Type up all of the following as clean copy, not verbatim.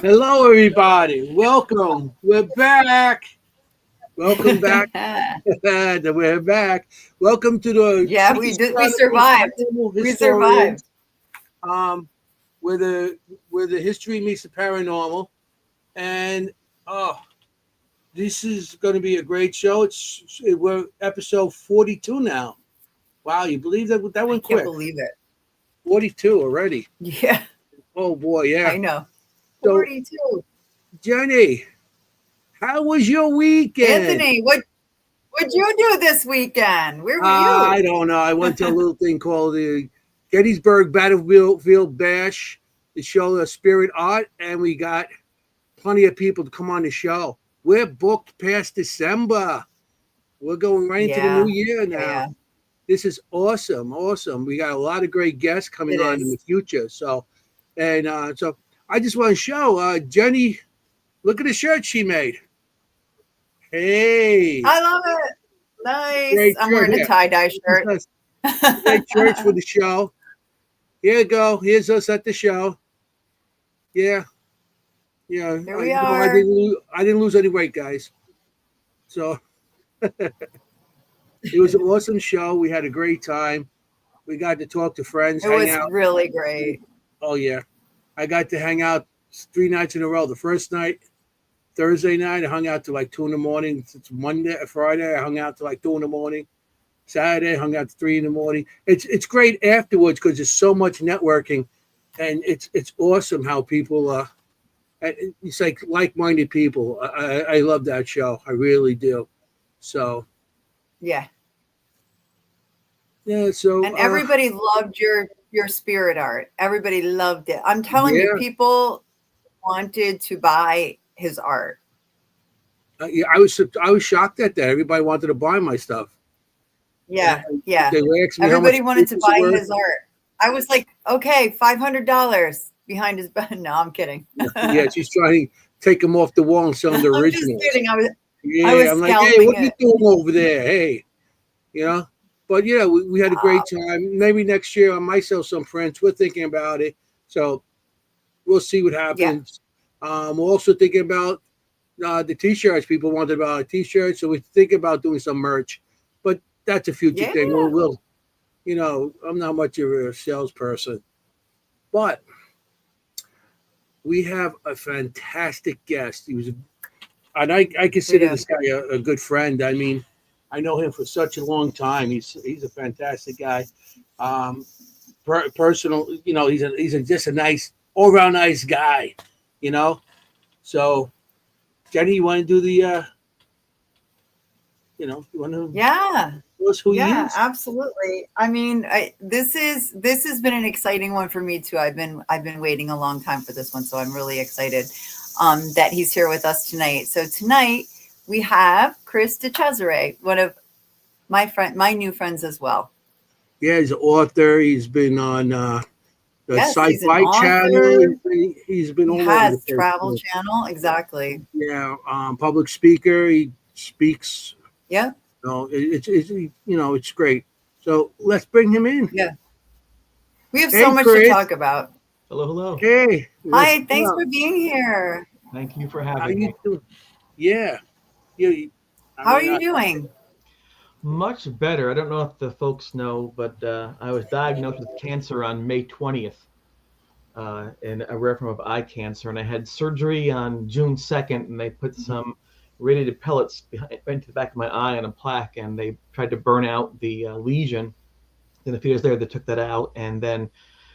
Hello, everybody. Welcome. We're back. Welcome back. We're back. Welcome to the Yeah, we Keys did. We Chronicles survived. Paranormal We Historians, survived. um, where the history meets the paranormal. And oh, this is going to be a great show. We're episode 42 now. Wow, you believe that I went can't quick? believe it. 42 already. Yeah, Oh boy, yeah. I know. So 42. Jenny, how was your weekend? Anthony, what'd you do this weekend? Where were I you? don't know. I went to a little thing called the Gettysburg Battlefield Bash to show the spirit art, and we got plenty of people to come on the show. We're booked past December. We're going right into the new Yeah, year yeah, now. yeah. This is awesome, awesome. We got a lot of great guests coming It on in the is. future. So I just want to show Jenny. Look at the shirt she made. Hey, I love it. Nice. great I'm shirt wearing a here. tie-dye This is shirt. us. Great shirts for the show. Here you go. Here's us at the show. Yeah, yeah. Here we I are. didn't lose. I didn't lose any weight, guys. So it was an awesome show. We had a great time. We got to talk to friends, It hang was out. really great. Oh yeah, I got to hang out 3 nights in a row. The first night, Thursday night, I hung out till like 2 in the morning. It's Monday, Friday, I hung out till like 2 in the morning. Saturday, hung out to 3 in the morning. It's great afterwards because there's so much networking, and it's awesome how people it's like-minded people. I love that show. I really do. So Yeah. yeah. So And everybody loved your spirit art. Everybody loved it. I'm telling you, yeah. people wanted to buy his art. Yeah, I was shocked at that. Everybody wanted to buy my stuff. And Yeah, yeah. they would ask me how much Everybody wanted it to was buy worth. his art. I was like, okay, $500 behind his bed. No, I'm kidding. Yeah, she's trying to take them off the wall and sell them the I'm just originals. kidding. I Yeah, was I'm like, hey, scalping what you it. doing over there? Hey, you know. But yeah, we had a great time. Maybe next year I might sell some prints. We're thinking about it. So we'll see what Yeah. happens. We're also thinking about the t-shirts. People wanted about t-shirts, so we're thinking about doing some merch. But that's a future Yeah. thing. I'm not much of a salesperson, but we have a fantastic guest. And I We consider do. this guy a good friend. I mean, I know him for such a long time. He's a fantastic guy. Um, Personal, just a nice, all around nice guy. You know. So, Jenny, you want to do you want to Yeah. tell us who he Yeah, is? absolutely. I mean, this has been an exciting one for me too. I've been waiting a long time for this one, so I'm really excited that he's here with us tonight. So tonight we have Chris DeCesare, one of my new friends as well. Yeah, he's an author. He's been on the Yes, he's an Sci-Fi Channel. author. He's been He all over the has place. Travel Channel, exactly. Yeah, public speaker. He speaks. Yeah, It's great. So let's bring him in. yeah. We have so Hey, much to Chris. talk about. Hello, hello. Hey, what's Hi, thanks up? for being here. Thank you for How having you me. doing? Yeah, you. I How are mean, you doing? Much better. I don't know if the folks know, but I was diagnosed with cancer on May 20th, in a rare form of eye cancer, and I had surgery on June 2nd, and they put some radiated pellets into the back of my eye on a plaque, and they tried to burn out the lesion. And a few days later, they took that out, and then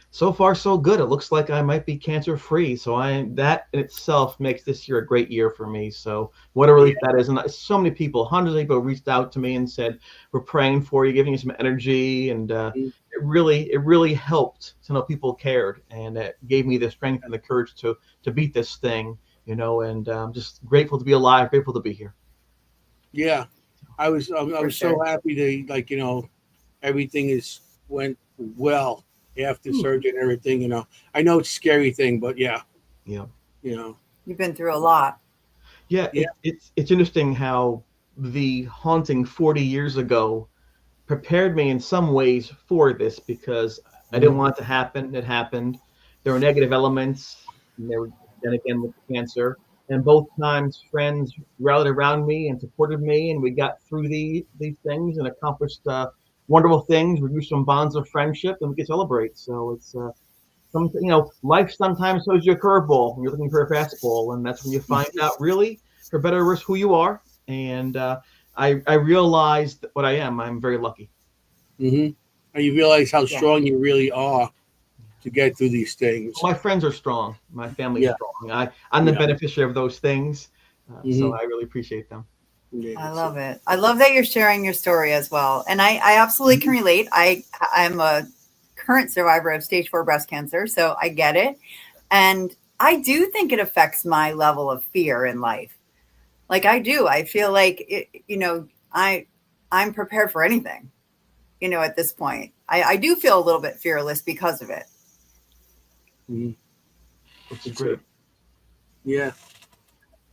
so far so good. It looks like I might be cancer free. So that in itself makes this year a great year for me. So what a relief yeah, that is. And so many people, hundreds of people reached out to me and said, we're praying for you, giving you some energy. And it really helped to know people cared, and it gave me the strength and the courage to beat this thing, and I'm just grateful to be alive, grateful to be here. yeah. I For was so sure. happy to everything is went well after Whew. surgery and everything. I know it's a scary thing, but yeah, Yeah. you know, You've been through a lot. Yeah, yeah, it's interesting how the haunting 40 years ago prepared me in some ways for this, because I didn't mhm, want it to happen. It happened. There were negative elements. And there were then again with cancer. And both times, friends rallied around me and supported me, and we got through these things and accomplished wonderful things. We grew some bonds of friendship, and we can celebrate. So it's life sometimes throws you a curveball when you're looking for a fastball, and that's when you find out really, for better or worse, who you are. And I realized what I am. I'm very lucky. Mm-hmm. And you realize how Yeah. strong you really are to get through these things. My friends are strong. My family's Yeah. strong. I'm the Yeah. beneficiary of those things, so Mhm. I really appreciate them. Yeah, I so- love it. I love that you're sharing your story as well. And I absolutely can relate. I'm a current survivor of stage 4 breast cancer, so I get it. And I do think it affects my level of fear in life. Like I do. I feel like I'm prepared for anything, at this point. I do feel a little bit fearless because of it. Mhm. It's great. Yeah.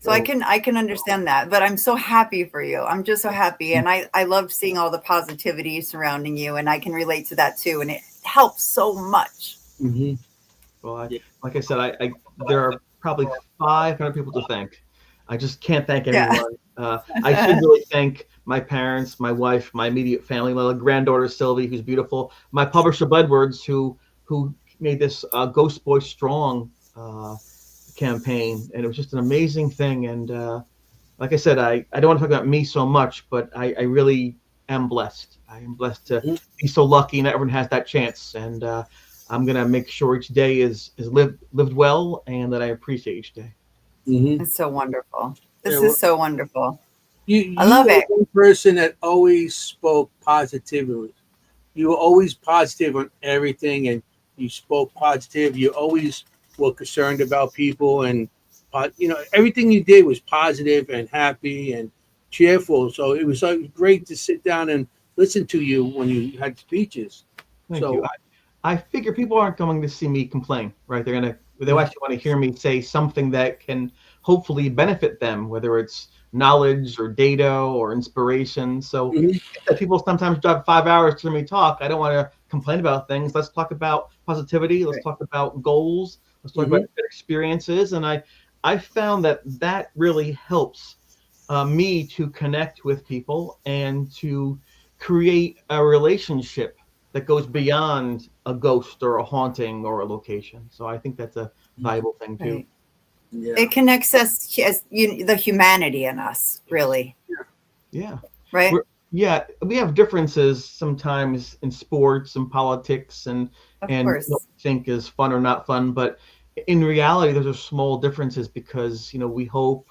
So I can understand that, but I'm so happy for you. I'm just so happy. And I love seeing all the positivity surrounding you, and I can relate to that too. And it helps so much. Mm-hmm. Well, like I said, I there are probably 500 people to thank. I just can't thank everyone. I should really thank my parents, my wife, my immediate family, my granddaughter Sylvie, who's beautiful, my publisher Budwards, who made this Ghost Boy Strong campaign, and it was just an amazing thing. And like I said, I don't want to talk about me so much, but I really am blessed. I am blessed to be so lucky, and everyone has that chance. And I'm gonna make sure each day is lived well, and that I appreciate each day. Mm-hmm. It's so wonderful. This Yeah, is so wonderful. You I love were it. one person that always spoke positively. You were always positive on everything, and you spoke positive. You always were concerned about people, and everything you did was positive and happy and cheerful. So it was great to sit down and listen to you when you had speeches. Thank So you. I figure people aren't going to see me complain, right? They actually want to hear me say something that can hopefully benefit them, whether it's knowledge or data or inspiration. So Mhm. if people sometimes drive 5 hours to hear me talk, I don't want to complain about things. Let's talk about positivity. Let's talk about goals. Let's talk about Mhm. good experiences. And I found that really helps me to connect with people and to create a relationship that goes beyond a ghost or a haunting or a location. So I think that's a valuable thing too. Right. Yeah. It connects us as the humanity in us, really. Yeah. Right? We have differences sometimes in sports and politics and Of what course. we think is fun or not fun, but in reality, those are small differences because we hope,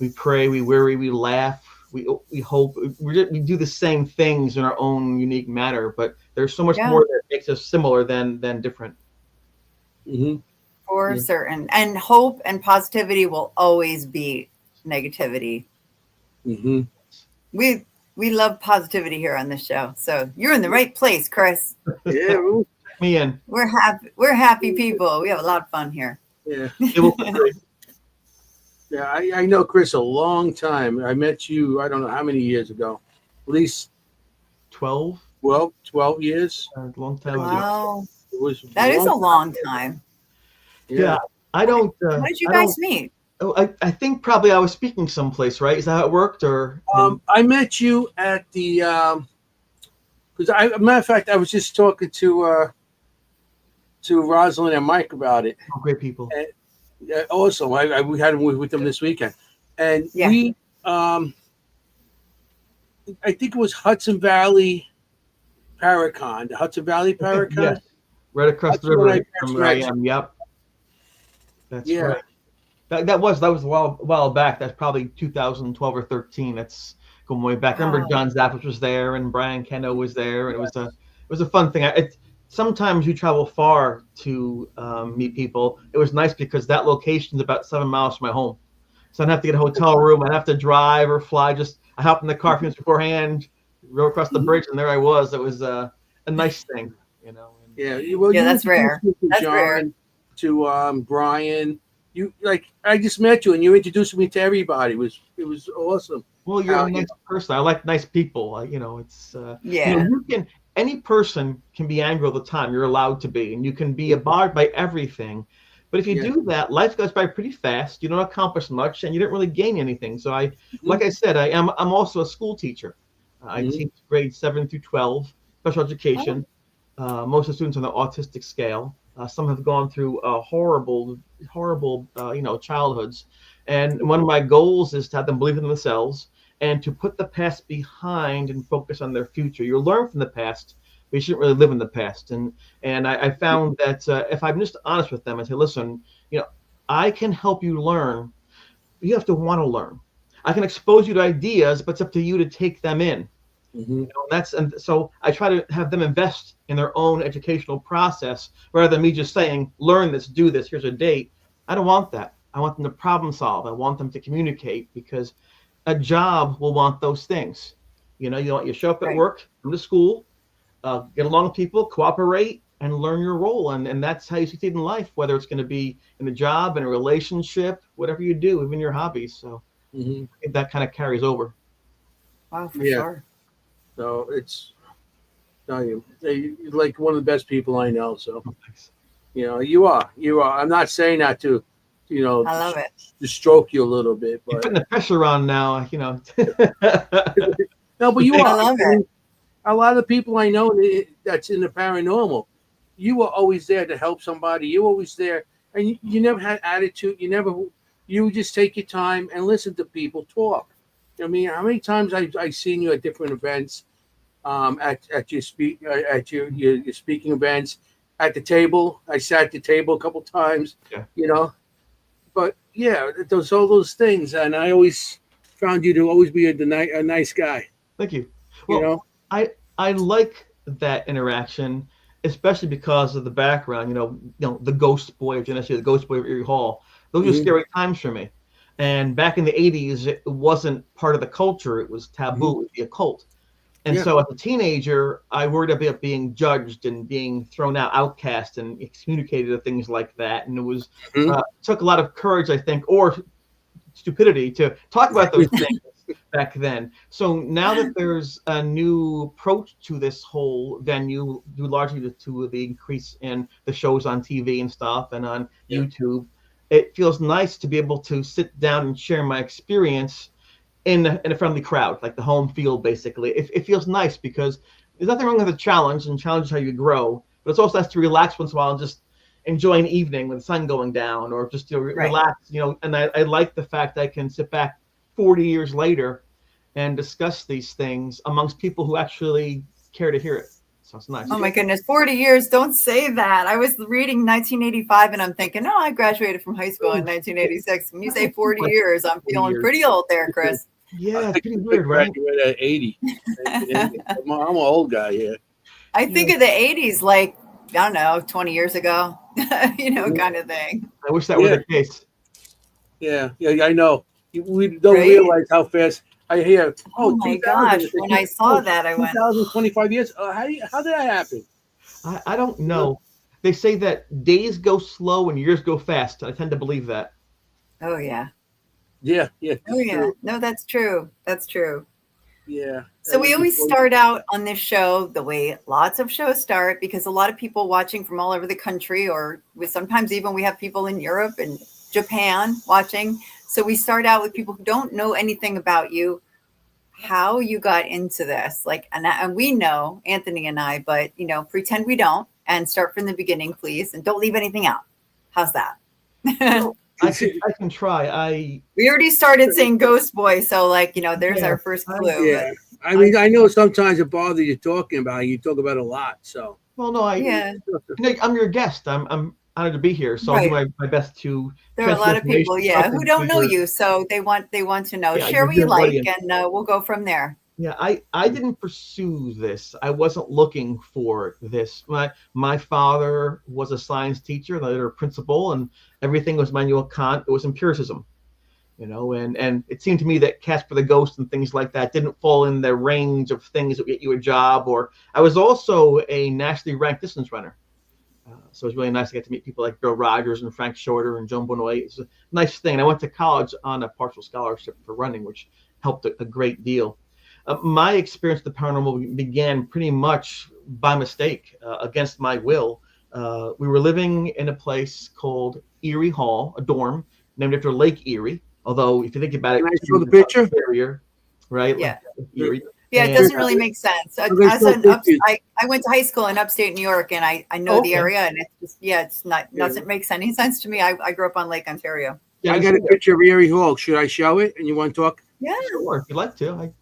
we pray, we worry, we laugh, we hope, we do the same things in our own unique manner, but there's so much Yeah. more that makes us similar than different. Mm-hmm. For Yeah. certain. And hope and positivity will always beat negativity. Mm-hmm. We love positivity here on this show. So you're in the right place, Chris. Yeah. Ooh, Check me in. We're happy people. We have a lot of fun here. yeah. It will be great. Yeah. I know Chris a long time. I met you, I don't know how many years ago. At least 12, 12 years. a long time ago. Wow. It was That is a long. long time. Yeah, I don't. How did you I guys don't. meet? Oh, I think probably I was speaking someplace, right? Is that how it worked, or? I met you at the because matter of fact, I was just talking to Rosalind and Mike about it. Oh, great people. And, awesome. We had them with them this weekend, and Yeah. we I think it was Hudson Valley Paracon, the Hudson Valley Paracon. Yes, right across That's the river when I from first where I met you. am. Yep, that's Yeah. right. That was a while back. That's probably 2012 or 13. That's going way back. I remember Wow. John Zappos was there and Brian Keno was there, and it was a fun thing. Sometimes you travel far to meet people. It was nice because that location is about 7 miles from my home, so I don't have to get a hotel room. I don't have to drive or fly. I hopped in the car a few minutes beforehand, rode across the bridge, and there I was. It was a nice thing, And, Yeah. Well, Yeah, you that's rare. introduced me to That's John, rare. to Brian. I just met you and you introduced me to everybody. It was awesome. Well, you're a nice person. I like nice people. It's Yeah. any person can be angry all the time. You're allowed to be, and you can be bothered by everything. But if you Yeah. do that, life goes by pretty fast. You don't accomplish much, and you don't really gain anything. So like I said, I'm also a school teacher. I teach grades 7 through 12, special education. Most of the students on the autistic scale. Some have gone through horrible, childhoods. And one of my goals is to have them believe in themselves and to put the past behind and focus on their future. You learn from the past, but you shouldn't really live in the past. And I found that if I'm just honest with them and say, listen, I can help you learn. You have to want to learn. I can expose you to ideas, but it's up to you to take them in. And so I try to have them invest in their own educational process rather than me just saying, learn this, do this, here's a date. I don't want that. I want them to problem solve. I want them to communicate, because a job will want those things. You want you show up at work, come to school, get along with people, cooperate, and learn your role. And that's how you succeed in life, whether it's going to be in a job, in a relationship, whatever you do, even your hobbies. So I think that kind of carries over. Wow, for sure. So you're like one of the best people I know. So, you are. I'm not saying that to, I love it. To stroke you a little bit, but you're putting the pressure on now, No, but you are. I love it. A lot of the people I know that's in the paranormal, you were always there to help somebody. You were always there, and you never had attitude. You would just take your time and listen to people talk. I mean, how many times I've seen you at different events, at your speaking events, at the table. I sat at the table a couple times. But all those things, and I always found you to always be a nice guy. Thank you. Well, I like that interaction, especially because of the background. The Ghost Boy of Jennie, the Ghost Boy of Erie Hall. Those are scary times for me. And back in the 80s, it wasn't part of the culture. It was taboo, the occult. And so as a teenager, I worried about being judged and being thrown out, outcast, and excommunicated and things like that. And it was took a lot of courage, I think, or stupidity to talk about those things back then. So now that there's a new approach to this whole venue, due largely to the increase in the shows on TV and stuff and on YouTube, it feels nice to be able to sit down and share my experience in a friendly crowd, like the home field, basically. It feels nice because there's nothing wrong with a challenge, and challenge is how you grow. But it's also nice to relax once in a while and just enjoy an evening with the sun going down, or just to relax, And I like the fact that I can sit back 40 years later and discuss these things amongst people who actually care to hear it. So it's nice. Oh my goodness, 40 years. Don't say that. I was reading 1985 and I'm thinking, I graduated from high school in 1986. When you say 40 years, I'm feeling pretty old there, Chris. Yeah, it's pretty weird, right? I graduated at 80. I'm an old guy here. I think of the 80s like, I don't know, 20 years ago, kind of thing. I wish that were the case. Yeah, I know. We don't realize how fast. I hear, oh my gosh. When I saw that, I went, 25 years. How did that happen? I don't know. They say that days go slow and years go fast. I tend to believe that. Oh, yeah. Yeah. Oh, yeah. No, that's true. That's true. Yeah. So we always start out on this show the way lots of shows start, because a lot of people watching from all over the country, or sometimes even we have people in Europe and Japan watching. So we start out with people who don't know anything about you, how you got into this. And we know, Anthony and I, but, pretend we don't, and start from the beginning, please. And don't leave anything out. How's that? I can try. We already started saying Ghost Boy. So there's our first clue. Yeah. I mean, I know sometimes it bothers you talking about it. You talk about it a lot. So. Well, no, I'm your guest. I'm honored to be here, so I'll do my best to. There are a lot of people, who don't know you, so they want to know. Share what you like, and we'll go from there. Yeah, I didn't pursue this. I wasn't looking for this. My father was a science teacher, later a principal, and everything was Immanuel Kant. It was empiricism, and it seemed to me that Casper the Ghost and things like that didn't fall in the range of things that would get you a job. Or I was also a nationally ranked distance runner. So it was really nice to get to meet people like Bill Rogers and Frank Shorter and Joan Benoit. It's a nice thing. And I went to college on a partial scholarship for running, which helped a great deal. My experience with the paranormal began pretty much by mistake, against my will. We were living in a place called Erie Hall, a dorm named after Lake Erie. Although, if you think about it, Can I show the picture? barrier, right? Yeah. Like Erie. Yeah, it And, doesn't really make sense. Okay, As so an pictures. I went to high school in upstate New York, and I know the Okay. area, and it's just, it's not doesn't make any sense to me. I grew up on Lake Ontario. yeah, I got a picture of Erie Hall. Should I show it? And you want to talk? Yeah. Sure, if you'd like to.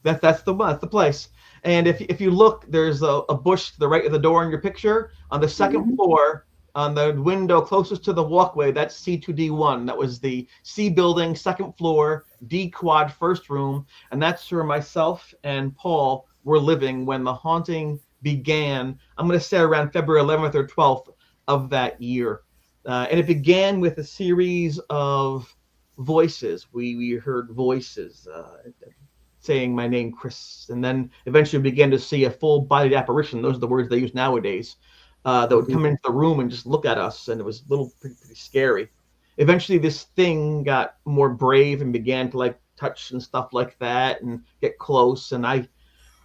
That's the one, that's the place. And if you look, there's a bush to the right of the door in your picture. On the second floor, on the window closest to the walkway, that's C2D1. That was the C building, second floor, D quad, first room. And that's where myself and Paul were living when the haunting began. I'm going to say around February 11th or 12th of that year. And it began with a series of voices. We heard voices saying my name, Chris, and then eventually began to see a full-bodied apparition. Those are the words they use nowadays. That would come into the room and just look at us, and it was a little pretty scary. Eventually, this thing got more brave and began to like touch and stuff like that, and get close. And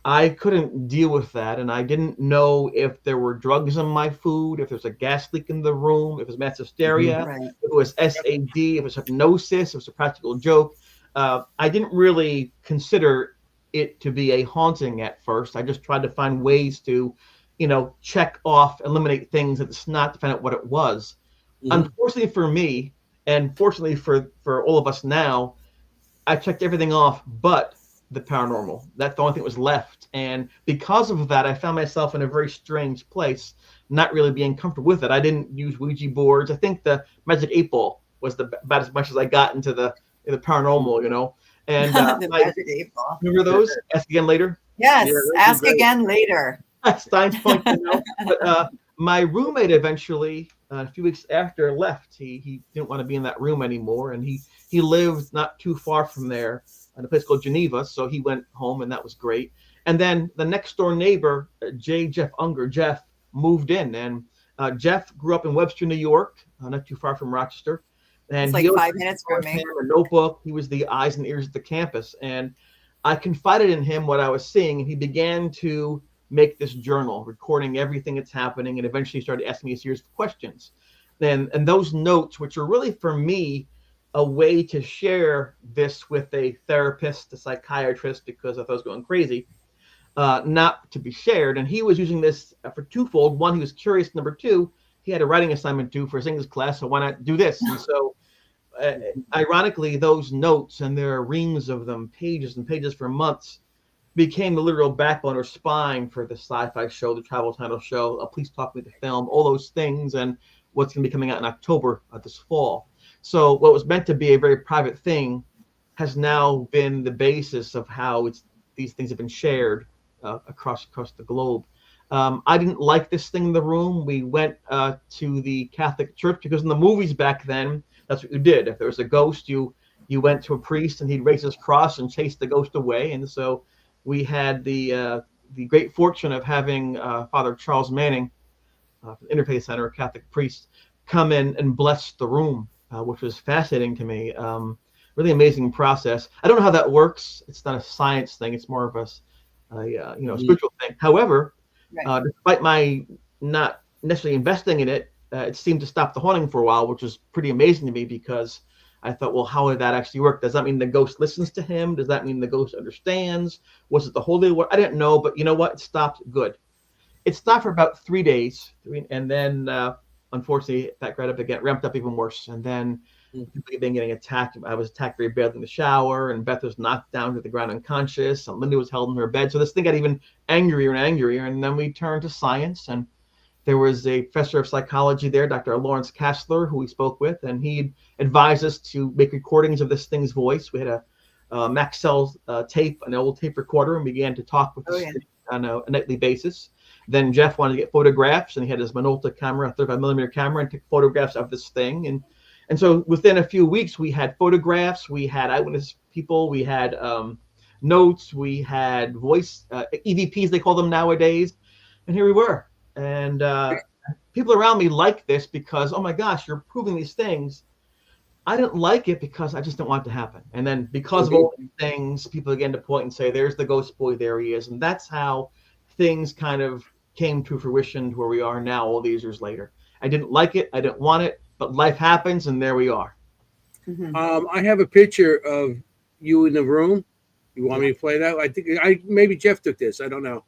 I couldn't deal with that, and I didn't know if there were drugs in my food, if there's a gas leak in the room, if it was mass hysteria, Right. if it was SAD, if it was hypnosis, if it was a practical joke. I didn't really consider it to be a haunting at first. I just tried to find ways to, check off, eliminate things at the snot to find out what it was. Unfortunately for me, and fortunately for all of us now, I checked everything off but the paranormal. That's the only thing that was left. And because of that, I found myself in a very strange place, not really being comfortable with it. I didn't use Ouija boards. I think the Magic 8 Ball was about as much as I got into the paranormal, And The Magic 8 Ball. remember those? Ask again later. Yes. Yeah, that'd be Ask great. again later. Stein's Point. But my roommate eventually, a few weeks after, left. He didn't want to be in that room anymore, and he lived not too far from there in a place called Geneva. So he went home, and that was great. And then the next door neighbor, Jeff Unger, Jeff, moved in, and Jeff grew up in Webster, New York, not too far from Rochester. And It's like 5 minutes from me. A notebook. He was the eyes and ears of the campus, and I confided in him what I was seeing, and he began to make this journal, recording everything that's happening, and eventually started asking me a series of questions. And those notes, which are really for me a way to share this with a therapist, a psychiatrist, because I thought I was going crazy, not to be shared. And he was using this for twofold. One, he was curious. Number two, he had a writing assignment due for his English class, so why not do this? And so ironically, those notes, and there are reams of them, pages and pages for months, became the literal backbone or spine for the sci-fi show, the Travel Channel show, Please Talk Me, the film, all those things, and what's going to be coming out in October this fall. So what was meant to be a very private thing has now been the basis of how these things have been shared across the globe. I didn't like this thing in the room. We went to the Catholic Church because in the movies back then, that's what you did. If there was a ghost, you went to a priest and he'd raise his cross and chase the ghost away. And so we had the great fortune of having Father Charles Manning, from the Interfaith Center, a Catholic priest, come in and bless the room, which was fascinating to me. Really amazing process. I don't know how that works. It's not a science thing. It's more of a spiritual thing. However, Right. despite my not necessarily investing in it, it seemed to stop the haunting for a while, which was pretty amazing to me because I thought, well, how would that actually work? Does that mean the ghost listens to him? Does that mean the ghost understands? Was it the Holy Word? I didn't know, but you know what? It stopped good. It stopped for about 3 days, and then unfortunately that got up again, ramped up even worse. And then people began getting attacked. I was attacked very badly in the shower, and Beth was knocked down to the ground unconscious, and Linda was held in her bed. So this thing got even angrier and angrier. And then we turned to science, and there was a professor of psychology there, Dr. Lawrence Kassler, who we spoke with, and he advised us to make recordings of this thing's voice. We had a Maxell tape, an old tape recorder, and began to talk with this thing on a nightly basis. Then Jeff wanted to get photographs, and he had his Minolta camera, a 35mm camera, and took photographs of this thing. And so within a few weeks, we had photographs, we had eyewitness people, we had notes, we had voice, EVPs, they call them nowadays. And here we were. And people around me liked this because, oh my gosh, you're proving these things. I didn't like it because I just didn't want it to happen. And then because of all these things, people began to point and say, there's the ghost boy, there he is. And that's how things kind of came to fruition to where we are now all these years later. I didn't like it. I didn't want it, but life happens, and there we are. Mhm. I have a picture of you in the room. You want Yeah. me to play that? I think maybe Jeff took this. I don't know.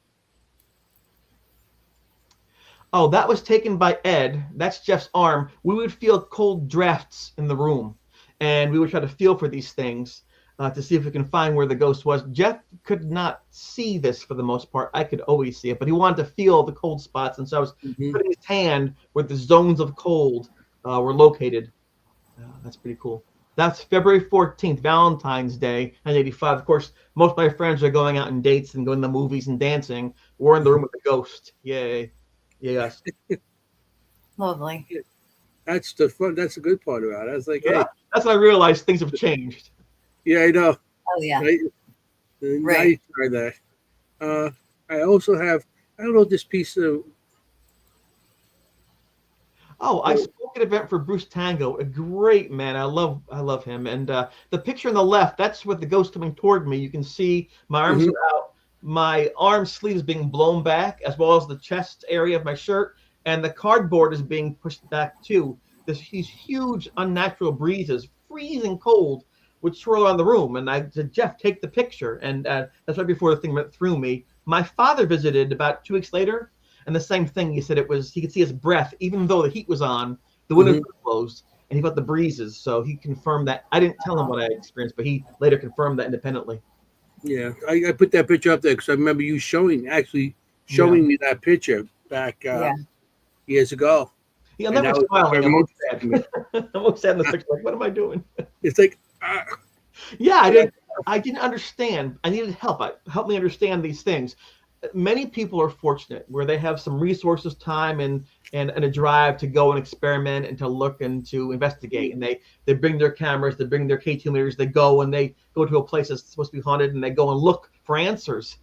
Oh, that was taken by Ed. That's Jeff's arm. We would feel cold drafts in the room, and we would try to feel for these things to see if we can find where the ghost was. Jeff could not see this for the most part. I could always see it, but he wanted to feel the cold spots, and so I was putting his hand where the zones of cold were located. That's pretty cool. That's February 14th, Valentine's Day, 1985. Of course, most of my friends are going out on dates and going to the movies and dancing. We're in the room with the ghost. Yay. Yes. Lovely. That's the fun. That's the good part about it. I was like, Yeah, hey, that's when I realized things have changed. yeah, I know. Oh yeah. Right? Now Right. you try that. I also have. I don't know this piece of. Oh, I spoke at an event for Bruce Tango, a great man. I love him. And the picture on the left, that's with the ghost coming toward me. You can see my arms are out, my arm sleeves being blown back, as well as the chest area of my shirt, and the cardboard is being pushed back too. These huge unnatural breezes, freezing cold, would swirl around the room. And I said, Jeff, take the picture. And that's right before the thing went through me. My father visited about 2 weeks later. And the same thing, he said he could see his breath, even though the heat was on, the windows were closed, and he felt the breezes. So he confirmed that. I didn't tell him what I experienced, but he later confirmed that independently. Yeah, I put that picture up there because I remember you showing me that picture back years ago. Yeah, I'm never smiling. I'm always sad. I'm always sad in the picture. Like, what am I doing? It's like, yeah, I didn't understand. I needed help. Help me understand these things. Many people are fortunate where they have some resources, time, and a drive to go and experiment and to look and to investigate. And they bring their cameras, they bring their K2 meters, they go and they go to a place that's supposed to be haunted and they go and look for answers.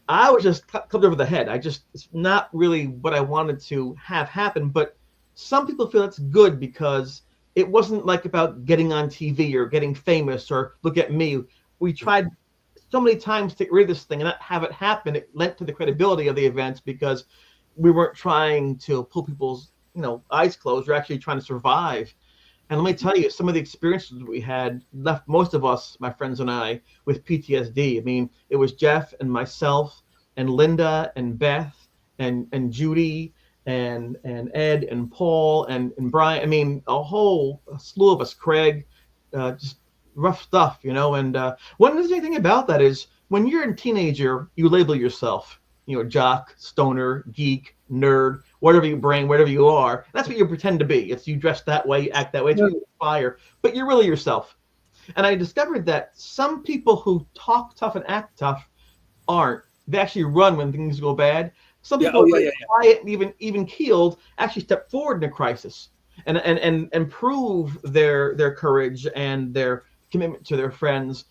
I was just clubbed over the head. It's not really what I wanted to have happen, but some people feel it's good because it wasn't like about getting on TV or getting famous or look at me. We tried so many times to get rid of this thing and not have it happen. It lent to the credibility of the events because we weren't trying to pull people's eyes closed. We're actually trying to survive. And let me tell you, some of the experiences we had left most of us, my friends and I, with PTSD. I mean, it was Jeff and myself and Linda and Beth and Judy and Ed and Paul and Brian. I mean, a whole slew of us, Craig, just rough stuff, And one interesting thing about that is when you're a teenager, you label yourself, jock, stoner, geek, nerd, whatever you are. That's what you pretend to be. It's you dress that way, you act that way, it's what you aspire, but you're really yourself. And I discovered that some people who talk tough and act tough aren't. They actually run when things go bad. Some people who are quiet and even keeled actually step forward in a crisis and prove their courage and their commitment to their friends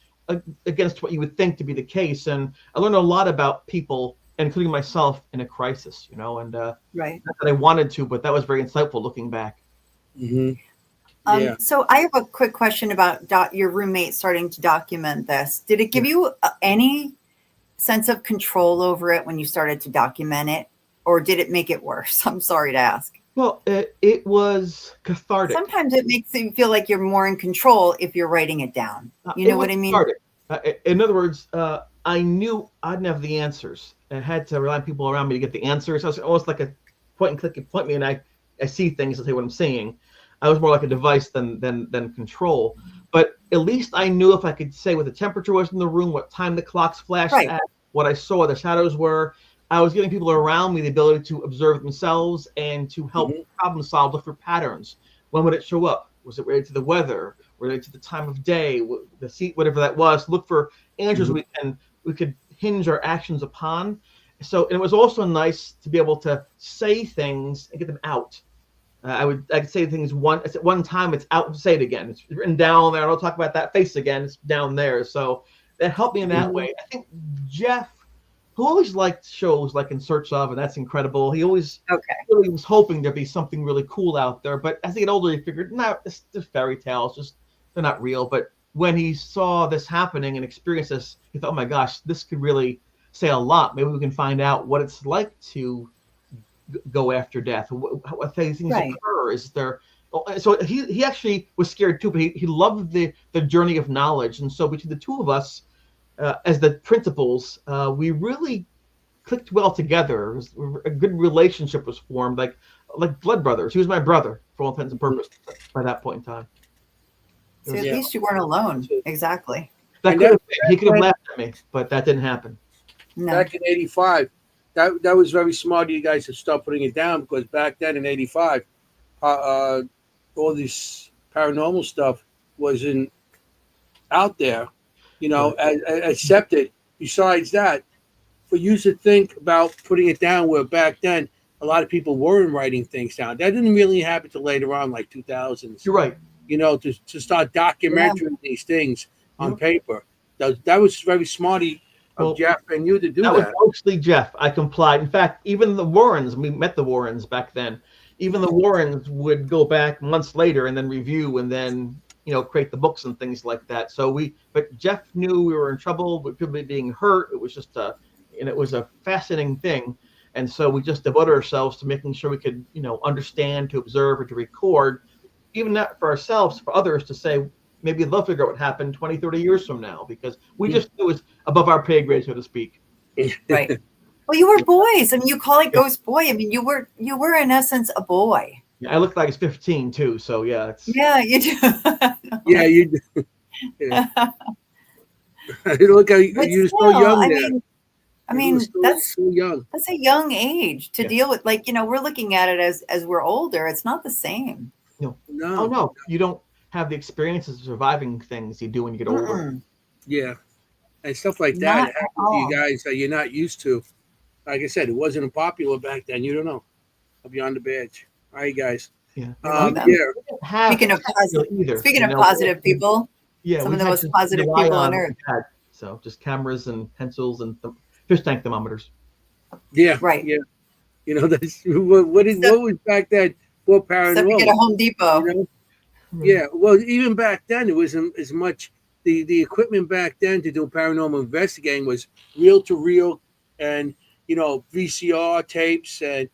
against what you would think to be the case. And I learned a lot about people, including myself, in a crisis, and right. Not that I wanted to, but that was very insightful looking back. So I have a quick question about your roommate starting to document this. Did it give you any sense of control over it when you started to document it, or did it make it worse? I'm sorry to ask. Well, it was cathartic. Sometimes it makes you feel like you're more in control if you're writing it down. You know what I mean? In other words, I knew I didn't have the answers. I had to rely on people around me to get the answers. I was almost like a point and click. You point me and I see things and say what I'm seeing. I was more like a device than control. But at least I knew if I could say what the temperature was in the room, what time the clocks flashed at, what I saw, what the shadows were. I was giving people around me the ability to observe themselves and to help problem solve, look for patterns. When would it show up? Was it related to the weather? Related to the time of day? The seat, whatever that was. Look for answers we could hinge our actions upon. So, and it was also nice to be able to say things and get them out. I could say things at one time. It's out. Say it again. It's written down there. I don't talk about that face again. It's down there. So that helped me in that way. I think Jeff, who always liked shows like In Search Of, and that's incredible. He always really was hoping there'd be something really cool out there. But as he got older, he figured, no, it's just fairy tales. They're not real. But when he saw this happening and experienced this, he thought, oh my gosh, this could really say a lot. Maybe we can find out what it's like to go after death? What things Right. occur? Is there? So he actually was scared too, but he loved the journey of knowledge, and so between the two of us, as the principals, we really clicked well together. A good relationship was formed, like blood brothers. He was my brother for all intents and purposes by that point in time. So at Yeah. least you weren't alone. Exactly. That And could have been. He could have laughed at me, but that didn't happen. No. Back in '85, that was very smart of you guys to start putting it down, because back then in '85, all this paranormal stuff wasn't out there, accepted. Besides that, for you to think about putting it down, where back then a lot of people weren't writing things down. That didn't really happen till later on, like 2000s. You're right. To start documenting these things on paper. That was very smart of Jeff and you to do that. That was mostly Jeff. I complied. In fact, even the Warrens, we met the Warrens back then. Even the Warrens would go back months later and then review and then create the books and things like that. But Jeff knew we were in trouble with people being hurt. It was just it was a fascinating thing. And so we just devoted ourselves to making sure we could, understand, to observe, or to record, even not for ourselves, for others to say, maybe they'll figure out what happened 20, 30 years from now, because we just knew it was above our pay grade, so to speak. Right. Well, you were boys. I mean, you call it Ghost Boy. I mean, you were in essence a boy. Yeah, I look like I was 15 too, so yeah. Yeah, you do. Yeah, you do. Yeah. Look how you're so young there. I mean, that's so young. That's a young age to deal with. Like, we're looking at it as we're older. It's not the same. No. Oh, no. You don't have the experiences of surviving things you do when you get older. Yeah. And stuff like that happens to you guys that you're not used to. Like I said, it wasn't popular back then. You don't know. I'll be on the badge. All right, guys. Yeah. Speaking of positive people, some of the most positive people on earth. So just cameras and pencils and fish tank thermometers. Yeah. Right. Yeah. That's what was back then for paranormal. Except to get a Home Depot. Yeah. Well, even back then, it wasn't as much. The equipment back then to do paranormal investigating was reel to reel and VCR tapes, and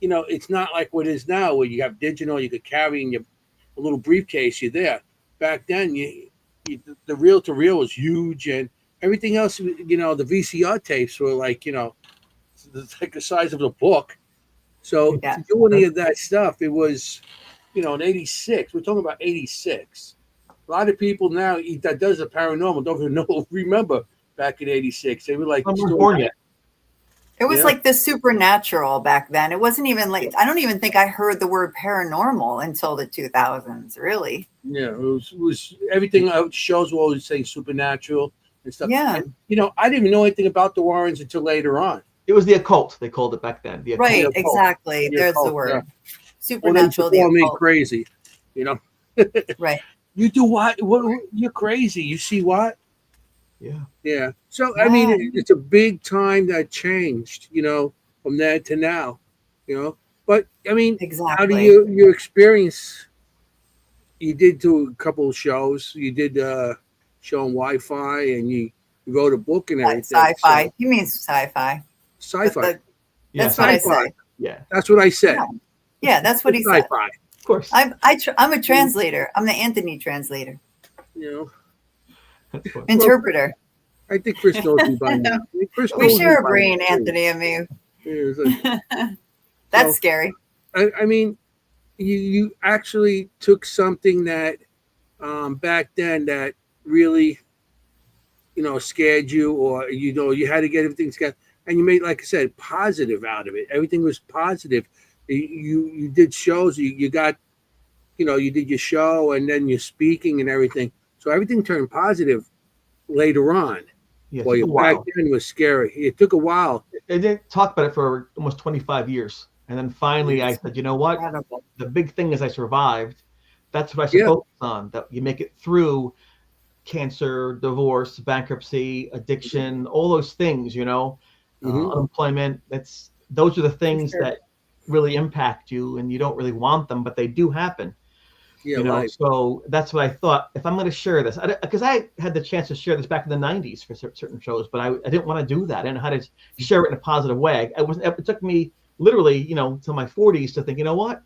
it's not like what it is now where you have digital, you could carry in a little briefcase, you're there. Back then the reel to reel was huge, and everything else, the VCR tapes were like like the size of a book. So to do any of that stuff, it was in '86. We're talking about '86. A lot of people now that does the paranormal don't even remember back in '86. They were like, it was like the supernatural back then. It wasn't even like, I don't even think I heard the word paranormal until the 2000s, really. Yeah, it was everything. Shows were always saying supernatural and stuff. Yeah. And, I didn't even know anything about the Warrens until later on. It was the occult, they called it back then. Right, exactly. There's the word. Yeah. Supernatural, the occult. Crazy, Right. You do what? You're crazy. You see what? Yeah. Yeah. So, I mean, it's a big time that changed, from then to now, But, I mean, how do your experience? You did do a couple of shows. You did show on Wi-Fi, and you wrote a book and everything. Sci-fi. So. You mean sci-fi. Sci-fi. That's what I said. Yeah. That's what I said. Yeah, that's what he said. Sci-fi. Of course. I'm a translator. I'm the Anthony translator. Interpreter. I think Chris knows me by now. We share a brain, Anthony and me. That's scary. I mean, you actually took something that back then that really, scared you, or you had to get everything together, and you made, like I said, positive out of it. Everything was positive. You did shows. You got, you did your show, and then you're speaking and everything. So everything turned positive later on. Yes, well, back then was scary. It took a while. They didn't talk about it for almost 25 years. And then finally I said, you know what? Incredible. The big thing is I survived. That's what I should focus on, that you make it through cancer, divorce, bankruptcy, addiction, all those things, unemployment. Those are the things that really impact you, and you don't really want them, but they do happen. So that's what I thought. If I'm going to share this, because I had the chance to share this back in the 90s for certain shows, but I didn't want to do that. I didn't know how to share it in a positive way. It took me literally, you know, till my 40s to think, you know what?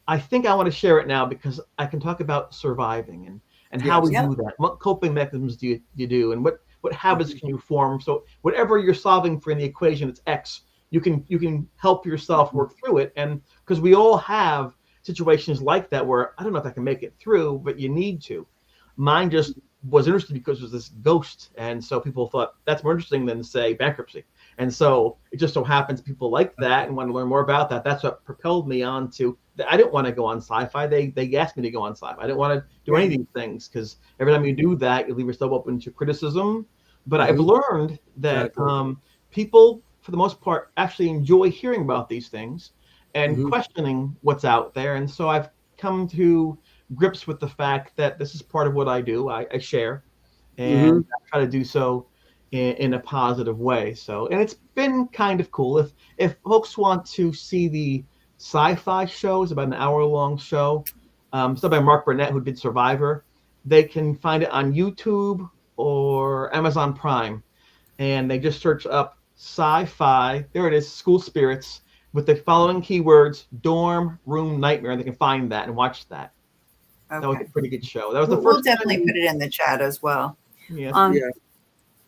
I think I want to share it now because I can talk about surviving and how we Yes. do that. What coping mechanisms do you do, and what habits can you form? So whatever you're solving for in the equation, it's X. You can help yourself work through it, and because we all have situations like that where I don't know if I can make it through, but you need to. Mine just was interesting because it was this ghost, and so people thought that's more interesting than say bankruptcy. And so it just so happens people like that and want to learn more about that. That's what propelled me on to. I didn't want to go on sci-fi. They asked me to go on sci-fi. I didn't want to do any of these things because every time you do that, you leave yourself open to criticism. But I've learned that people, for the most part, actually enjoy hearing about these things and questioning what's out there. And so I've come to grips with the fact that this is part of what I do. I share, and I try to do so in a positive way. So, and it's been kind of cool. If folks want to see the sci-fi shows, about an hour-long show, stuff by Mark Burnett, who did Survivor, they can find it on YouTube or Amazon Prime, and they just search up sci-fi. There it is, School Spirits, with the following keywords: dorm room nightmare, and they can find that and watch that. Okay. That was a pretty good show. That was the We'll first. definitely put it in the chat as well. Yes.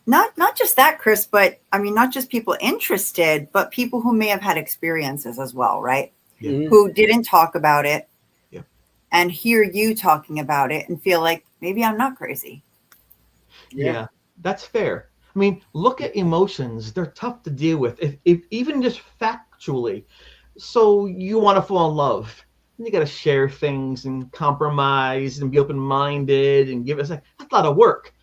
Not just that, Chris, but I mean, not just people interested, but people who may have had experiences as well, right? Who didn't talk about it and hear you talking about it and feel like maybe I'm not crazy. Yeah, that's fair. I mean, look at emotions. They're tough to deal with, if even just factually. So you want to fall in love. You got to share things and compromise and be open-minded and give us that's a lot of work.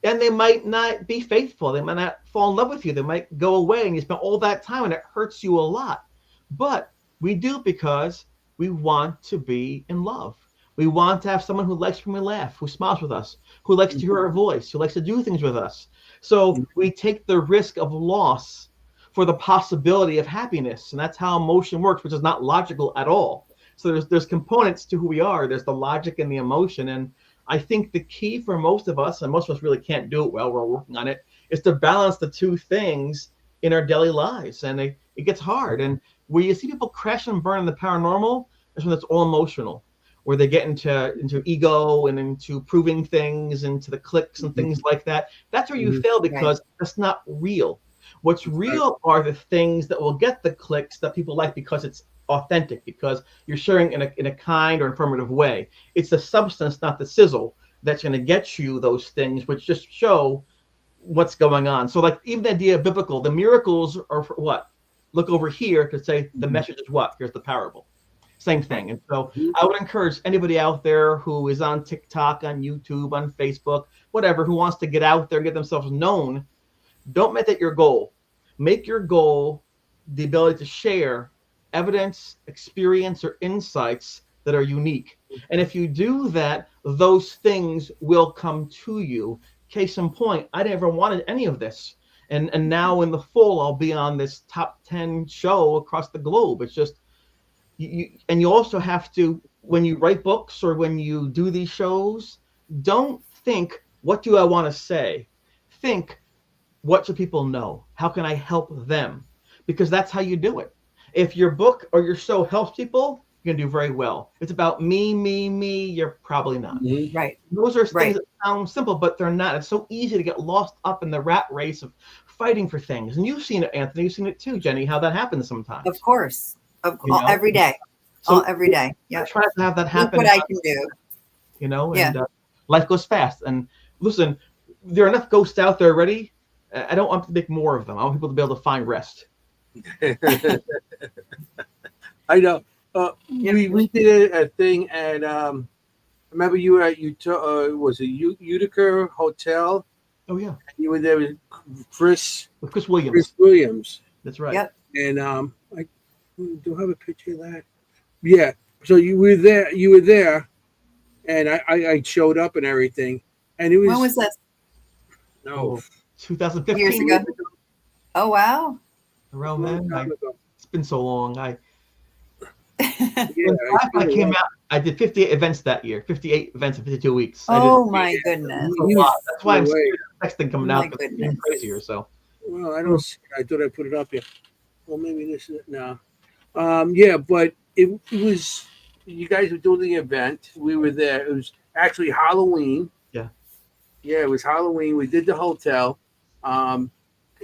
And they might not be faithful. They might not fall in love with you. They might go away and you spend all that time and it hurts you a lot. But we do because we want to be in love. We want to have someone who likes when we laugh, who smiles with us, who likes to hear our voice, who likes to do things with us. So we take the risk of loss for the possibility of happiness. And that's how emotion works, which is not logical at all. So there's components to who we are. There's the logic and the emotion. And I think the key for most of us, and most of us really can't do it well, we're working on it, is to balance the two things in our daily lives. And it gets hard. And where you see people crash and burn in the paranormal is when it's all emotional, where they get into ego and into proving things, into the clicks and things like that. That's where you fail because that's not real. What's real are the things that will get the clicks that people like because it's authentic, because you're sharing in a kind or informative way. It's the substance, not the sizzle, that's going to get you those things, which just show what's going on. So like even the idea of biblical, the miracles are for what? Look over here to say the message is what? Here's the parable. Same thing. And so I would encourage anybody out there who is on TikTok, on YouTube, on Facebook, whatever, who wants to get out there and get themselves known, don't make that your goal. Make your goal the ability to share evidence, experience, or insights that are unique. And if you do that, those things will come to you. Case in point, I never wanted any of this. And now in the fall, I'll be on this top 10 show across the globe. It's just, you also have to, when you write books or when you do these shows, don't think, what do I want to say? Think, what should people know? How can I help them? Because that's how you do it. If your book or your show helps people, you're going to do very well. If it's about me, you're probably not. Right. Those are things that sound simple, but they're not. It's so easy to get lost up in the rat race of fighting for things. And you've seen it, Anthony. You've seen it too, Jenny, how that happens sometimes. Of course. Every day. So every day. Yeah. Try to have that happen. Look what I can do. You know, and life goes fast. And listen, there are enough ghosts out there already. I don't want to make more of them. I want people to be able to find rest. I know. We did a thing at remember you were at was it Utica Hotel? Oh yeah. And you were there with Chris Williams. Chris Williams. That's right. Yep. And I do have a picture of that. Yeah. So you were there, and I showed up and everything. And it was, when was this? No, 2015 years ago. Oh wow. Around then. It's been so long. When I came out, I did 58 events that year. 58 events in 52 weeks. Oh my goodness. That's a lot. That's why I'm scared of the next thing coming out. That's even crazier. So. Well, I don't see. I thought I put it up here. Well, maybe this is it now. Yeah, but it was, you guys were doing the event. We were there. It was actually Halloween. Yeah. Yeah, it was Halloween. We did the hotel. Um,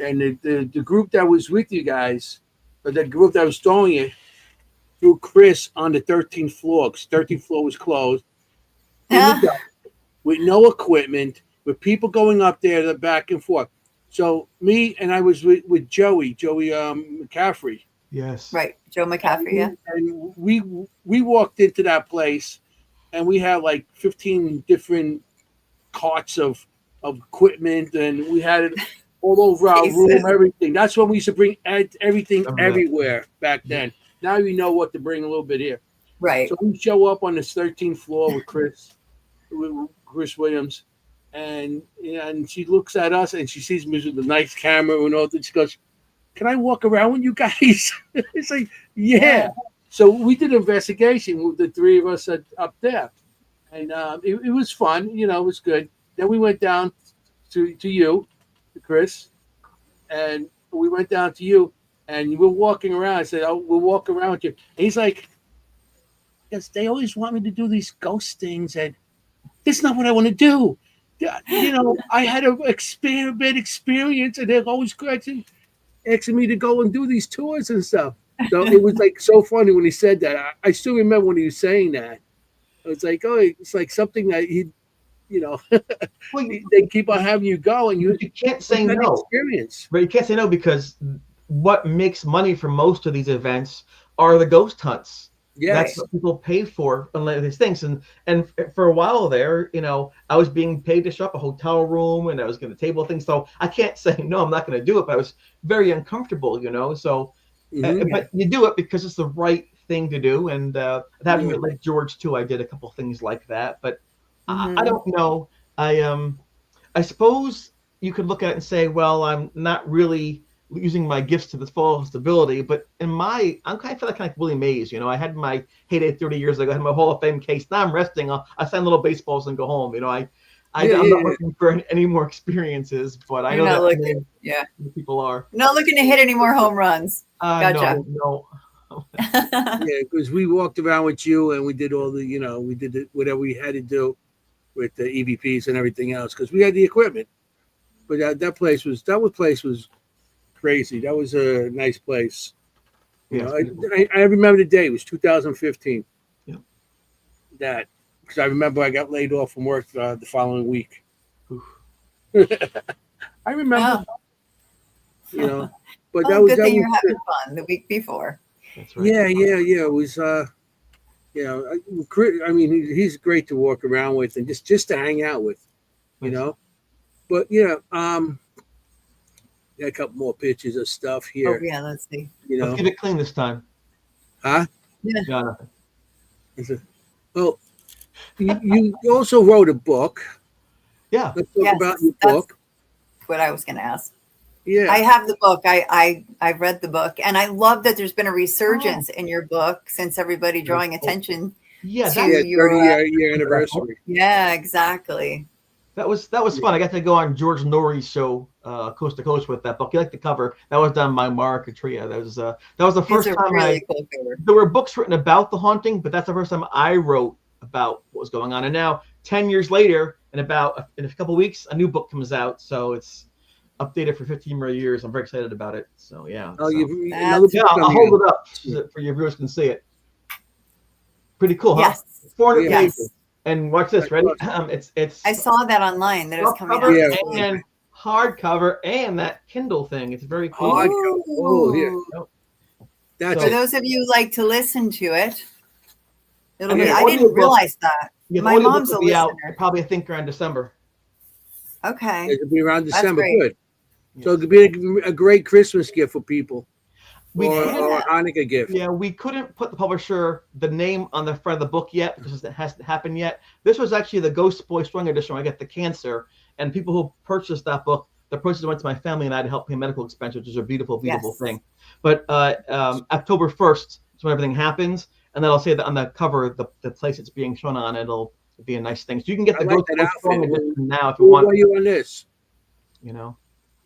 and the group that was with you guys, or the group that was throwing it, threw Chris on the 13th floor because 13th floor was closed in the dark with no equipment, with people going up there the back and forth. So me and I was with Joey McCaffrey. Yes. Right. Joe McCaffrey, yeah. And we walked into that place and we had like 15 different carts of equipment and we had it all over our Cases. room, everything. That's when we used to bring everything Remember that. everywhere back then. Now you know what to bring a little bit here. Right. So we show up on this 13th floor with Chris Williams, and she looks at us and she sees me with a nice camera and all that. She goes, "Can I walk around with you guys?" It's like, yeah. So we did an investigation with the three of us up there, and it was fun. You know, it was good. Then we went down to you, to Chris, and we went down to you, and you were walking around. I said, "Oh, we'll walk around with you." And he's like, "Yes, they always want me to do these ghost things, and this is not what I want to do." You know, I had a bad experience, and they're always asking me to go and do these tours and stuff. So it was like so funny when he said that. I still remember when he was saying that. I was like, oh, it's like something that he, you know, Well, they keep on having you go, and you can't say that no. experience. But you can't say no because what makes money for most of these events are the ghost hunts. Yes. That's what people pay for on these things. And for a while there, you know, I was being paid to show up a hotel room and I was going to table things. So I can't say, no, I'm not going to do it. But I was very uncomfortable, you know. So, but you do it because it's the right thing to do. And having met like George, too, I did a couple things like that. But I don't know. I suppose you could look at it and say, well, I'm not really using my gifts to the fullest ability, but I'm kind of feel like Willie Mays. You know, I had my heyday 30 years ago. I had my Hall of Fame case. Now I'm resting. I sign little baseballs and go home. You know, I'm not looking for any more experiends, but I know that looking, people are not looking to hit any more home runs. Gotcha. No. Yeah, because we walked around with you and we did all the, you know, we did whatever we had to do with the EVPs and everything else because we had the equipment. But that place was crazy. That was a nice place. You know, I remember the day. It was 2015. Yeah. That because I remember I got laid off from work the following week. I remember. You know, but that was good thing was you're having fun the week before. That's right. Yeah. It was. You know, I mean, he's great to walk around with and just to hang out with. You know, but yeah. Got a couple more pictures of stuff here. Oh yeah, let's see. You know, let's get it clean this time. Huh? Yeah. No, nothing. Well, you also wrote a book. Yeah. Let's talk about your book. What I was going to ask. Yeah, I have the book. I've read the book, and I love that there's been a resurgence in your book since everybody drawing attention to your 30-year anniversary. Yeah, exactly. That was fun. I got to go on George Norrie's show, Coast to Coast, with that book. You like the cover? That was done by Mark Atria. That was the first time cool cover. There were books written about the haunting, but that's the first time I wrote about what was going on. And now, 10 years later, in a couple of weeks, a new book comes out. So it's updated for 15 more years. I'm very excited about it. So yeah. Oh, I'll hold it up so for your viewers can see it. Pretty cool, huh? Yes. 400 pages. And watch this, ready? It's. I saw that online that it was coming out. And hardcover and that Kindle thing. It's very cool. Oh, yeah. For those of you who like to listen to it, it'll be. I didn't realize that. My mom's a listener. Out, probably I think around December. Okay. It'll be around December. Good. So it could be a great Christmas gift for people. Or a Hanukkah gift. Yeah, we couldn't put the publisher, the name on the front of the book yet because it hasn't happened yet. This was actually the Ghost Boy Strong edition where I got the cancer. And people who purchased that book, the proceeds went to my family and I to help pay medical expenses, which is a beautiful, beautiful thing. But October 1st is when everything happens. And then I'll say that on the cover, the place it's being shown on, it'll be a nice thing. So you can get the Ghost Boy Strong edition now if you want. Why are you on this? You know?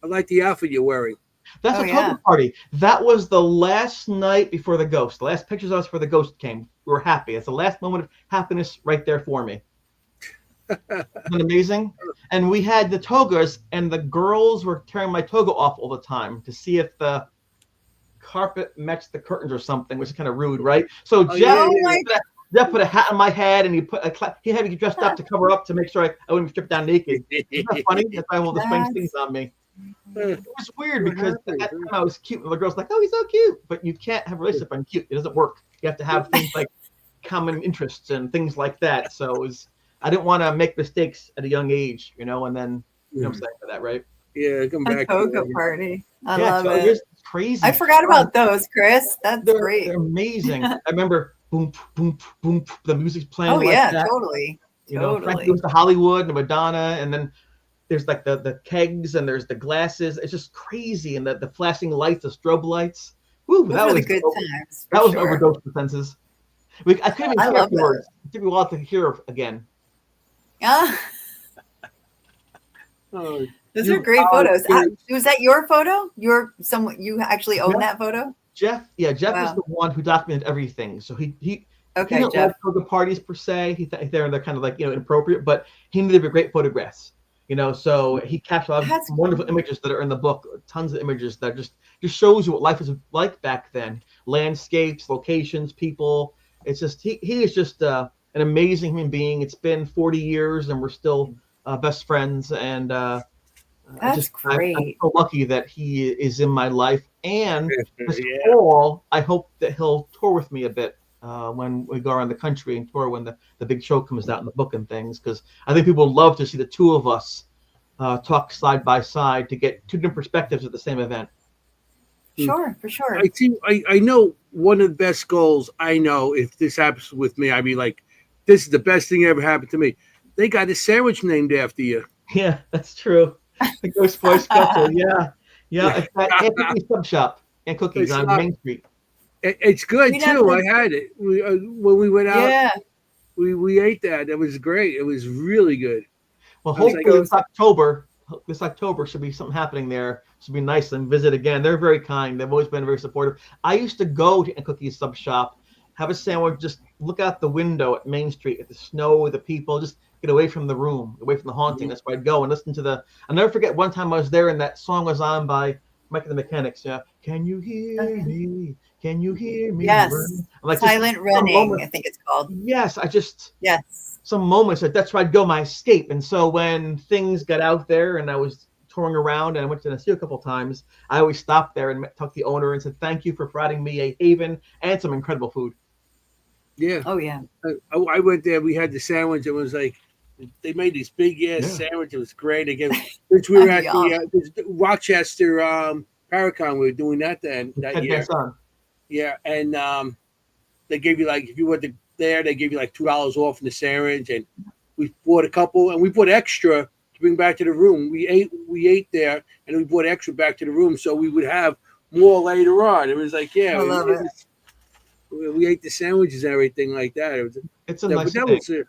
I like the outfit you're wearing. That's Oh, a yeah. toga party. That was the last night before the ghost. The last pictures of us before the ghost came. We were happy. It's the last moment of happiness right there for me. Isn't that amazing? And we had the togas, and the girls were tearing my toga off all the time to see if the carpet matched the curtains or something, which is kind of rude, right? So Oh my Jeff put a hat on my head, and he had me dressed up to cover up to make sure I wouldn't be stripped down naked. Isn't that funny? That's why I have all the strange things on me. It was weird because at that time I was cute, and the girl's like, "Oh, he's so cute," but you can't have a relationship on cute. It doesn't work. You have to have things like common interests and things like that. So I didn't want to make mistakes at a young age, and then I'm saying for that, right? Yeah, come a back. toga party. I love it. It's crazy. I forgot about those, Chris. That's great. They're amazing. I remember boom, boom, boom, the music's playing. Oh like yeah, that. totally. Frank goes to Hollywood and Madonna, and then there's like the kegs and there's the glasses. It's just crazy, and the flashing lights, the strobe lights. Woo, Those were the good times. That was an overdose of senses. I couldn't even hear afterwards. It took me a while to hear again. Yeah. Those are great photos. Was that your photo? You actually own that photo? Jeff is the one who documented everything. So he didn't Jeff. like the parties per se. They're kind of like inappropriate, but he needed great photographs. So he captured a lot of wonderful images that are in the book. Tons of images that just shows you what life was like back then. Landscapes, locations, people. It's just he is just an amazing human being. It's been 40 years and we're still best friends, and that's great. I'm so lucky that he is in my life. And this fall, I hope that he'll tour with me a bit when we go around the country and tour when the big show comes out in the book and things, because I think people would love to see the two of us talk side by side to get two different perspectives of the same event. Sure, for sure. I know one of the best goals. I know if this happens with me, I'd be like, this is the best thing ever happened to me. They got a sandwich named after you. Yeah, that's true. The Ghost Boy Scuffle. Yeah. It's that Cookies Sub Shop and Cookies on Main Street. It's good too. I had it when we went out. Yeah, we ate that. It was great. It was really good. Well, hopefully this October should be something happening there. Should be nice and visit again. They're very kind. They've always been very supportive. I used to go to a Cookies Sub Shop, have a sandwich, just look out the window at Main Street at the snow, the people, just get away from the room, away from the haunting. That's where I'd go and listen to I'll never forget one time I was there and that song was on by Mike and the Mechanics. Yeah. Can you hear me? Can you hear me? Yes. Like Silent Running, I think it's called. Yes. Yes. Some moments that's where I'd go, my escape. And so when things got out there and I was touring around and I went to the studio a couple of times, I always stopped there and talked to the owner and said, thank you for providing me a haven and some incredible food. Yeah. Oh, yeah. I went there. We had the sandwich. It was like, they made these big ass sandwich. It was great. Again, which we were at the Rochester Paracon. We were doing that that year. Yeah, and they gave you like, if you went there, they gave you like $2 off in the sandwich, and we bought a couple, and we bought extra to bring back to the room. We ate there, and we bought extra back to the room so we would have more later on. It was like, I love it. We ate the sandwiches and everything like that. It's a nice thing.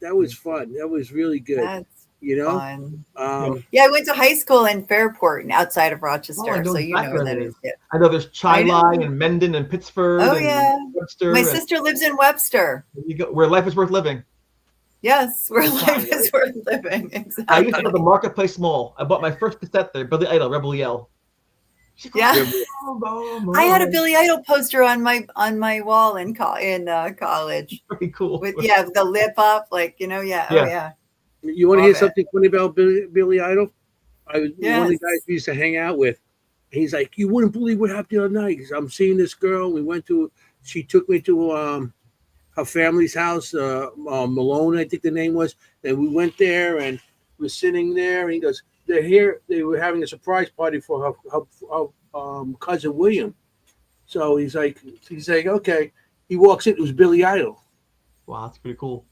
That was fun. That was really good. That's fun. I went to high school in Fairport, outside of Rochester, so you know where that is. Yeah. I know there's Chi-Li and Mendon and Pittsford. Oh, and Webster. My sister lives in Webster. Where life is worth living. Yes, where life is worth living. Exactly. I used to go to the Marketplace Mall. I bought my first cassette there, Billy Idol, Rebel Yell. Yeah, I had a Billy Idol poster on my wall in college. Pretty cool. With the lip up, like Oh yeah. You want to hear something funny about Billy Idol? One of the guys we used to hang out with. He's like, you wouldn't believe what happened the other night. I'm seeing this girl. She took me to her family's house, Malone, I think the name was. And we went there and we're sitting there. And he goes, they're here. They were having a surprise party for her cousin William. So he's like, okay. He walks in. It was Billy Idol. Wow, that's pretty cool.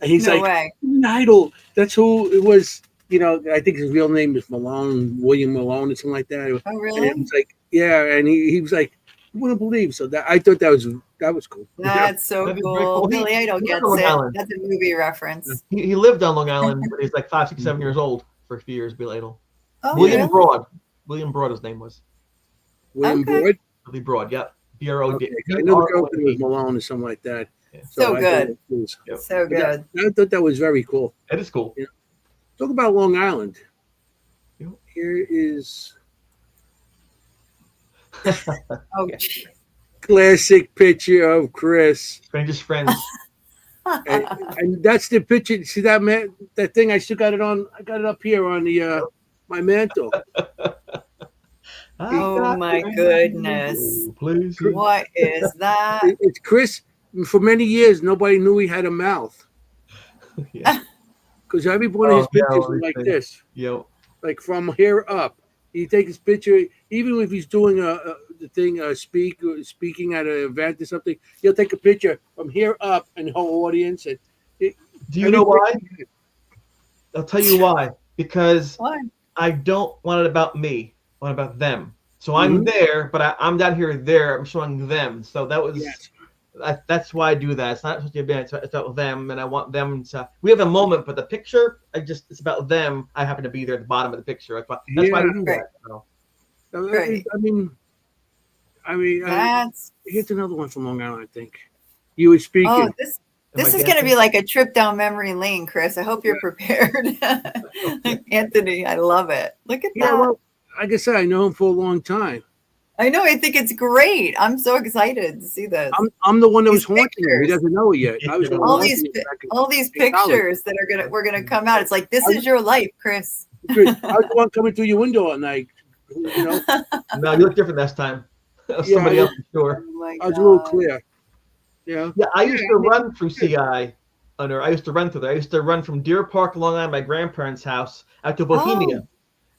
And he's Billy Idol. That's who it was. I think his real name is Malone, William Malone, or something like that. Oh, really? And it was like, and he was like, you wouldn't believe. So I thought that was cool. That's so cool. Billy Idol gets it. That's a movie reference. He lived on Long Island, but he's like 5, 6, 7 years old for a few years. Billy Idol. Oh, William Broad. William Broad, his name was. William Okay. Boyd. Billy Broad. Yep. B-R-O-D. Okay. I know the girlfriend was Malone or something like that. Yeah. So I good. thought it was- Yep. So but good. I thought that was very cool. That is cool. Yeah. Talk about Long Island. Yep. Here is Oh, classic picture of Chris. Strangest friends. And that's the picture. See that man? That thing I still got it on. I got it up here on the my mantle. Oh my goodness. Please. What is that? It's Chris. For many years, nobody knew he had a mouth Yeah. because every one of his pictures was like this, Yo. like from here up. He take his picture, even if he's doing the thing, speaking at an event or something. He'll take a picture from here up and the whole audience. And Do you know why? I'll tell you why. Because Why? I don't want it about me. I want it about them. So I'm there, but I'm down here. There, I'm showing them. So that was. Yes. That's why I do that. It's not supposed to be it's about them, and I want them to. We have a moment, but the picture, it's about them. I happen to be there at the bottom of the picture. That's why I do that. So. Right. I mean, That's here's another one from Long Island. I think you were speaking. oh, this is going to be like a trip down memory lane, Chris. I hope you're prepared. Anthony, I love it. Look at Yeah, that. well, like I said, I know him for a long time. I know. I think it's great. I'm so excited to see this. I'm the one that was These haunting him. He pictures. doesn't know it yet. I was the one all haunting these him back in- all these in college. pictures that we're gonna come out. It's like this is your life, Chris. I was the one coming through your window at night. You know, No, you look different this time. That was Yeah, somebody else for sure. Oh my I was a little God. clear. Yeah. Yeah, I used to run through CI. I used to run through there. I used to run from Deer Park, Long Island, my grandparents' house, out to Bohemia. Oh.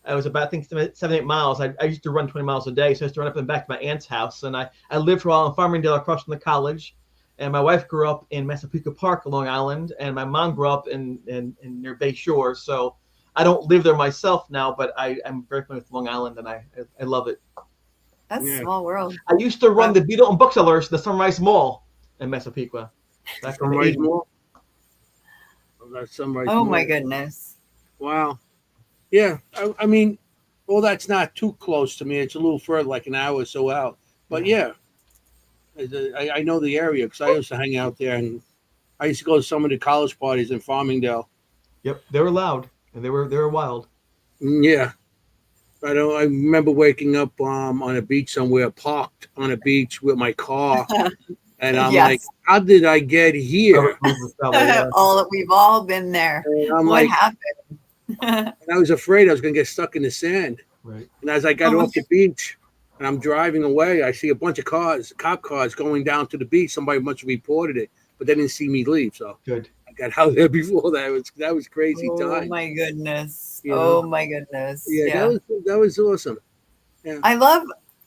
I was about, I think, 7-8 miles. I used to run 20 miles a day, so I used to run up and back to my aunt's house. And I lived for a while in Farmingdale across from the college. And my wife grew up in Massapequa Park, Long Island, and my mom grew up in near Bay Shore. So I don't live there myself now, but I'm very familiar with Long Island, and I love it. That's Yeah. a small world. I used to run the Beetle and Booksellers, the Sunrise Mall in Massapequa. Back in the Sunrise 80s. Mall. Oh, that's Sunrise Oh Mall. my goodness. Wow. Yeah. I mean, well, that's not too close to me. It's a little further, like an hour or so out. But yeah, I know the area because I used to hang out there, and I used to go to some of the college parties in Farmingdale. Yep, they were loud and they were wild. Yeah. I remember waking up on a beach somewhere, parked on a beach with my car, and I'm Yes. like, "How did I get here?" We've all been there. And I'm What like, happened? and I was afraid I was going to get stuck in the sand. Right. And as I got Oh my off the beach and I'm driving away, I see a bunch of cop cars going down to the beach. Somebody must have reported it, but they didn't see me leave. So Good. I got out there before that. That was crazy Oh time. my goodness. You Oh know? my goodness. Yeah, that was awesome. Yeah. I love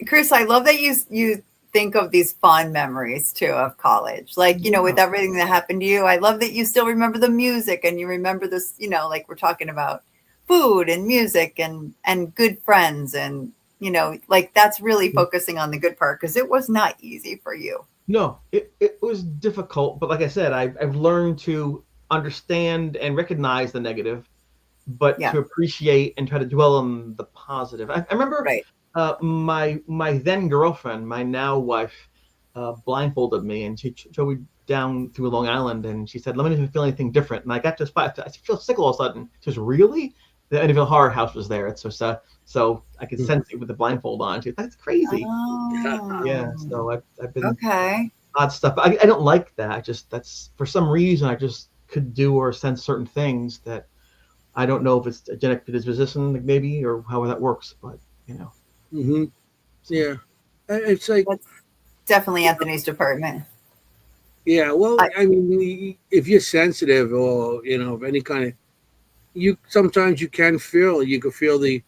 Chris, I love that you think of these fond memories too of college. Like, you know, with everything that happened to you, I love that you still remember the music and you remember this, you know, like we're talking about food and music and good friends and, you know, like that's really focusing on the good part because it was not easy for you. No, it was difficult, but like I said, I've learned to understand and recognize the negative, but to appreciate and try to dwell on the positive. I remember my then girlfriend, my now wife, blindfolded me and she showed me down through Long Island and she said, "Let me know if you feel anything different." And I got to a spot, I feel sick all of a sudden. She goes, "Really?" The Amityville Horror House was there. It's just so I could sense it with the blindfold on. She goes, "That's crazy." Oh. Yeah, so I've been Okay. odd stuff. I don't like that. That's for some reason I just could do or sense certain things that I don't know if it's a genetic predisposition maybe or how that works, but you know. Mm-hmm. Yeah, it's like That's definitely Anthony's department. yeah. Well, I mean, if you're sensitive or you know of any kind of, sometimes you can feel the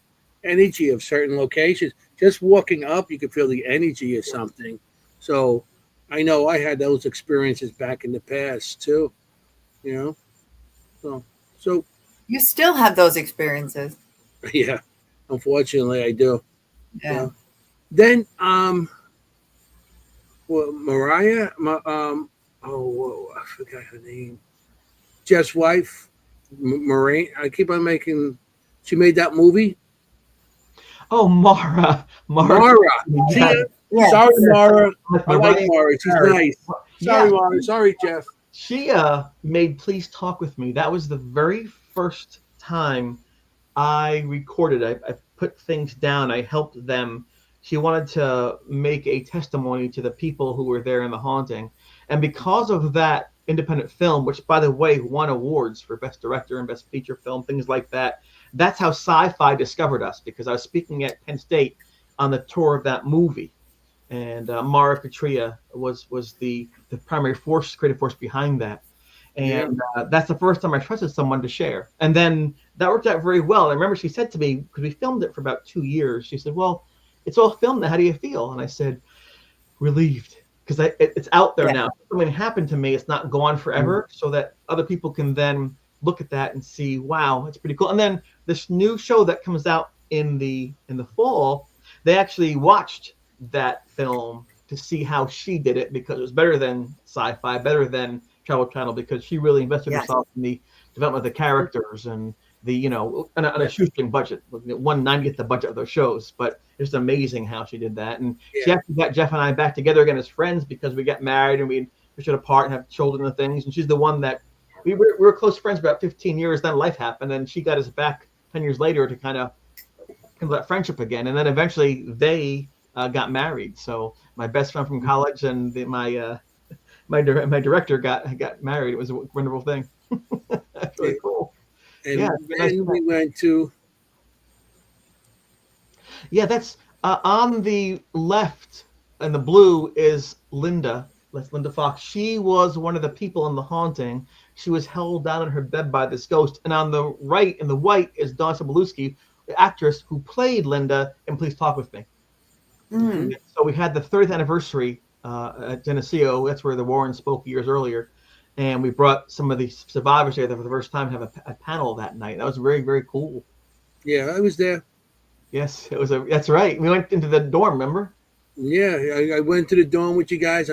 energy of certain locations. Just walking up, you can feel the energy of something. So I know I had those experiences back in the past too. You know, so You still have those experiences. yeah. Unfortunately, I do. Yeah. Then well, Mariah, I forgot her name. Jeff's wife, Moraine. I keep on making. She made that movie. Oh, Mara. Mara. See Yeah. ya? Yes. Sorry, Mara. With I like Mariah Mara. She's Carey. nice. Yeah. Sorry, Mara. Sorry, Jeff. She made Please Talk With Me. That was the very first time I recorded. I put things down. I helped them. She wanted to make a testimony to the people who were there in the haunting. And because of that independent film, which, by the way, won awards for Best Director and Best Feature Film, things like that, that's how Sci-Fi discovered us, because I was speaking at Penn State on the tour of that movie. And Mara Katria was the primary force, creative force behind that. Yeah. And that's the first time I trusted someone to share. And then that worked out very well. I remember she said to me, because we filmed it for about 2 years, she said, "Well, it's all filmed now. How do you feel?" And I said, "Relieved, because it's out there Yeah. now. If something happened to me, it's not gone forever, so that other people can then look at that and see, wow, that's pretty cool." And then this new show that comes out in the fall, they actually watched that film to see how she did it, because it was better than Sci-Fi, better than Travel Channel, because she really invested Yes. herself in the development of the characters and the, on a shoestring budget, 1/90th the budget of those shows. But it's amazing how she did that. And she Yeah. actually got Jeff and I back together again as friends, because we got married and we stood apart and have children and things. And she's the one that we were close friends for about 15 years. Then life happened, and she got us back 10 years later to kind of that friendship again. And then eventually they got married. So my best friend from college and my director got married. It was a wonderful thing. That's really cool. And Yeah, then we went to. yeah. That's on the left, and the blue is Linda. That's Linda Fox. She was one of the people in the haunting. She was held down in her bed by this ghost. And on the right, in the white, is Dawn Sobolewski, the actress who played Linda in Please Talk With Me. Mm. So we had the 30th anniversary at Geneseo. That's where the Warren spoke years earlier. And we brought some of the survivors there for the first time to have a panel that night. That was very, very cool. Yeah, I was there. Yes, that's right. We went into the dorm, remember? Yeah, I went to the dorm with you guys.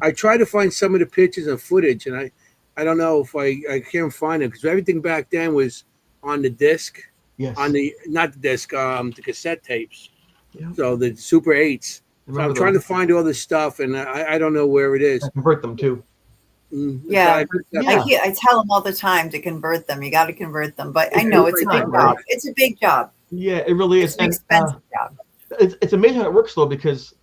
I tried to find some of the pictures and footage, and I don't know if I can't find it, because everything back then was on the disc, Yes. on the not the disc, the cassette tapes. Yeah. So the Super 8s. So I'm trying to find all this stuff, and I don't know where it is. I convert them too. Yeah. Yeah. I tell them all the time to convert them. You got to convert them, but I know it's a big job. It's a big job. Yeah, it really is. It's an expensive job. It's amazing how it works though, because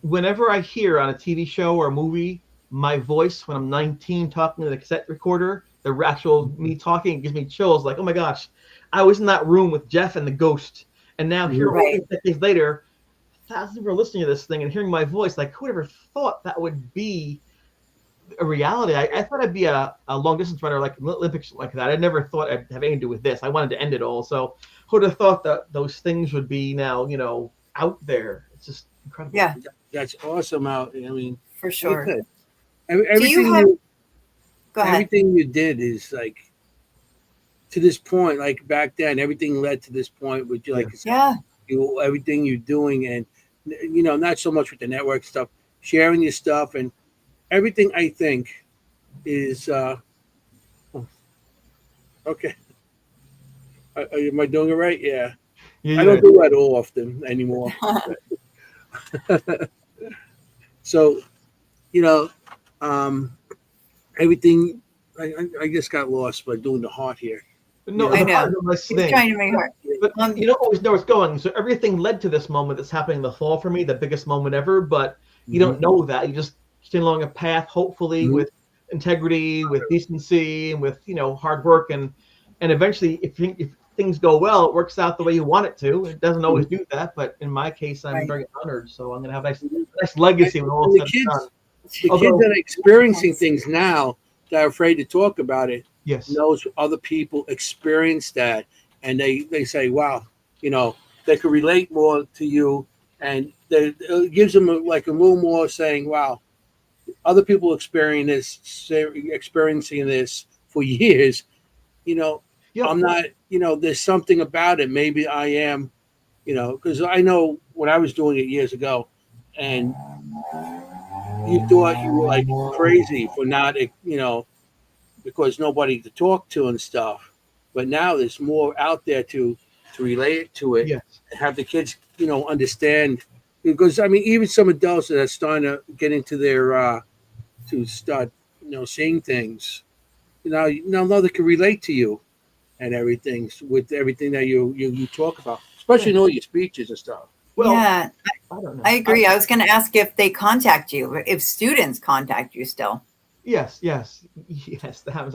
whenever I hear on a TV show or a movie my voice when I'm 19 talking to the cassette recorder, the actual me talking, it gives me chills. Like, oh my gosh, I was in that room with Jeff and the ghost, and now here, Right. decades later, thousands of people are listening to this thing and hearing my voice. Like, who would ever thought that would be a reality? I thought I'd be a long distance runner, like Olympics, like that. I never thought I'd have anything to do with this. I wanted to end it all. So who would have thought that those things would be now, out there? It's just incredible. Yeah, That's awesome. Out. I mean, for sure. like I said, Do you have? Go ahead. everything you did is like to this point. Like back then, everything led to this point. With you, like I said, Yeah. everything you're doing, and not so much with the network stuff, sharing your stuff, and everything. I think is okay. Am I doing it right? Yeah. I don't do that all often anymore. So, everything. I just got lost by doing the heart here. No, I know. Nice He's thing. trying to make heart. But you don't always know where it's going. So everything led to this moment that's happening in the fall for me, the biggest moment ever. But you don't know that. You just stay along a path, hopefully with integrity, with decency, and with hard work, and eventually, if things go well, it works out the way you want it to. It doesn't always do that, but in my case, I'm very honored. So I'm going to have a nice legacy when all And is said and done. the kids that are experiencing things now that are afraid to talk about it Yes. knows other people experience that, and they say, wow, they can relate more to you, and it gives them a little more saying, wow, other people experiencing this for years. Yep. I'm not, there's something about it. Maybe I am, because I know when I was doing it years ago, and you thought you were like crazy for not, because nobody to talk to and stuff. But now there's more out there to to relate it to it, Yes. and have the kids, understand. Because I mean, even some adults that are starting to get into their to start, seeing things, now they can relate to you and everything with everything that you talk about, especially in all your speeches and stuff. Well, Yeah, I don't know. I agree. I was going to ask if they contact you, if students contact you still. Yes. That happens.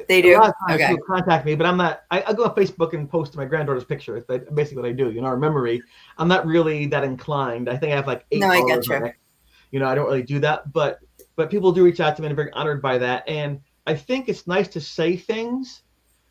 They A do? lot of times Okay. people contact me, but I'm not. I go on Facebook and post my granddaughter's picture. That's basically what I do. Or memory. I'm not really that inclined. I think I have like 8 No, I followers get you. on X. I don't really do that, but people do reach out to me and I'm very honored by that. And I think it's nice to say things,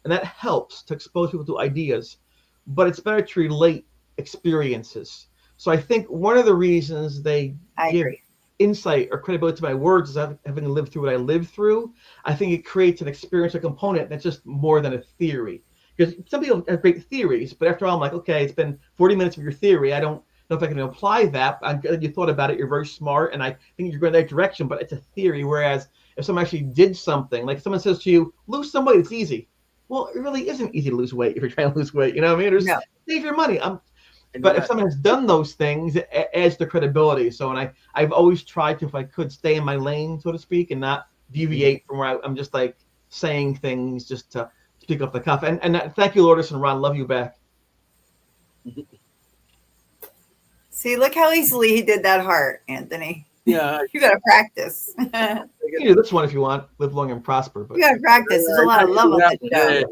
and that helps to expose people to ideas. But it's better to relate experiences. So I think one of the reasons they I give agree. insight or credibility to my words is having lived through what I lived through. I think it creates an experiential component that's just more than a theory. Because some people have great theories, but after all, I'm like, okay, it's been 40 minutes of your theory. I don't know if I can apply that. I'm glad you thought about it. You're very smart, and I think you're going that direction, but it's a theory. Whereas if someone actually did something, like someone says to you, lose some weight, it's easy. Well, it really isn't easy to lose weight if you're trying to lose weight. You know what I mean? Or No. save your money. And But if someone has done those things, it adds to credibility. So, and I've always tried to, if I could, stay in my lane, so to speak, and not deviate from where I'm just like saying things just to speak off the cuff. And thank you, Lourdes and Ron. Love you back. See, look how easily he did that heart, Anthony. yeah, You got to practice. You can do this one if you want. Live long and prosper. But You got to practice. There's a lot of love on that show.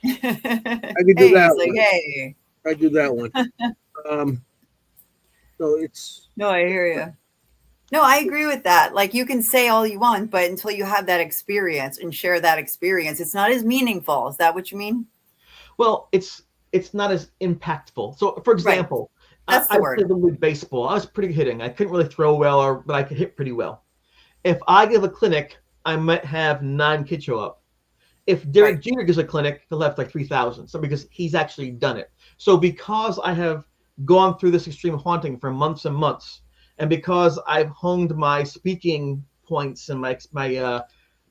I could do Hey, that he's like, one. hey. I do that one. So it's No, I hear you. No, I agree with that. Like, you can say all you want, but until you have that experience and share that experience, it's not as meaningful. Is that what you mean? well, it's not as impactful. So, for example, That's the I word. played Little League baseball. I was pretty hitting. I couldn't really throw well, but I could hit pretty well. If I give a clinic, I might have 9 kids show up. If Derek Right. Jeter gives a clinic, he'll have like 3,000. So because he's actually done it. So because I have gone through this extreme haunting for months and months, and because I've honed my speaking points and my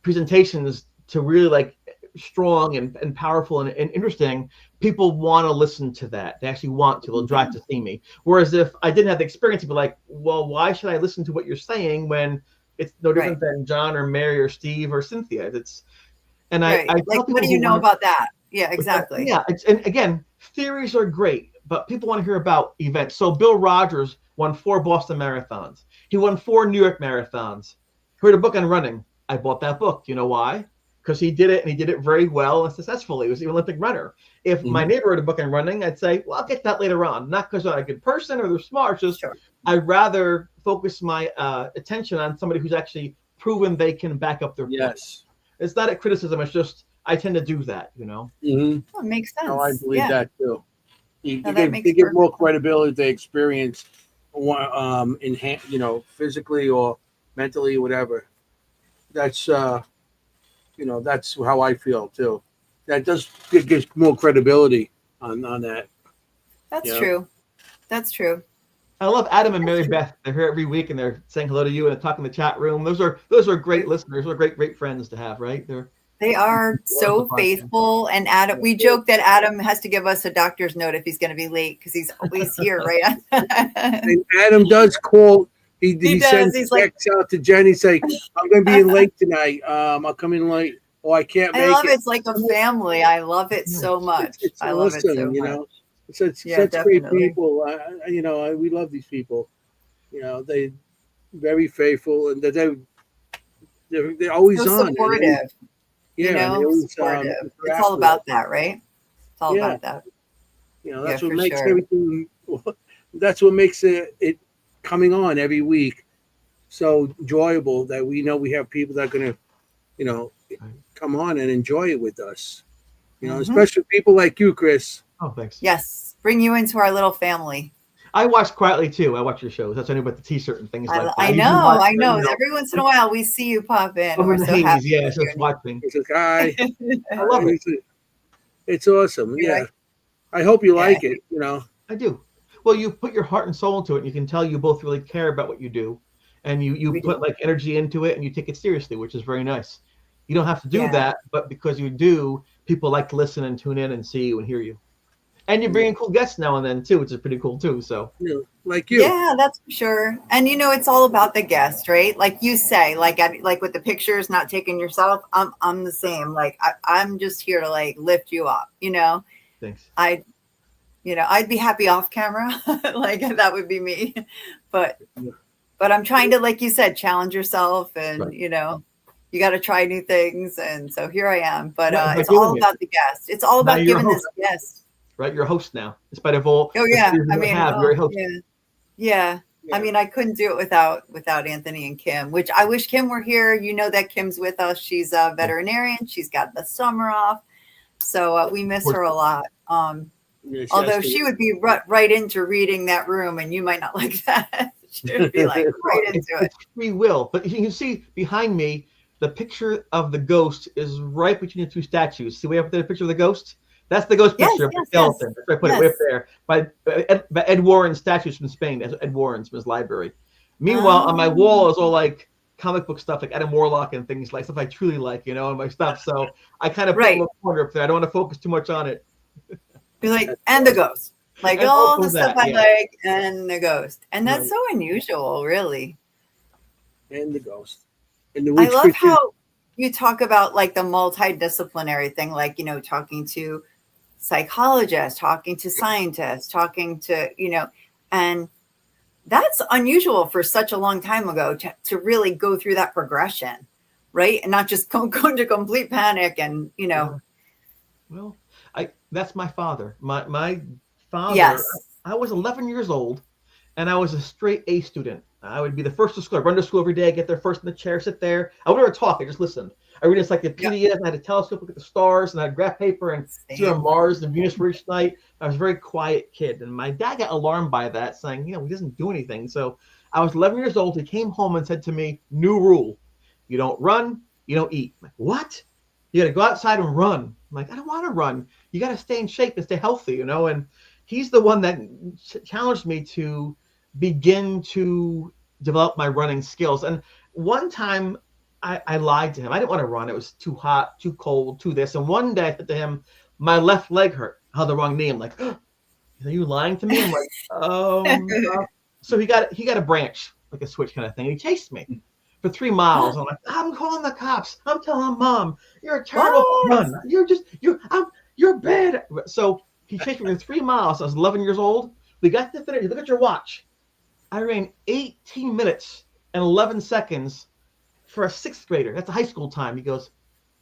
presentations to really like strong and powerful and interesting, people want to listen to that. They actually want to. They'll drive to see me. Whereas if I didn't have the experience, it'd be like, well, why should I listen to what you're saying when it's no different than John or Mary or Steve or Cynthia? And I Right. tell Like, people what do you who know wanna- about that? Yeah, exactly. Yeah, and again, theories are great, but people want to hear about events. So Bill Rogers won 4 Boston marathons. He won 4 New York marathons. He wrote a book on running. I bought that book. You know why? Because he did it, and he did it very well and successfully. He was an Olympic runner. If my neighbor wrote a book on running, I'd say, well, I'll get that later on. Not because I'm a good person or they're smart. Just Sure. I'd rather focus my attention on somebody who's actually proven they can back up their points. yes. It's not a criticism. It's just I tend to do that, Mm-hmm. Oh, it makes sense. No, I believe that too. You No, that give, makes you give more perfect sense. credibility to experience, physically or mentally, whatever. That's that's how I feel too. That it gives more credibility on that. That's Yeah. true. That's true. I love Adam and Mary Beth. They're here every week and they're saying hello to you and talking in the chat room. Those are great listeners. Those are great friends to have, right? They are so faithful. And Adam, we joke that Adam has to give us a doctor's note if he's going to be late because he's always here, right? And Adam does call. He does. sends He's like, texts out to Jenny, say, "I'm going to be in late tonight. I'll come in late, or I can't make I love it." it. It's like a family. I love it so much. It's I love awesome, it so much. It's Yeah, such great definitely. people. We love these people. They very faithful, and they're always So on. supportive. Yeah, They always, supportive. It's all about that, right? It's all about that. That's what for makes sure. everything. That's what makes it coming on every week so enjoyable. That we know we have people that are going to, come on and enjoy it with us. Especially people like you, Chris. Oh, thanks. Yes, bring you into our little family. I watch quietly too. I watch your shows. That's only about the T-shirt and things like that. I know. Every once in a while, we see you pop in. I'm We're in the so haze, happy. yeah, just watching. It's like, hi. I love it. It's awesome. You Yeah. like- I hope you like it. I do. Well, you put your heart and soul into it, and you can tell you both really care about what you do, and you We put do. like energy into it, and you take it seriously, which is very nice. You don't have to do Yeah. that, but because you do, people like to listen and tune in and see you and hear you. And you're bringing cool guests now and then too, which is pretty cool too. So like you. Yeah, that's for sure. And it's all about the guest, right? Like you say, like with the pictures, not taking yourself. I'm the same. Like I'm just here to like lift you up. Thanks. I'd be happy off camera, like that would be me. But I'm trying to, like you said, challenge yourself, and Right. you got to try new things. And so here I am. But Right, it's all about the guest. It's all Now about you're a giving this host. guest. Right, you're a host now. In spite of all Oh the yeah, fears I you mean, have, you're a host. yeah. I mean, I couldn't do it without Anthony and Kimm, which I wish Kimm were here. You know that Kimm's with us. She's a veterinarian. She's got the summer off, so we miss her a lot. Although she would be right into reading that room, and you might not like that. She would be like right into it. It's free will. But you can see behind me, the picture of the ghost is right between the two statues. See way up there, the picture of the ghost? That's the ghost picture of the skeleton. That's where I put it way up there. By Ed Warren's statues from Spain. Ed Warren's from his library. Meanwhile, on my wall is all like comic book stuff, like Adam Warlock and things like stuff I truly like, and my stuff. So I kind of put a little corner up there. I don't want to focus too much on it. Be like, and the ghost. Like And all the also stuff that, I like, and the ghost. And that's so unusual, really. And the ghost. And the I love how you talk about like the multidisciplinary thing, like, talking to psychologists, talking to scientists, talking to, and that's unusual for such a long time ago to really go through that progression, right? And not just go into complete panic and, Well, that's my father. My father. Yes. I was 11 years old, and I was a straight A student. I would be the first to school. I'd run to school every day, get there first in the chair, sit there. I would never talk. I just listened. I read encyclopedias, and I had a telescope, look at the stars, and I had graph paper and see where Mars and Venus were each night. I was a very quiet kid, and my dad got alarmed by that, saying, he doesn't do anything. So I was 11 years old. He came home and said to me, new rule: you don't run, you don't eat. I'm like, what? You got to go outside and run. I'm like, I don't want to run. You got to stay in shape and stay healthy, And he's the one that challenged me to begin to develop my running skills. And one time I lied to him. I didn't want to run. It was too hot, too cold, too this. And one day I said to him, my left leg hurt. I had the wrong knee. I'm like, are you lying to me? I'm like, So he got a branch, like a switch kind of thing. He chased me for 3 miles. I'm like, I'm calling the cops. I'm telling Mom, you're a terrible run. You're bad. So he chased me for 3 miles. I was 11 years old. We got to finish. Look at your watch. I ran 18 minutes and 11 seconds for a 6th grader. That's a high school time. He goes,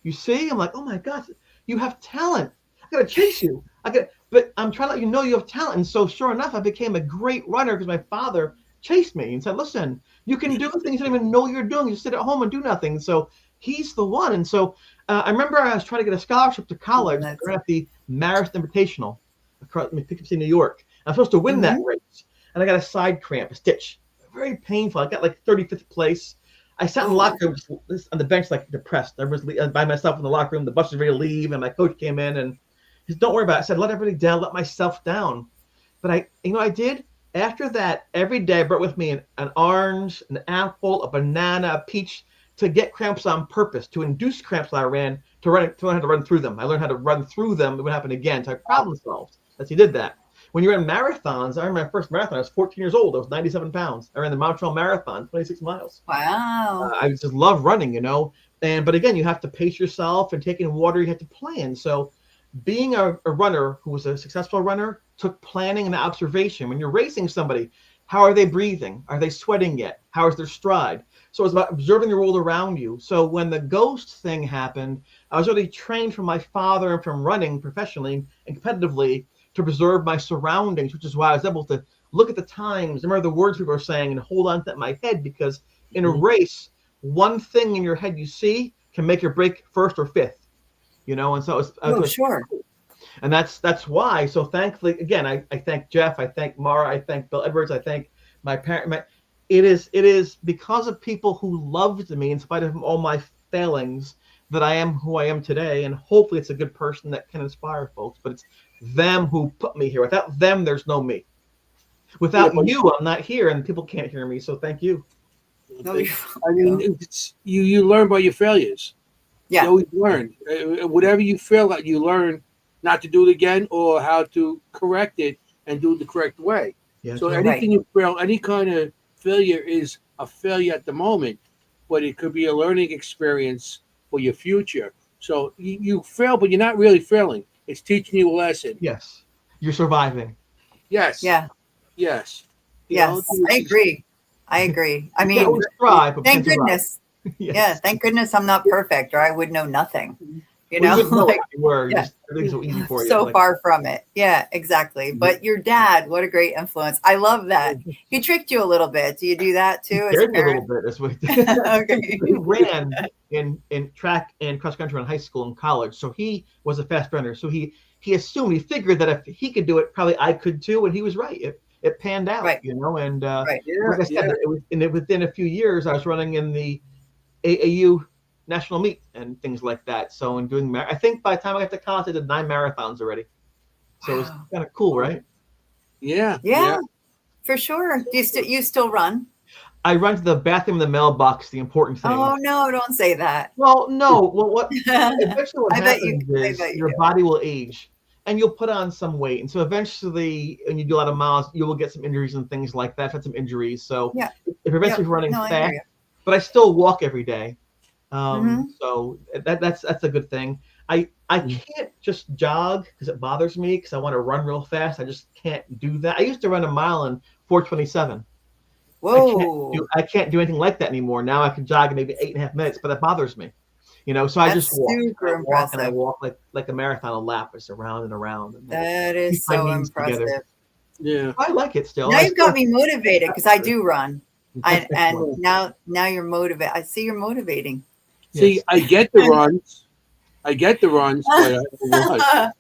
you see? I'm like, oh my God, you have talent. I got to chase you. But I'm trying to let you know you have talent. And so sure enough, I became a great runner because my father chased me and said, listen, you can do things you don't even know you're doing. You sit at home and do nothing. So he's the one. And so I remember I was trying to get a scholarship to college at the Marathon Invitational across Poughkeepsie, New York. I was supposed to win that race. And I got a side cramp, a stitch. Very painful. I got like 35th place. I sat in the locker room on the bench, like depressed. I was by myself in the locker room. The bus was ready to leave, and my coach came in and he said, don't worry about it. I said, let everybody down, let myself down. But I did. After that, every day I brought with me an orange, an apple, a banana, a peach to get cramps on purpose, to induce cramps when I ran, to learn how to run through them. I learned how to run through them. It would happen again. So I problem solved as he did that. When you ran marathons, I remember my first marathon, I was 14 years old. I was 97 pounds. I ran the Montreal Marathon, 26 miles. Wow. I just love running, But again, you have to pace yourself and take in water. You have to plan. So being a runner who was a successful runner took planning and observation. When you're racing somebody, how are they breathing? Are they sweating yet? How is their stride? So it's about observing the world around you. So when the ghost thing happened, I was really trained from my father and from running professionally and competitively to preserve my surroundings, which is why I was able to look at the times, remember the words people were saying, and hold on to that in my head, because in a race, one thing in your head you see can make or break first or fifth, and so it was sure. And that's why. So thankfully, again, I thank Jeff, I thank Mara, I thank Bill Edwards, I thank my parent. It is because of people who loved me in spite of all my failings that I am who I am today, and hopefully it's a good person that can inspire folks. But it's them who put me here. Without them, there's no me. Without you, I'm not here, and people can't hear me. So thank you. I mean, you learn by your failures. Yeah. You always learn. Whatever you fail at, you learn not to do it again or how to correct it and do it the correct way. Yeah, that's So right. anything you fail, any kind of failure is a failure at the moment, but it could be a learning experience for your future. So you fail, but you're not really failing. It's teaching you a lesson. Yes, you're surviving. Yes, Yeah. yes. You know, Yes. I agree. I agree. I You can't mean, always thrive, but we thank can survive. goodness. Yes. Yeah. Thank goodness I'm not perfect, or I would know nothing. You Well, know, you wouldn't know like, if you were. yeah. Just everything's so easy for you. So Like, far from it. Yeah, exactly. But your dad, what a great influence. I love that. He tricked you a little bit. Do you do that he too as a scared me a little parent? bit. That's what Okay. he ran in track and cross country in high school and college. So he was a fast runner. So he assumed, he figured that if he could do it, probably I could too. And he was right. It panned out, Right. you know. And Right. yeah, like I said, yeah. it was, and within a few years, I was running in the AAU national meet and things like that. So in doing, I think by the time I got to college, I did 9 marathons already. So it was Wow. kind of cool, right? Yeah, Yeah, for sure. Do you still run? I run to the bathroom, the mailbox, the important thing. Oh no, don't say that. Well, no. Well, what eventually what I bet you happens is do. your body will age and you'll put on some weight. And so eventually, when you do a lot of miles, you will get some injuries and things like that. I've had some injuries. So Yeah. if eventually Yep. running No, I hear fast, you. but I still walk every day. Mhm. So that's a good thing. I can't just jog because it bothers me because I want to run real fast. I just can't do that. I used to run a mile in 4:27. Whoa. I can't do anything like that anymore. Now I can jog in maybe 8.5 minutes, but it bothers me. You know, so I That's just walk. super I walk and I impressive. walk like a marathon, a lap, just around and around, and then That keep is my so knees together. impressive. yeah. I like it still. Now I you've got still me motivated because I do run. That's And excellent. now you're motivated. I see you're motivating. See, Yes. I get the runs. I get the runs, but I don't run.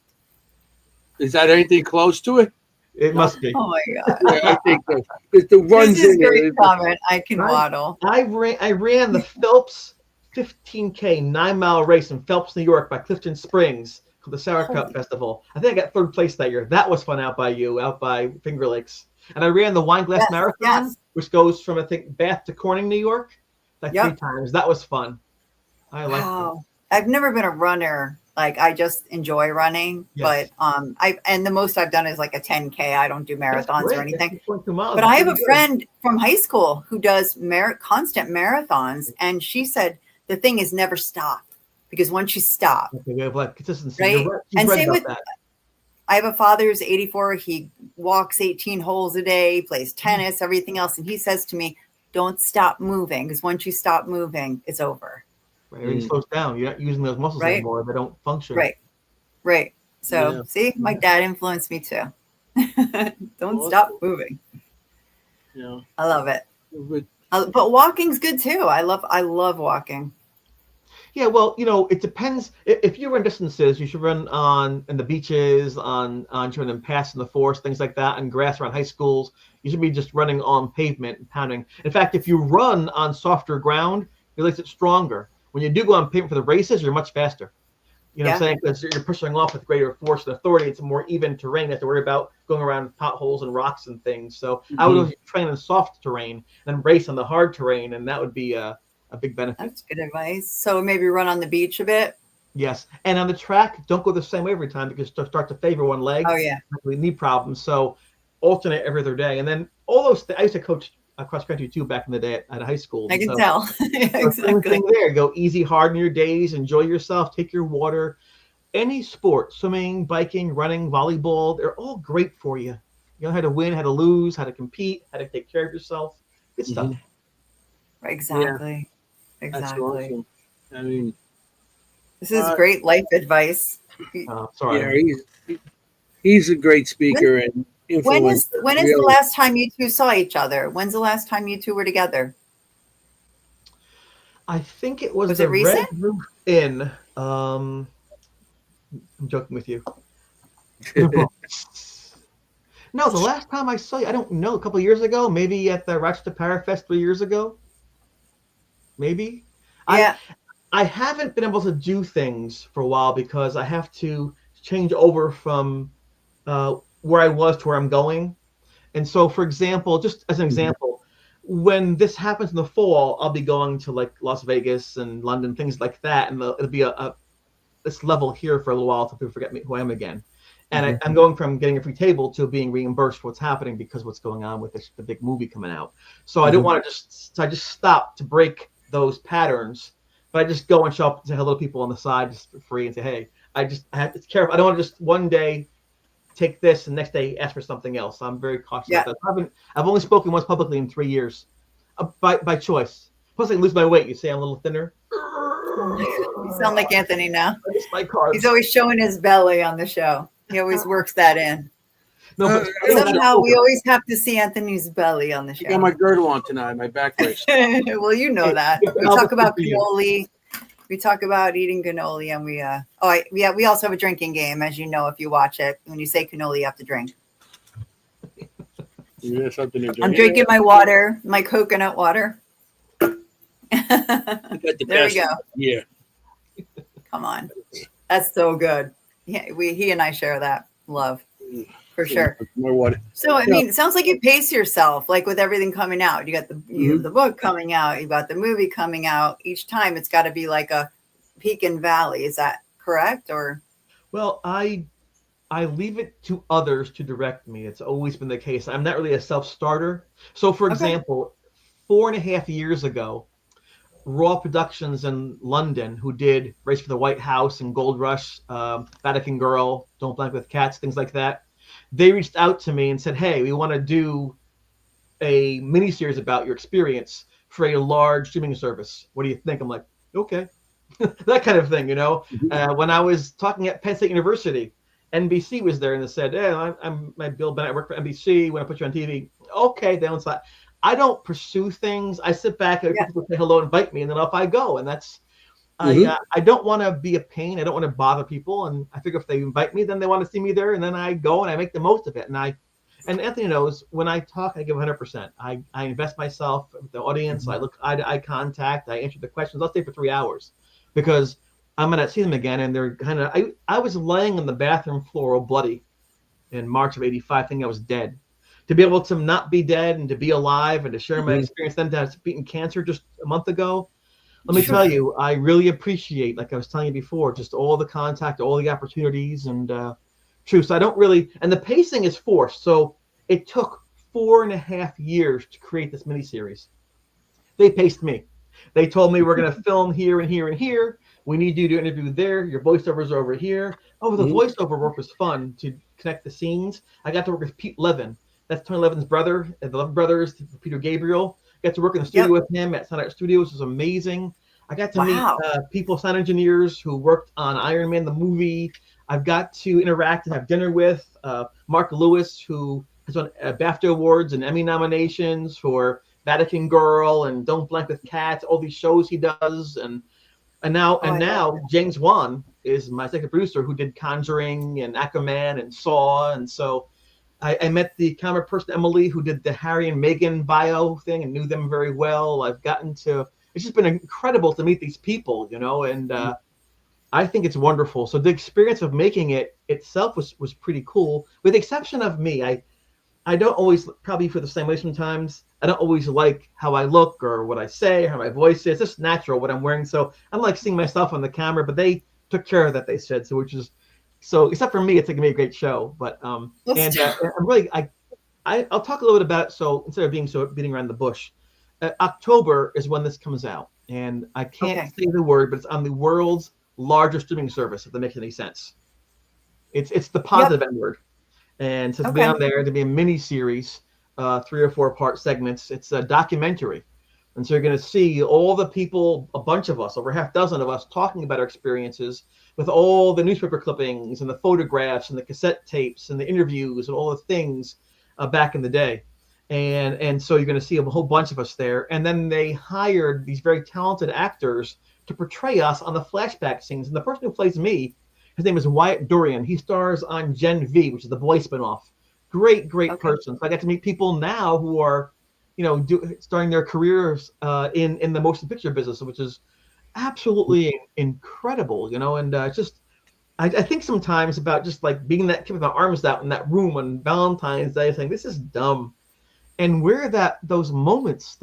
Is that anything close to it? It must be. Oh my God. Yeah, I think so. Because the This runs is in there. great comment. I can waddle. I ran the Phelps 15K 9-mile race in Phelps, New York by Clifton Springs called the Sauerkraut Festival. I think I got 3rd place that year. That was fun out by Finger Lakes. And I ran the Wineglass Yes, Marathon, yes. which goes from, I think, Bath to Corning, New York, like Yep. 3 times. That was fun. I liked it. Wow. I've never been a runner. Like I just enjoy running, Yes. but and the most I've done is like a 10K. I don't do That's marathons or great. anything. That's 2.2 miles. But I have a Pretty good. friend from high school who does constant marathons, and she said the thing is never stop because once you stop, Okay, we have like consistency. right? You're right. She's And right same about with that. I have a father who's 84. He walks 18 holes a day, plays tennis, everything else, and he says to me, "Don't stop moving because once you stop moving, it's over." Right, everything slows down. You're not using those muscles Right. anymore. They don't function. Right. Right. So Yeah. see, my dad influenced me too. Don't Awesome. stop moving. Yeah. I love it. But But walking's good too. I love walking. Yeah, well, you know, it depends. If you run distances, you should run in the beaches, on trying to pass in the forest, things like that, and grass around high schools. You should be just running on pavement and pounding. In fact, if you run on softer ground, it makes it stronger. When you do go on pavement for the races, you're much faster. You know what I'm saying? Because you're pushing off with greater force and authority. It's a more even terrain. You have to worry about going around potholes and rocks and things. So I would train in soft terrain and race on the hard terrain, and that would be a big benefit. That's good advice. So maybe run on the beach a bit. Yes, and on the track, don't go the same way every time because you'll start to favor one leg. Oh yeah. With knee problems. So alternate every other day, and then all those. I used to coach cross country too back in the day at high school. I can so, tell. So same Exactly. thing there. Go easy, hard in your days. Enjoy yourself. Take your water. Any sport, swimming, biking, running, volleyball, they're all great for you. You know how to win, how to lose, how to compete, how to take care of yourself. Good stuff. Exactly. that's Exactly. awesome. I mean, This is great life advice. Sorry. yeah, he's a great speaker and When influencer. is the really. last time you two saw each other? When's the last time you two were together? I think it was Was the it recent? Red Roof Inn. I'm joking with you. No, the last time I saw you, I don't know, a couple of years ago, maybe at the Rochester Parafest 3 years ago. Maybe. Yeah. I haven't been able to do things for a while because I have to change over from where I was to where I'm going. And so, for example, just as an example, when this happens in the fall, I'll be going to like Las Vegas and London, things like that. And it'll be a this level here for a little while until people forget me who I am again. And Mhm. I'm going from getting a free table to being reimbursed for what's happening because what's going on with the big movie coming out. So I don't want to so I just stop to break those patterns, but I just go and show up and say hello to people on the side just for free and say, hey, I have to be careful. I don't want to just one day take this and next day ask for something else. I'm very cautious about that. I've only spoken once publicly in 3 years by choice. Plus I can lose my weight. You say I'm a little thinner. You sound like Anthony now. I miss my carbs. He's always showing his belly on the show. He always works that in. No, but Somehow we always have to see Anthony's belly on the show. I got my girdle on tonight, my back brace. Well, you know that. We talk about cannoli. We talk about eating cannoli, and we also have a drinking game, as you know if you watch it. When you say cannoli, you have to drink. Yeah, something to drink. I'm drinking my water, my coconut water. There we go. Yeah. Come on. That's so good. Yeah, he and I share that love for sure. More water. So I mean, it sounds like you pace yourself, like with everything coming out. You got the book coming out, you got the movie coming out. Each time it's got to be like a peak and valley. Is that correct? Or well, I leave it to others to direct me. It's always been the case. I'm not really a self-starter. So for example, 4.5 years ago, Raw Productions in London, who did Race for the White House and Gold Rush, Vatican Girl, Don't Blank with Cats, things like that, they reached out to me and said, hey, we want to do a miniseries about your experience for a large streaming service. What do you think? I'm like, okay. That kind of thing, you know. When I was talking at Penn State University, NBC was there and they said, hey, I'm Bill Bennett, I work for NBC, want to put you on TV. Okay, then it's like, I don't pursue things. I sit back and people say hello, invite me, and then off I go. And that's, I don't want to be a pain. I don't want to bother people. And I figure if they invite me, then they want to see me there. And then I go and I make the most of it. And Anthony knows when I talk, I give 100%. I invest myself with the audience. I look eye to eye contact. I answer the questions. I'll stay for 3 hours because I'm going to see them again. And they're kind of, I was laying on the bathroom floor all bloody in March of '85, thinking I was dead. To be able to not be dead and to be alive and to share my experience, then to have beaten cancer just a month ago, let me tell you, I really appreciate, like I was telling you before, just all the contact, all the opportunities, and true. So I don't really, and the pacing is forced. So it took 4.5 years to create this miniseries. They paced me. They told me we're going to film here and here and here. We need you to interview there. Your voiceovers are over here. Oh, the voiceover work was fun to connect the scenes. I got to work with Pete Levin. That's Tony Levin's brother, the Levin brothers, Peter Gabriel. Got to work in the studio with him at Sound Art Studios. It was amazing. I got to meet people, sound engineers who worked on Iron Man, the movie. I've got to interact and have dinner with Mark Lewis, who has won BAFTA awards and Emmy nominations for Vatican Girl and Don't Blank with Cats, all these shows he does. And now James Wan is my executive producer who did Conjuring and Aquaman and Saw. And so I met the camera person, Emily, who did the Harry and Meghan bio thing and knew them very well. It's just been incredible to meet these people, you know, and I think it's wonderful. So the experience of making it itself was pretty cool, with the exception of me. I don't always, probably for the same way sometimes, I don't always like how I look or what I say, how my voice is. It's just natural what I'm wearing. So I'm like seeing myself on the camera, but they took care of that, they said, so except for me, it's going to be a great show. But I'm really, I'll talk a little bit about it. So instead of beating around the bush, October is when this comes out, and I can't say the word, but it's on the world's largest streaming service. If that makes any sense, it's the positive N word, and so to be on there, to be a mini series, 3 or 4 part segments. It's a documentary. And so you're going to see all the people, a bunch of us, over half dozen of us, talking about our experiences with all the newspaper clippings and the photographs and the cassette tapes and the interviews and all the things back in the day. And so you're going to see a whole bunch of us there. And then they hired these very talented actors to portray us on the flashback scenes. And the person who plays me, his name is Wyatt Dorian. He stars on Gen V, which is the boy spinoff. Great person. So I got to meet people now who are, you know, starting their careers in the motion picture business, which is absolutely incredible, you know. And just I think sometimes about just like being that kid with my arms out in that room on Valentine's Day, saying this is dumb, and where those moments,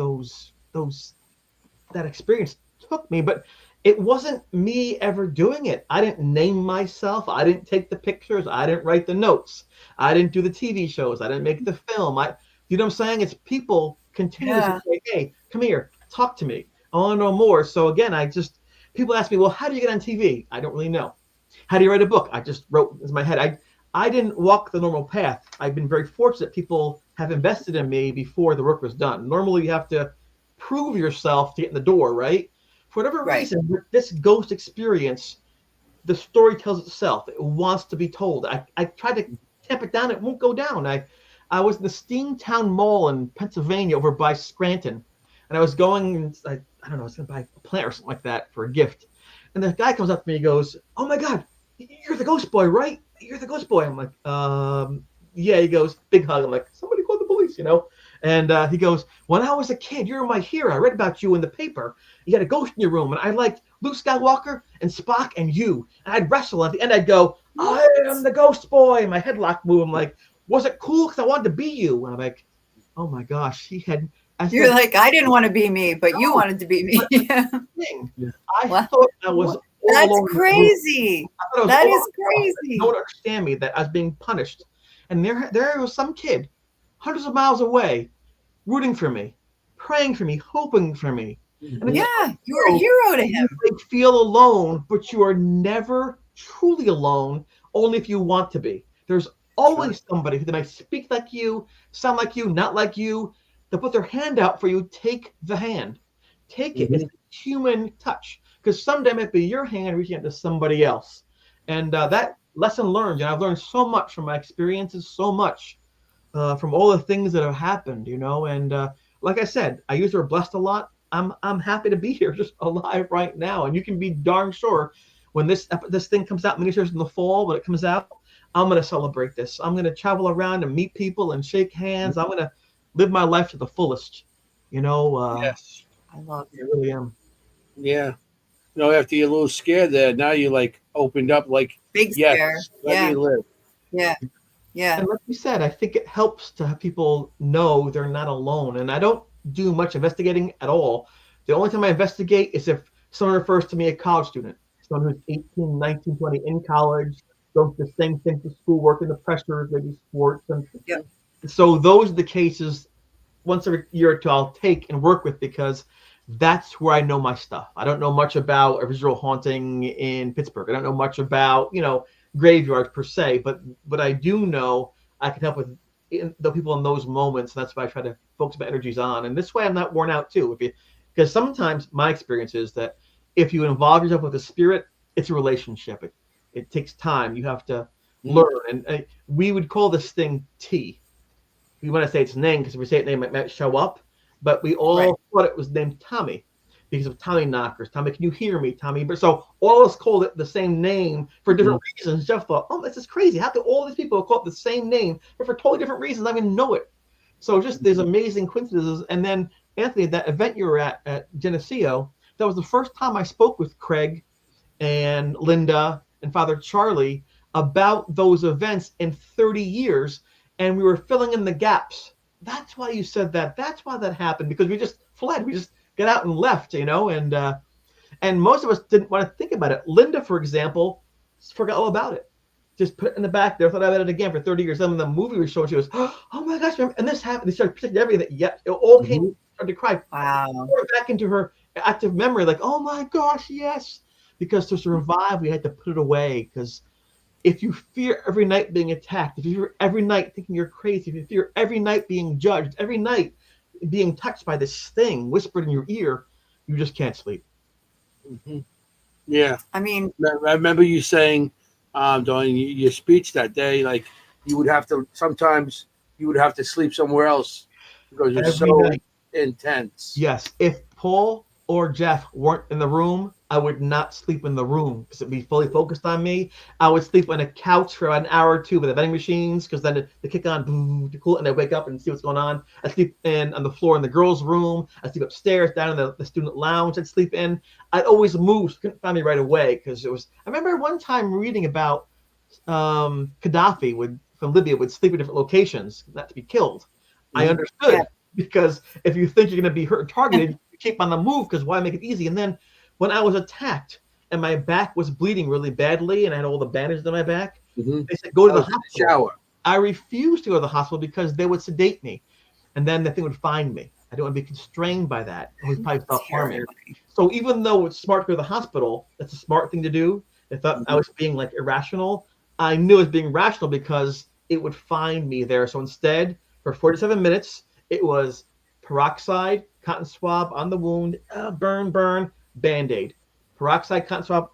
that experience took me. But it wasn't me ever doing it. I didn't name myself. I didn't take the pictures. I didn't write the notes. I didn't do the TV shows. I didn't make the film. You know what I'm saying? It's people continuously Yeah. say, hey, come here, talk to me. I want to know more. So again, people ask me, well, how do you get on TV? I don't really know. How do you write a book? I just wrote in my head. I didn't walk the normal path. I've been very fortunate people have invested in me before the work was done. Normally you have to prove yourself to get in the door, right? For whatever Right. reason, with this ghost experience, the story tells itself. It wants to be told. I tried to tamp it down. It won't go down. I was in the Steamtown Mall in Pennsylvania over by Scranton. And I was going, I don't know, I was going to buy a plant or something like that for a gift. And the guy comes up to me, he goes, oh my God, you're the ghost boy, right? You're the ghost boy. I'm like, yeah. He goes, big hug. I'm like, somebody call the police, you know? And he goes, when I was a kid, you were my hero. I read about you in the paper. You had a ghost in your room. And I liked Luke Skywalker and Spock and you. And I'd wrestle. At the end, I'd go, I am the ghost boy. And my headlock move. I'm like, was it cool? Because I wanted to be you. And I'm like, oh my gosh. You're like, I didn't want to be me, but you wanted to be me. I thought I was That's crazy. That is crazy. No one understand me, that I was being punished. And there was some kid hundreds of miles away rooting for me, praying for me, hoping for me. And yeah, you're a hero to him. You feel alone, but you are never truly alone, only if you want to be. There's always somebody who might speak like you, sound like you, not like you. They'll put their hand out for you. Take the hand. Take it. It's a human touch. Because someday it might be your hand reaching out to somebody else. And that lesson learned. I've learned so much from my experiences, so much from all the things that have happened, you know. And like I said, I use the word blessed a lot. I'm happy to be here, just alive right now. And you can be darn sure when this thing comes out, miniseries in the fall, when it comes out, I'm going to celebrate this. I'm going to travel around and meet people and shake hands. I'm going to live my life to the fullest, you know. Yes. I love it. I really am. Yeah. You know, after you're a little scared there, now you like opened up, like, Big scare. let me live. Yeah. Yeah. And like you said, I think it helps to have people know they're not alone. And I don't do much investigating at all. The only time I investigate is if someone refers to me a college student, someone who's 18, 19, 20 in college, goes the same thing to school, work in the pressures, maybe sports. And so those are the cases once every year or two I'll take and work with, because that's where I know my stuff. I don't know much about a visual haunting in Pittsburgh. I don't know much about, you know, graveyards per se, but I do know I can help with the people in those moments. And that's why I try to focus my energies on. And this way I'm not worn out too. Because sometimes my experience is that if you involve yourself with a spirit, it's a relationship. It takes time. You have to learn. And we would call this thing T. We want to say its name, because if we say its name, it might show up. But we all thought it was named Tommy because of Tommy knockers. Tommy, can you hear me, Tommy? But so all of us called it the same name for different reasons. Jeff thought, oh, this is crazy. How do all these people call it the same name, but for totally different reasons? I didn't even know it. So just there's amazing coincidences. And then, Anthony, that event you were at Geneseo, that was the first time I spoke with Craig and Linda and Father Charlie about those events in 30 years. And we were filling in the gaps. That's why you said that. That's why that happened, because we just fled. We just got out and left, you know, and most of us didn't want to think about it. Linda, for example, forgot all about it. Just put it in the back there. Thought about it again for 30 years. Then when the movie was shown, she goes, oh my gosh, remember? And this happened. They started predicting everything. Yeah, it all came, started to cry. Wow. Back into her active memory, like, oh my gosh, yes. Because to survive, we had to put it away. Because if you fear every night being attacked, if you fear every night thinking you're crazy, if you fear every night being judged, every night being touched by this thing whispered in your ear, you just can't sleep. Yeah. I mean, I remember you saying during your speech that day, like you would have to, sometimes you would have to sleep somewhere else because it's so intense. Yes. If Paul or Jeff weren't in the room, I would not sleep in the room because it'd be fully focused on me. I would sleep on a couch for an hour or two with the vending machines, because then they kick on, boom, to cool, and I wake up and see what's going on. I sleep on the floor in the girls' room. I sleep upstairs down in the student lounge. I'd sleep in. I'd always move, so couldn't find me right away, because it was. I remember one time reading about Gaddafi from Libya would sleep in different locations, not to be killed. I understood, because if you think you're going to be hurt or targeted, you keep on the move, because why make it easy? And then when I was attacked and my back was bleeding really badly and I had all the bandages on my back, they said, go to the hospital. Shower. I refused to go to the hospital because they would sedate me. And then the thing would find me. I didn't want to be constrained by that. It would probably self-harming. So even though it's smart to go to the hospital, that's a smart thing to do. They thought I was being like irrational. I knew I was being rational because it would find me there. So instead, for 47 minutes, it was peroxide, cotton swab on the wound, burn, Band-Aid. Peroxide, cotton swab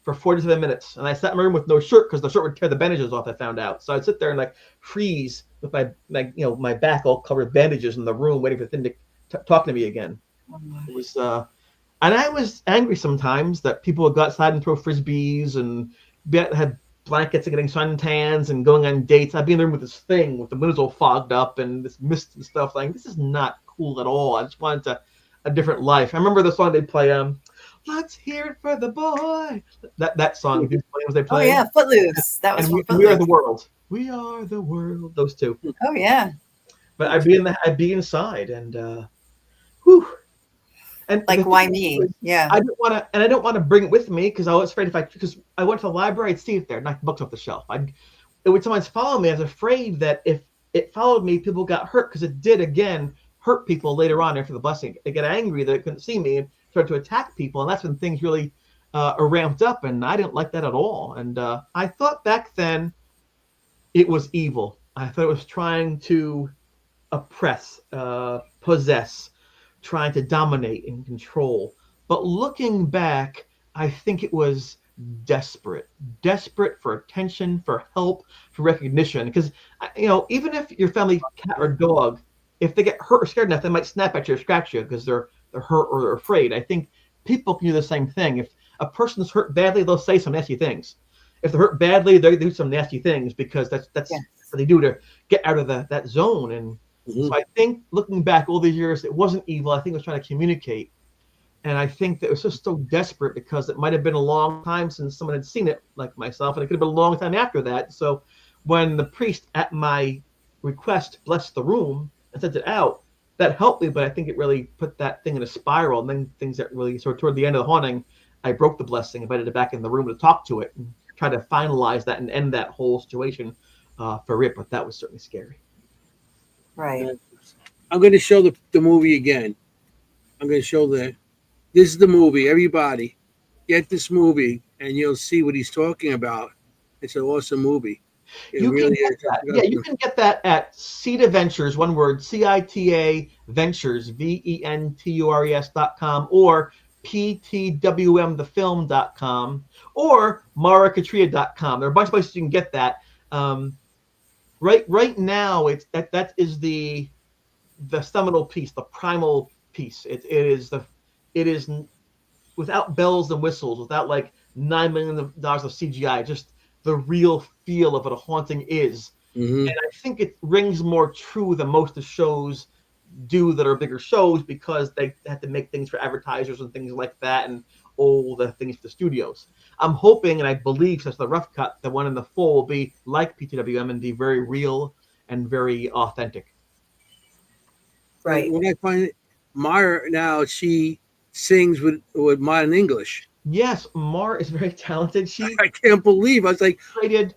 for 47 minutes. And I sat in my room with no shirt because the shirt would tear the bandages off, I found out. So I'd sit there and like freeze with my back all covered with bandages in the room waiting for the thing to talk to me again. It was and I was angry sometimes that people would go outside and throw frisbees and had blankets and getting suntans and going on dates. I'd be in the room with this thing with the windows all fogged up and this mist and stuff. Like, this is not cool at all. I just wanted a different life. I remember the song they play, Let's Hear It for the Boy. That song, they play. Oh yeah, Footloose. That was and Footloose. We Are the World. We Are the World. Those two. Oh yeah. But I'd be inside and whew. And like, why me? Yeah. I don't want to bring it with me because I was afraid because I went to the library, I'd see it there, knock the books off the shelf. It would sometimes follow me. I was afraid that if it followed me, people got hurt because it did again hurt people later on after the blessing. They get angry that they couldn't see me and started to attack people, and that's when things really are ramped up. And I didn't like that at all. And I thought back then it was evil. I thought it was trying to oppress, possess, trying to dominate and control. But looking back, I think it was desperate for attention, for help, for recognition. Because, even if your family cat or dog, if they get hurt or scared enough, they might snap at you or scratch you because they're hurt or they're afraid. I think people can do the same thing. If a person's hurt badly, they'll say some nasty things. If they're hurt badly, they do some nasty things because that's what they do to get out of that zone. And so I think looking back all these years, it wasn't evil. I think it was trying to communicate. And I think that it was just so desperate because it might have been a long time since someone had seen it like myself. And it could have been a long time after that. So when the priest at my request blessed the room and sent it out, that helped me. But I think it really put that thing in a spiral. And then things that really sort of toward the end of the haunting, I broke the blessing, invited it back in the room to talk to it and try to finalize that and end that whole situation for it. But that was certainly scary. Right. I'm going to show the movie again. I'm going to show this is the movie. Everybody, get this movie, and you'll see what he's talking about. It's an awesome movie. You can get that. Yeah, you can get that at CITA Ventures, one word, CITA Ventures, VENTURES.com, or PTWMthefilm.com, or maracatria.com. There are a bunch of places you can get that. Right now, that is the seminal piece, the primal piece. It is without bells and whistles, without like $9 million of CGI, just the real feel of what a haunting is. And I think it rings more true than most of the shows do that are bigger shows because they have to make things for advertisers and things like that and all the things for the studios. I'm hoping and I believe, since the rough cut, the one in the full will be like PTWM and be very real and very authentic. Right. When I find it, Mara now, she sings with modern English. Yes, Mar is very talented. I can't believe. I was like, I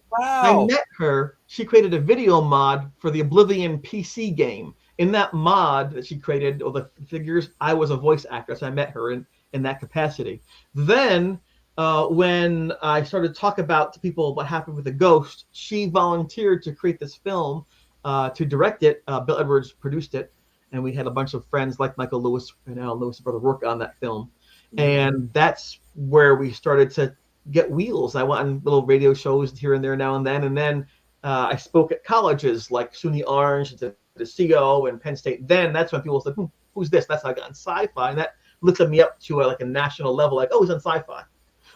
met her. She created a video mod for the Oblivion PC game. In that mod that she created, all the figures, I was a voice actor, so I met her in that capacity. Then, when I started to talk about to people what happened with the ghost, she volunteered to create this film, to direct it. Bill Edwards produced it, and we had a bunch of friends like Michael Lewis and Alan Lewis' brother work on that film. And that's where we started to get wheels. I went on little radio shows here and there now and then. And then I spoke at colleges like SUNY Orange, the CO, and Penn State. Then that's when people said, who's this? That's how I got on Sci-Fi. And that lifted me up to like a national level, like, oh, he's on Sci-Fi.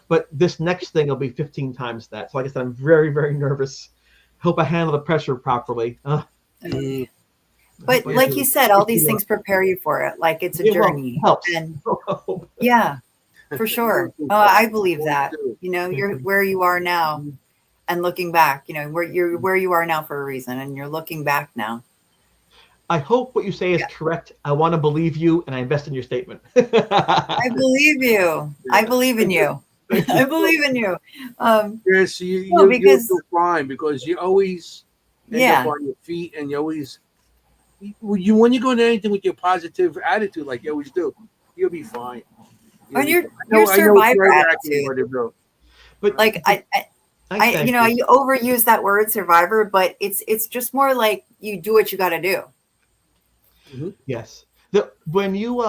But this next thing will be 15 times that. So like I said, I'm very, very nervous. Hope I handle the pressure properly. But like you said, all these things prepare you for it. Like it's a journey. Helps. And yeah, for sure. Oh, I believe that. You're where you are now and looking back, where you are now for a reason, and you're looking back now. I hope what you say is Yeah. correct. I want to believe you, and I invest in your statement. I believe you. I Yeah. believe in you. Thank you. I believe in you. Yes, No, you'll because do fine because you always end up yeah. on your feet, and you always when you go into anything with your positive attitude like you always do, you'll be fine. You'll And be fine. your I know it's survivor nerve wracking attitude. what to do. But Like I you thank know, you. you overuse that word survivor, but it's just more like you do what you got to do. Hmm. Yes. When you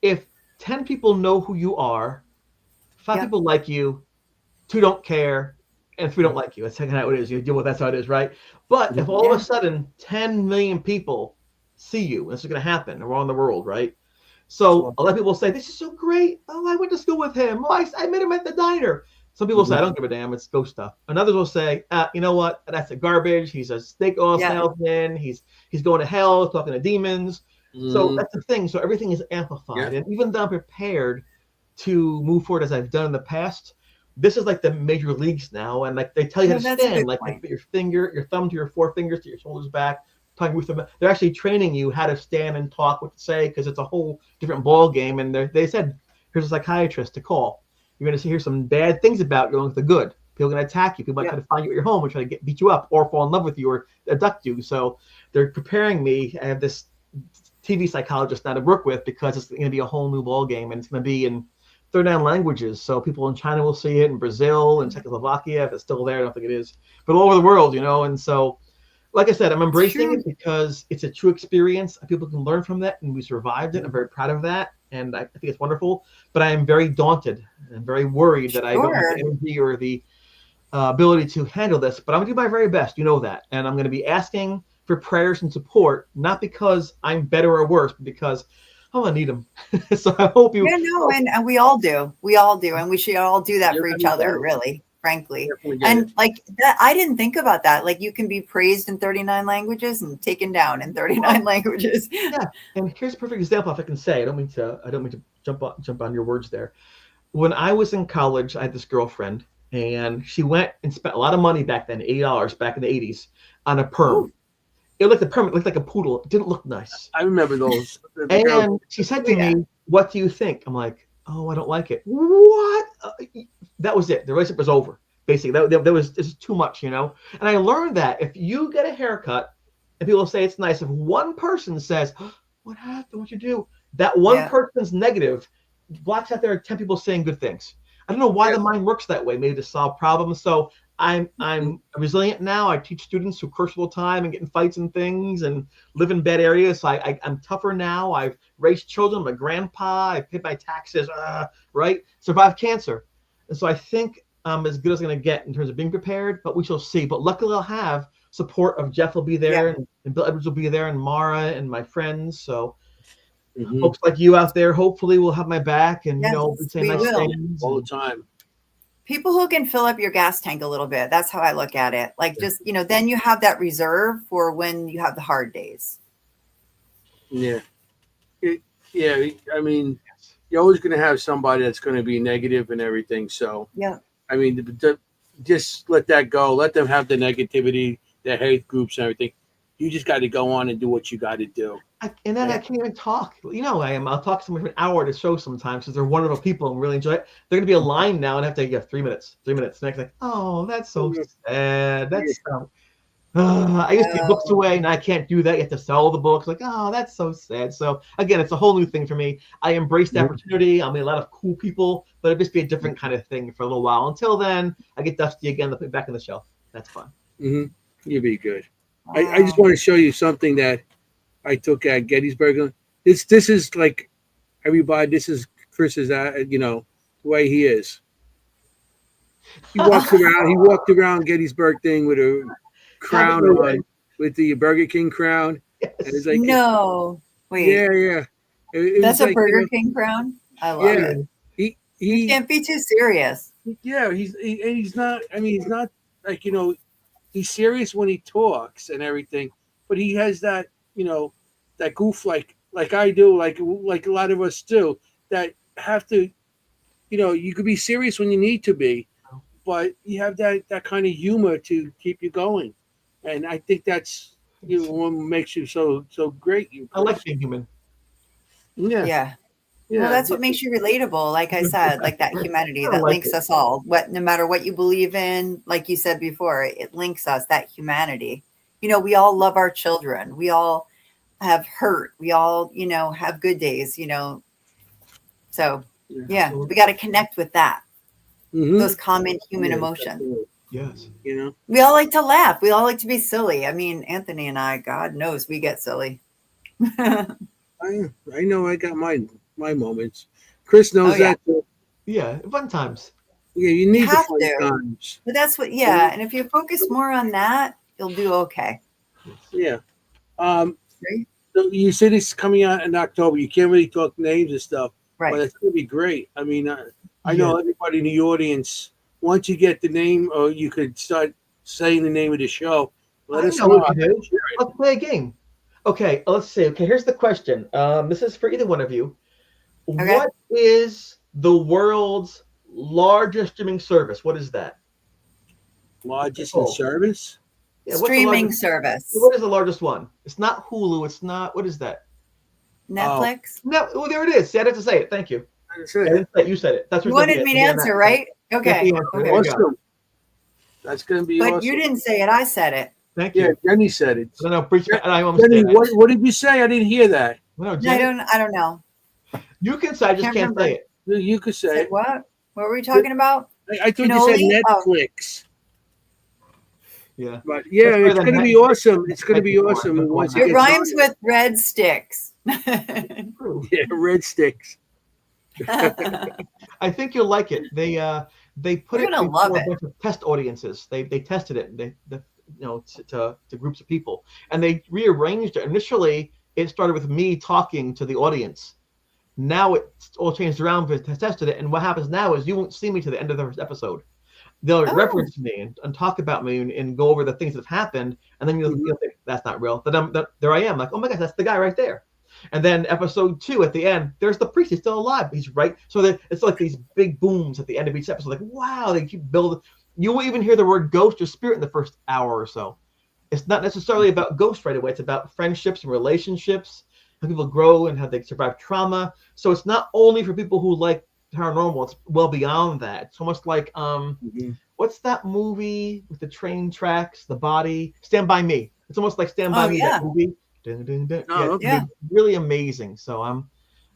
if 10 people know who you are, 5 Yep. people like you, 2 don't care, and 3 don't Hmm. like you. That's kind of how it is. You deal with that's how it is, right? But if all of Yeah. a sudden 10 million people see you, this is going to happen around the world, right? So Sure. a lot of people say, "This is so great. Oh, I went to school with him. Oh, I met him at the diner." Some people say, Hmm. "I don't give a damn. It's ghost stuff." And others will say, "You know what? That's a garbage. He's a snake oil Yeah. salesman. He's going to hell, talking to demons." So Hmm. that's the thing. So everything is Yeah. amplified. And even though I'm prepared to move forward as I've done in the past, this is like the major leagues now. And like they tell you how No, to that's a stand, good like you point. put your thumb to your forefingers to your shoulders back, talking with them. They're actually training you how to stand and talk, what to say, because it's a whole different ball game. And they said, here's a psychiatrist to call. You're going to hear some bad things about you, along with the good. People are going to attack you. People might Yeah. try to find you at your home and try to beat you up or fall in love with you or abduct you. So they're preparing me. I have this TV psychologist now to work with because it's going to be a whole new ball game and it's going to be in 39 languages. So people in China will see it, in Brazil and Czechoslovakia, if it's still there. I don't think it is, but all over the world, And so, like I said, I'm It's embracing true. it because it's a true experience. People can learn from that, and we survived it. I'm very proud of that, and I think it's wonderful. But I am very daunted and very worried that I don't have the Sure. energy or the ability to handle this, but I'm going to do my very best. You know that. And I'm going to be asking for prayers and support, not because I'm better or worse, but because I'm going to need them. So I hope you. Yeah, no, and we all do. We all do. And we should all do that You're for each gonna get other, it. really, frankly. Definitely get it. And like that, I didn't think about that. Like you can be praised in 39 languages and taken down in 39 languages. Yeah. And here's a perfect example, if I can say. I don't mean to jump on your words there. When I was in college, I had this girlfriend, and she went and spent a lot of money back then, $80 back in the '80s, on a perm. Ooh, It looked like a perm. It looked like a poodle. It didn't look nice. I remember those. The girls. And she said to yeah. me, "What do you think?" I'm like, "Oh, I don't like it." What? That was it. The relationship was over. Basically, that was this is too much, And I learned that if you get a haircut and people say it's nice, if one person says, "What happened? What you do?" That one Yeah. person's negative blocks out there 10 people saying good things. I don't know why Yeah. the mind works that way. Maybe to solve problems. So I'm resilient now. I teach students who curse all the time and get in fights and things and live in bad areas. So I'm tougher now. I've raised children. I'm a grandpa. I paid my taxes. Right? Survived cancer. And so I think I'm as good as I'm going to get in terms of being prepared. But we shall see. But luckily, I'll have support of Jeff will be Yeah. there and Bill Edwards will be there and Mara and my friends. So Hmm. folks like you out there, hopefully, will have my back and be Yes, saying we nice will. things. All the And time. People who can fill up your gas tank a little bit. That's how I look at it. Like Yeah. just, then you have that reserve for when you have the hard days. Yeah. Yeah. I mean, you're always going to have somebody that's going to be negative and everything. So, Yeah. I mean, just let that go. Let them have the negativity, the hate groups and everything. You just got to go on and do what you got to do. and then I Yeah. can't even talk. I am. I'll talk to someone for an hour at a show sometimes because they're wonderful people and really enjoy it. They're going to be a line now and have to get 3 minutes. 3 minutes. Next, like, oh, that's so sad. Yeah. That's so. I used to get books Oh, away, and I can't do that. You have to sell the books. Like, oh, that's so sad. So again, it's a whole new thing for me. I embrace the opportunity. I'll meet a lot of cool people, but it'll just be a different kind of thing for a little while. Until then, I get dusty again. They'll put it back on the shelf. That's fun. Mm-hmm. You'll be good. I just wow. want to show you something that I took at Gettysburg. This is like everybody. This is Chris's. The way he is. He walks around. He walked around Gettysburg thing with a Have it crown your way. on, with the Burger King crown, and Yes. it's like, No. Wait. yeah, yeah. It was That's a like, Burger King crown? I love yeah. it. He You he can't be too serious. yeah. And he's not. I mean, he's not like he's serious when he talks and everything, but he has that that goof like I do, like a lot of us do, that have to you could be serious when you need to be, but you have that kind of humor to keep you going, and I think that's What makes you so great. You. I like being human. Yeah. Yeah. Yeah. Well, that's what makes you relatable. Like I said, like that humanity I that like links it. us all. What, no matter what you believe in, like you said before, it links us. That humanity. You know, we all love our children. We all have hurt. We all, you know, have good days. You know, so yeah, Absolutely. we got to connect with that. Mm-hmm. Those common human Yeah, emotions. definitely. Yes. You know. We all like to laugh. We all like to be silly. I mean, Anthony and I, God knows, we get silly. I know. I got my moments. Chris knows Oh, yeah. that too. Yeah. Fun times. Yeah, you You need the have fun to. times. But that's what, yeah. And if you focus more on that, you'll do okay. Yes. Yeah. Um. Right? So you said it's coming out in October. You can't really talk names and stuff, but Right. it's going to be great. I mean, I Yeah. know everybody in the audience. Once you get the name, or you could start saying the name of the show. Let I us know know. what to do. Let's play a game. Okay, let's see. Okay, here's the question. This is for either one of you. Okay. What is the world's largest streaming service? What is that? Largest in Oh, service. yeah. What's the Streaming largest? service. What is the largest one? It's not Hulu. It's not. What is that? Netflix. No. Oh, there it is. See, I didn't say it. Thank you. That's I it. didn't say it. You said it. That's You what's wanted me to answer, right? That's Okay. the answer. Okay. There you go. Awesome. That's going to be But awesome. you didn't say it. I said it. Thank Yeah, you. Jenny said it. No, preach. I Jenny, understand that. what did you say? I didn't hear that. No, I Jenny, don't know. you can say. I just Can't can't say remember. it. You could say Said it. what? What were we talking about? I thought you said Cannoli? Oh. Netflix. Yeah. But yeah, That's better it's than going to be Netflix. awesome. It's going to be Thank you. awesome once it It gets rhymes on. with red sticks. True. Yeah, red sticks. I think you'll like it. They put We're it gonna before love a it. bunch of test audiences. They tested it. To groups of people, and they rearranged it. Initially, it started with me talking to the audience. Now it's all changed around because tested it. And what happens now is you won't see me to the end of the first episode. They'll Oh. reference me and talk about me and go over the things that have happened, and then you'll think that's not real. But there I am, like, oh my gosh, that's the guy right there. And then episode 2 at the end, there's the priest. He's still alive. He's right. So it's like these big booms at the end of each episode. Like, wow, they keep building. You won't even hear the word ghost or spirit in the first hour or so. It's not necessarily about ghosts right away. It's about friendships and relationships, how people grow and how they survive trauma. So it's not only for people who like paranormal. It's well beyond that. It's almost like what's that movie with the train tracks, the body? Stand By Me. It's almost like Stand By Me, yeah. that movie. Dun, dun, dun. Oh, okay. Yeah. Really amazing. So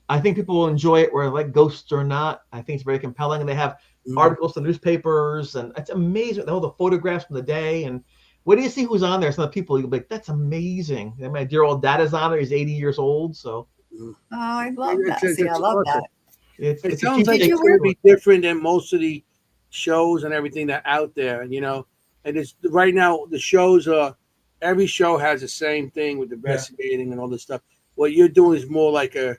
I think people will enjoy it, whether like ghosts or not. I think it's very compelling, and they have articles in the newspapers, and it's amazing. All the photographs from the day, and when you see who's on there, some of the people you'll be like, "That's amazing." And my dear old dad is on there. He's 80 years old, so Oh, I love that. It's See, I love awesome. that. It sounds like Did it's you going to be different than most of the shows and everything that out there, And it's right now the shows are every show has the same thing with investigating and all this stuff. What you're doing is more like a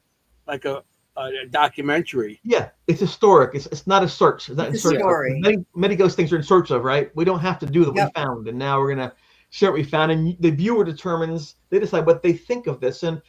documentary. Yeah, it's historic. It's not a search. It's not It's in search a story. of. Many ghost things are in search of, right? We don't have to do what Yep. we found, and now we're gonna share what we found, and the viewer determines. They decide what they think of this, and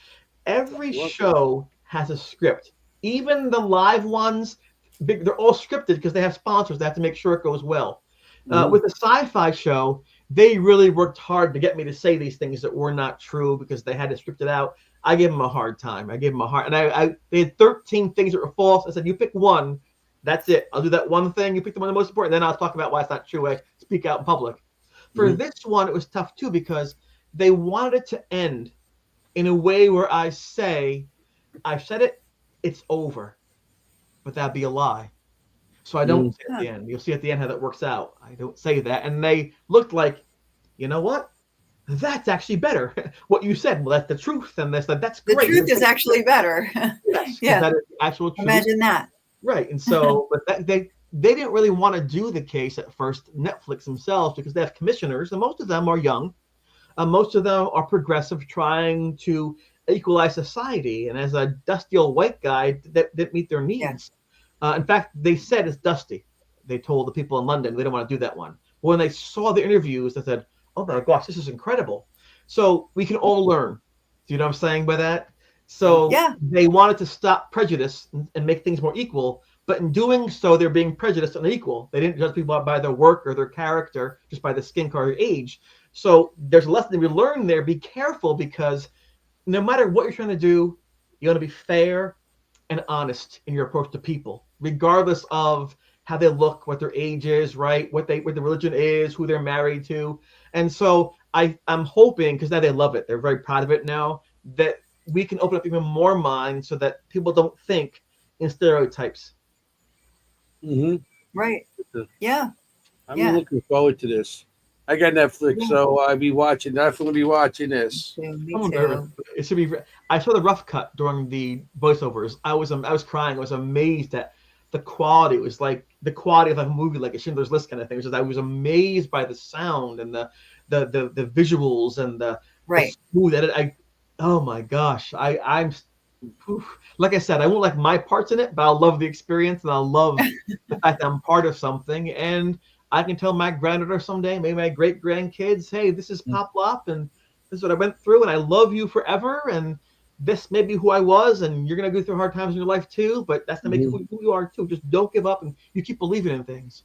every show has a script. Even the live ones, they're all scripted because they have sponsors. They have to make sure it goes well. With the sci-fi show, they really worked hard to get me to say these things that were not true because they had to script it out. I gave them a hard time. And they had 13 things that were false. I said, you pick one, that's it. I'll do that one thing. You pick the one the most important. Then I'll talk about why it's not true. I speak out in public. For this one, it was tough too because they wanted it to end in a way where I say, I've said it, it's over. But that'd be a lie. So I don't say at the end. You'll see at the end how that works out. I don't say that. And they looked like, you know what? That's actually better. What you said, well, that's the truth. And that's The great. truth is actually better. Yes, Yeah. that is the actual truth. Imagine that. Right. And so, but they didn't really want to do the case at first, Netflix themselves, because they have commissioners, and most of them are young. Most of them are progressive, trying to equalize society. And as a dusty old white guy, that didn't meet their needs. In fact, they said it's dusty. They told the people in London they don't want to do that one. When they saw the interviews, they said, oh my gosh, this is incredible. So we can all learn. Do you know what I'm saying by that? So they wanted to stop prejudice and make things more equal. But in doing so, they're being prejudiced and unequal. They didn't judge people by their work or their character, just by the skin color or age. So there's a lesson to be learned there. Be careful, because no matter what you're trying to do, you want to be fair and honest in your approach to people, regardless of how they look, what their age is, right? What the religion is, who they're married to. And so I'm hoping, because now they love it, they're very proud of it now, that we can open up even more minds so that people don't think in stereotypes. Mm-hmm. Right. Yeah. I'm Yeah. looking forward to this. I got Netflix, Yeah. so I'll be watching. Definitely be watching this. Me I'm too. nervous. It should be. I saw the rough cut during the voiceovers. I was crying. I was amazed at the quality. It was like the quality of like a movie, like a Schindler's List kind of thing. I was amazed by the sound and the visuals and the smooth edit. Oh my gosh. I'm like I said, I won't like my parts in it, but I'll love the experience, and I'll love the fact that I'm part of something, and I can tell my granddaughter someday, maybe my great grandkids, hey, this is Pop Lop, and this is what I went through, and I love you forever, and this may be who I was, and you're gonna go through hard times in your life too, but that's to make who you are too. Just don't give up, and you keep believing in things.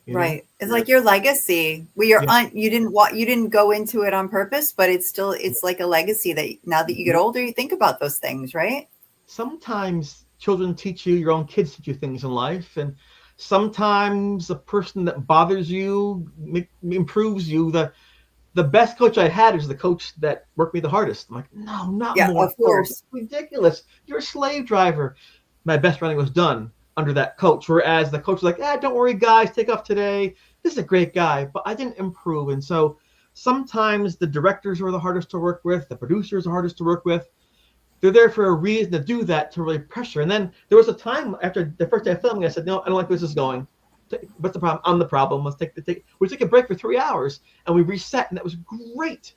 Right. It's like your legacy. You didn't go into it on purpose, but it's like a legacy that now that you get older, you think about those things, right? Sometimes children teach you, your own kids teach you things in life, and sometimes the person that bothers you improves you. The best coach I had is the coach that worked me the hardest. I'm like, no, not more. Of course. Ridiculous. You're a slave driver. My best running was done under that coach. Whereas the coach was like, don't worry, guys, take off today. This is a great guy. But I didn't improve. And so sometimes the directors are the hardest to work with. The producers are hardest to work with. They're there for a reason to do that, to really pressure. And then there was a time after the first day of filming, I said, no, I don't like where this is going. What's the problem? I'm the problem. Let's we took a break for 3 hours, and we reset, and that was great.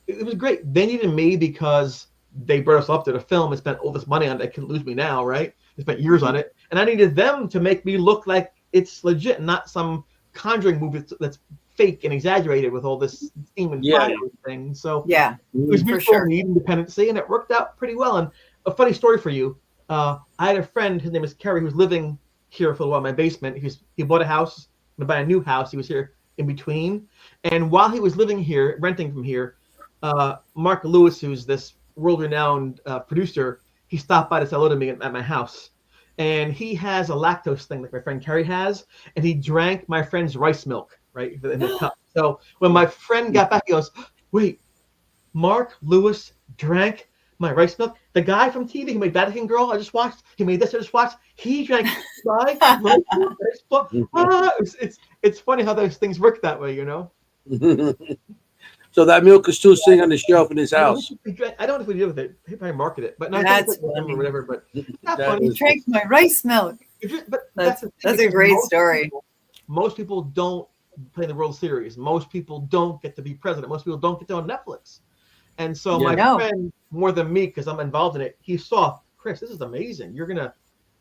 It was great. They needed me because they brought us up to the film and spent all this money on it. They couldn't lose me now, right? They spent years on it. And I needed them to make me look like it's legit, not some Conjuring movie that's fake and exaggerated with all this steam and fire thing. So it was mutual need independency, and it worked out pretty well. And a funny story for you, I had a friend, his name is Kerry, who was living here for a while in my basement. He bought a house, to buy a new house. He was here in between. And while he was living here, renting from here, Mark Lewis, who's this world-renowned producer, he stopped by to say hello to me at my house. And he has a lactose thing like my friend Kerry has, and he drank my friend's rice milk, right, in the cup. So when my friend got back, he goes, wait, Mark Lewis drank my rice milk? The guy from TV who made Vatican Girl I just watched, he made this I just watched, he drank my rice milk? It's funny how those things work that way, you know? So that milk is still sitting on the shelf in his house. I don't know if we do with it. He probably market it, but not that's funny. Or whatever. But he drank my rice milk. But that's a great story. Most people don't play the World Series. Most people don't get to be president. Most people don't get to on Netflix. And so my friend, more than me, because I'm involved in it, he saw, Chris, this is amazing. You're gonna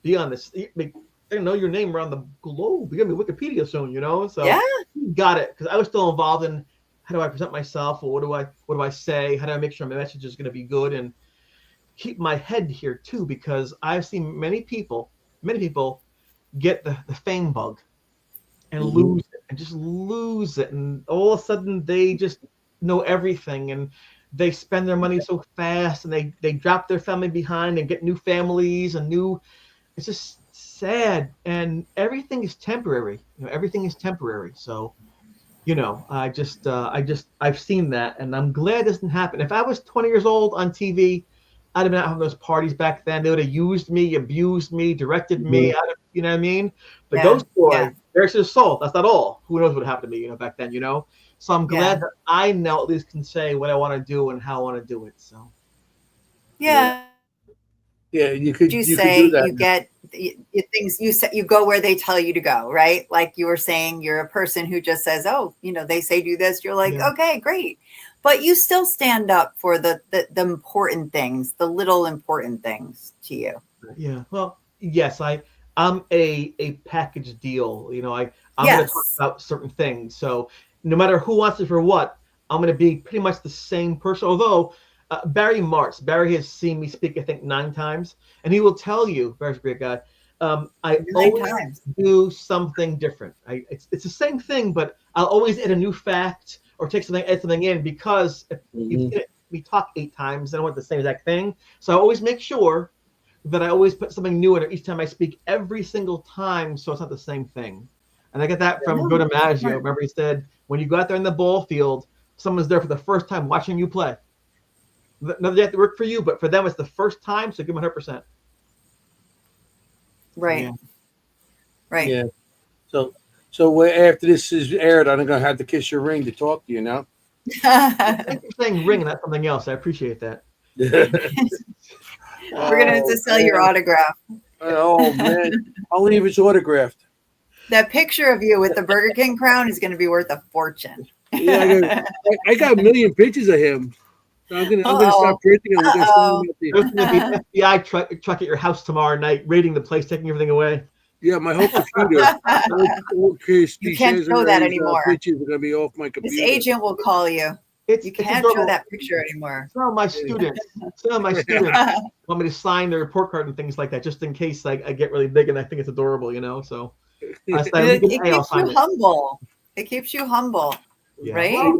be on this. They're gonna know your name around the globe. You're gonna be Wikipedia soon, you know. So he got it, because I was still involved in. How do I present myself, or what do I say? How do I make sure my message is going to be good and keep my head here too? Because I've seen many people get the fame bug and lose it, and just lose it, and all of a sudden they just know everything, and they spend their money so fast, and they drop their family behind and get new families and new. It's just sad, and everything is temporary. Everything is temporary. So. I've seen that, and I'm glad it doesn't happen. If I was 20 years old on TV, I'd have been out having those parties back then. They would have used me, abused me, directed me. You know what I mean? But those boys, there's his soul. That's not all. Who knows what happened to me, back then, So I'm glad that I now at least can say what I want to do and how I want to do it. So. Yeah. Yeah, you could do that. You get things you go where they tell you to go, right? Like you were saying, you're a person who just says, oh, they say do this. You're like, okay, great. But you still stand up for the important things, the little important things to you. Yeah. Well, yes, I'm a package deal. I'm going to talk about certain things. So no matter who wants it for what, I'm going to be pretty much the same person. Although Barry has seen me speak, I think, 9 times, and he will tell you, Barry's a great guy, I Nine always times. do something different. It's the same thing, but I'll always add a new fact or add something in, because if Mhm. we talk 8 times, I don't want the same exact thing. So I always make sure that I always put something new in it each time I speak, every single time, so it's not the same thing. And I get that from Joe No, DiMaggio. smart. Remember, he said, when you go out there in the ball field, someone's there for the first time watching you play. Not they have to work for you, but for them, it's the first time, so give them 100%. Right. Yeah. Right. Yeah. So after this is aired, I'm gonna have to kiss your ring to talk to you now. Thank you for saying ring and not something else. I appreciate that. We're gonna have to sell your man. autograph. Oh man, only if it's autographed. That picture of you with the Burger King crown is going to be worth a fortune. Yeah, I got a million pictures of him. So I'm gonna Uh-oh. stop printing them. I'm gonna send them Uh-oh. out to you. There's going to be FBI truck at your house tomorrow night, raiding the place, taking everything away. Yeah, my whole computer. all Chris You can't show that anymore. Pictures are gonna be off my This computer. agent will call you. You can't show adorable. that picture anymore. Some of my students want me to sign their report card and things like that, just in case I get really big and I think it's adorable, So I said, It keeps you humble. It keeps you humble, Yeah. right? Well,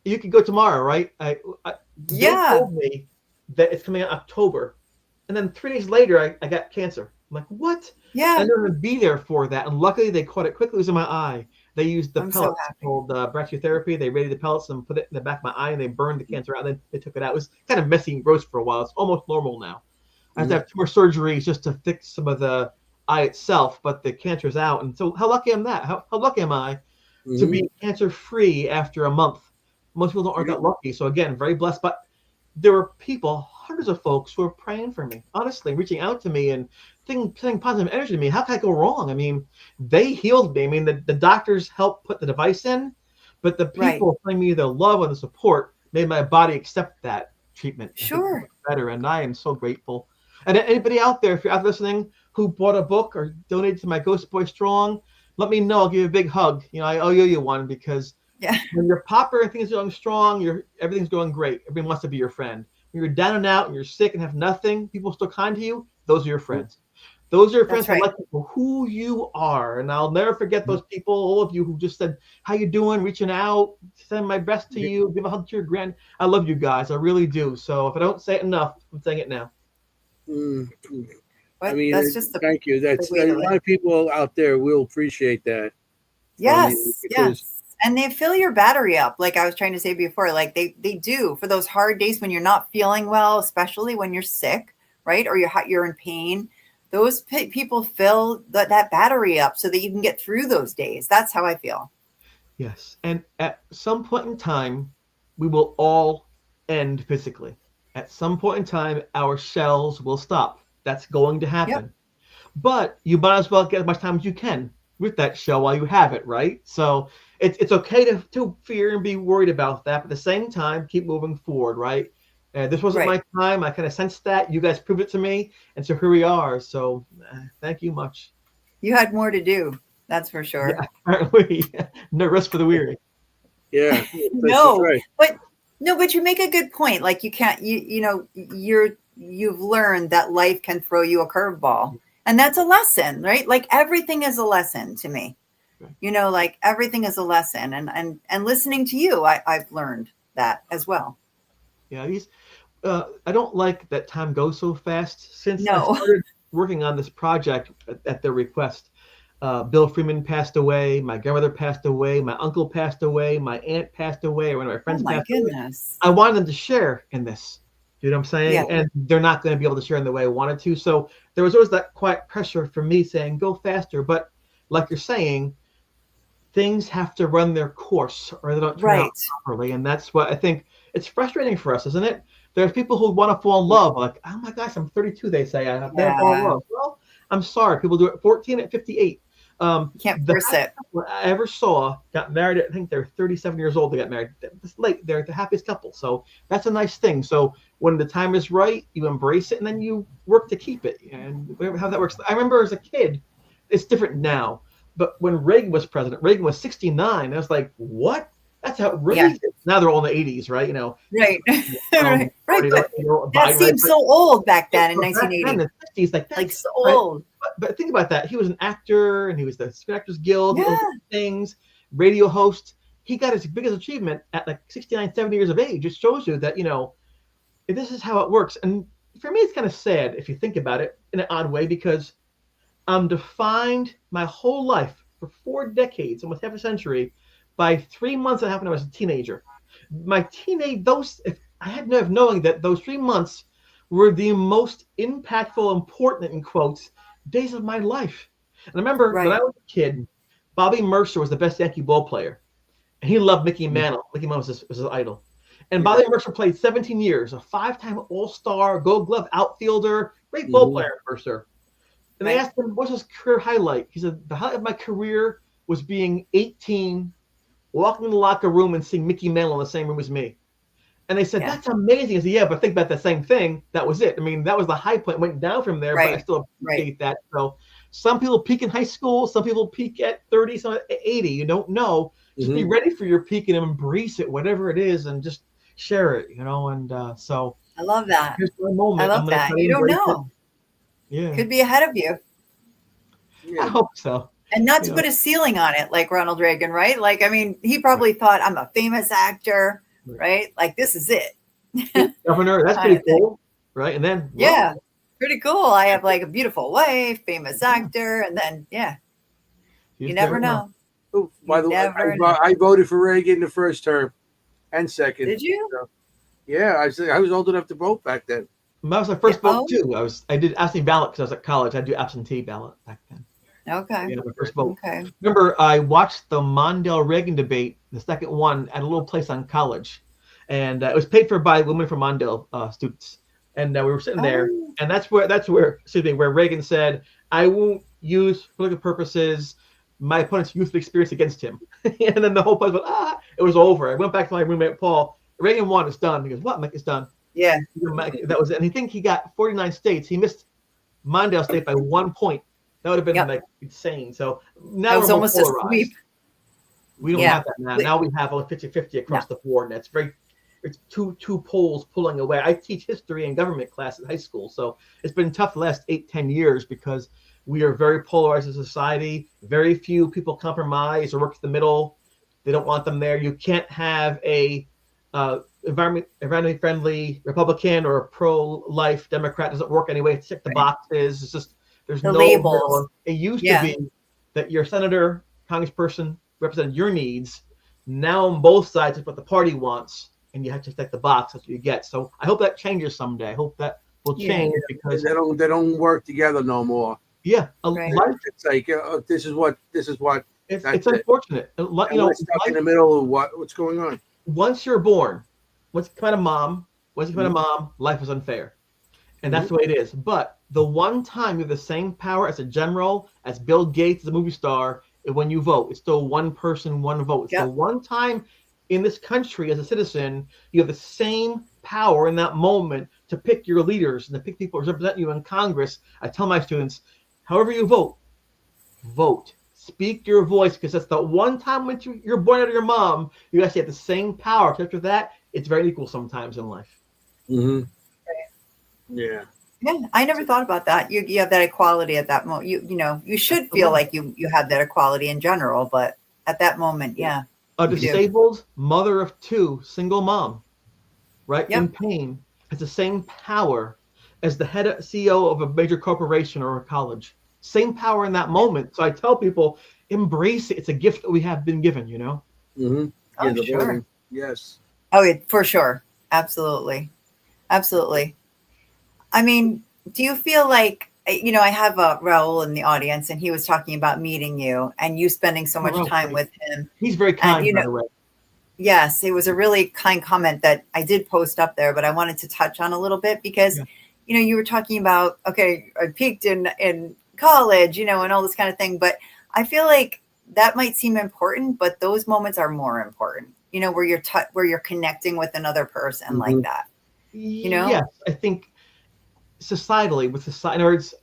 you could go tomorrow, right? Yeah. Bill told me that it's coming out October, and then 3 days later, I got cancer. I'm like, what? Yeah. I'm going to be there for that, and luckily they caught it quickly. It was in my eye. They used the I'm so pellets happy. called brachytherapy. They raided the pellets and put it in the back of my eye, and they burned the cancer out. And then they took it out. It was kind of messy and gross for a while. It's almost normal now. I have to have 2 more surgeries just to fix some of the eye itself, but the cancer's out. And so how lucky am that? How lucky am I to be cancer-free after a month? Most people aren't that lucky. So again, very blessed. But there were people, hundreds of folks, who were praying for me, honestly, reaching out to me and sending positive energy to me. How can I go wrong? I mean, they healed me. I mean, the doctors helped put the device in, but the people telling me their love and the support made my body accept that treatment. Sure. Better, and I am so grateful. And anybody out there, if you're out listening, who bought a book or donated to my Ghost Boy Strong, let me know. I'll give you a big hug. I owe you one, because when you're popular and things are going strong, everything's going great. Everybody wants to be your friend. When you're down and out and you're sick and have nothing, people are still kind to you. Those are your friends. Those are your friends who like you for who you are. And I'll never forget those people, all of you who just said, how you doing, reaching out, send my best to you, give a hug to your grand. I love you guys. I really do. So if I don't say it enough, I'm saying it now. I mean, that's just thank you. That's a lot of people out there will appreciate that. Yes, yes. And they fill your battery up, like I was trying to say before. Like they do for those hard days when you're not feeling well, especially when you're sick, right? Or you're in pain. Those people fill that battery up so that you can get through those days. That's how I feel. Yes. And at some point in time, we will all end physically. At some point in time, our shells will stop. That's going to happen. But you might as well get as much time as you can with that shell while you have it, right? So it's okay to fear and be worried about that. But at the same time, keep moving forward, right? This wasn't my time. I kind of sensed that. You guys proved it to me. And so here we are. So thank you much. You had more to do. That's for sure. Yeah, apparently. No rest for the weary. Yeah. But you make a good point. Like you can't, you've learned that life can throw you a curveball. And that's a lesson, right? Like everything is a lesson to me. Like everything is a lesson. And listening to you, I've learned that as well. Yeah, I don't like that time goes so fast. Since I started working on this project at their request, Bill Freeman passed away, my grandmother passed away, my uncle passed away, my aunt passed away, or one of my friends passed away. I wanted them to share in this. You know what I'm saying? Yeah. And they're not going to be able to share in the way I wanted to. So there was always that quiet pressure for me saying, go faster. But like you're saying, things have to run their course or they don't turn out properly. And that's what I think. It's frustrating for us, isn't it? There's people who want to fall in love. Like, oh my gosh, I'm 32, they say. I've never fallen in love. Well, I'm sorry. People do it at 14, at 58. Can't force it. I ever saw got married at, I think they're 37 years old. They got married this late. They're the happiest couple. So that's a nice thing. So when the time is right, you embrace it and then you work to keep it. And how that works. I remember as a kid, it's different now. But when Reagan was president, Reagan was 69. I was like, what? That's outrageous. Now they're all in the 80s, right? Right. Right. But that seems so old back then in 1980. In the 60s, like so old. But think about that. He was an actor, and he was the Screen Actors Guild, things, radio host. He got his biggest achievement at like 69, 70 years of age. It shows you that, this is how it works. And for me, it's kind of sad if you think about it in an odd way, because I'm defined my whole life for 4 decades, almost half a century, by 3 months that happened when I was a teenager. I had no knowing that those 3 months were the most impactful, important, in quotes, days of my life. And I remember when I was a kid, Bobby Mercer was the best Yankee ball player. And he loved Mickey Mantle. Mickey Mantle was his idol. And Bobby Mercer played 17 years, a 5-time All-Star, Gold Glove outfielder, great ball player, Mercer. And they asked him, what's his career highlight? He said, the highlight of my career was being 18, walking in the locker room and seeing Mickey Mantle in the same room as me. And they said, that's amazing. I said, but think about the same thing. That was it. I mean, that was the high point. It went down from there, but I still appreciate that. So some people peak in high school. Some people peak at 30, some at 80. You don't know. Just be ready for your peak and embrace it, whatever it is, and just share it, and so. I love that. Here's my moment. I love that. You don't know. Yeah. Could be ahead of you. I hope so. And not to put a ceiling on it like Ronald Reagan, right? Like, I mean, he probably thought, I'm a famous actor, right? Like, this is it. Governor, that's pretty cool, right? And then, pretty cool. I have like a beautiful wife, famous actor, and then, you never know. Oh, by the way, I voted for Reagan the first term and second. Did you? So, I was old enough to vote back then. That was my first vote too. I did absentee ballot because I was at college. I do absentee ballot back then. Okay. Yeah, my first vote. Okay. Remember, I watched the Mondale-Reagan debate, the second one, at a little place on college, and it was paid for by women from Mondale students. And we were sitting there, and that's where Reagan said, "I won't use political purposes my opponent's youth experience against him." And then the whole place went, it was over. I went back to my roommate, Paul. Reagan won, it's done. He goes, what? Mike, it's done. Yeah. That was it. And I think he got 49 states. He missed Mondale State by 1 point. That would have been like insane. So now it's almost a sweep. We don't have that now. Now we have a 50-50 across the board. And it's two poles pulling away. I teach history and government class at high school. So it's been tough the last 8-10 years because we are very polarized as a society. Very few people compromise or work at the middle. They don't want them there. You can't have a environmentally friendly Republican or a pro-life Democrat. Doesn't work anyway. It's check the boxes. It's just there's no labels. It used to be that your senator, congressperson represented your needs. Now on both sides, it's what the party wants, and you have to check the box. That's what you get. So I hope that changes someday. I hope that will change because they don't work together no more. Yeah, life. It's like this is what. It's unfortunate. Stuck in the middle of what's going on. Once you're born, once you come out of mom, life is unfair, and that's the way it is. But the one time you have the same power as a general, as Bill Gates, as a movie star, when you vote, it's still one person, one vote. It's the one time in this country as a citizen you have the same power in that moment to pick your leaders and to pick people who represent you in Congress. I tell my students, however you vote, vote. Speak your voice, because that's the one time when you're born out of your mom, you actually have the same power. After that, it's very equal sometimes in life. Mm-hmm. Yeah. Yeah, I never thought about that. You have that equality at that moment. You should feel like you have that equality in general, but at that moment, A disabled mother of 2, single mom, right, in pain, has the same power as the head CEO of a major corporation or a college. Same power in that moment. So I tell people, embrace it. It's a gift that we have been given, Mm-hmm. Yeah, sure. Yes. Oh, for sure. Absolutely. Absolutely. I mean, do you feel like, I have Raul in the audience, and he was talking about meeting you and you spending so much time with him. He's very kind, by the way. Yes, it was a really kind comment that I did post up there, but I wanted to touch on a little bit because, you were talking about, I peaked in college, and all this kind of thing. But I feel like that might seem important, but those moments are more important, where you're connecting with another person like that, Yes, I think societally with society, in other words,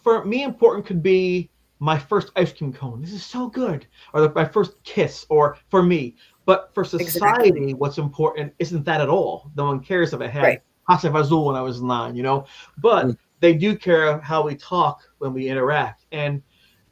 for me, important could be my first ice cream cone. This is so good. Or my first kiss, or for me, But for society, Exactly. what's important isn't that at all. No one cares if I had Right. Hasef Azul when I was 9, you know. But Mm. they do care how we talk when we interact. And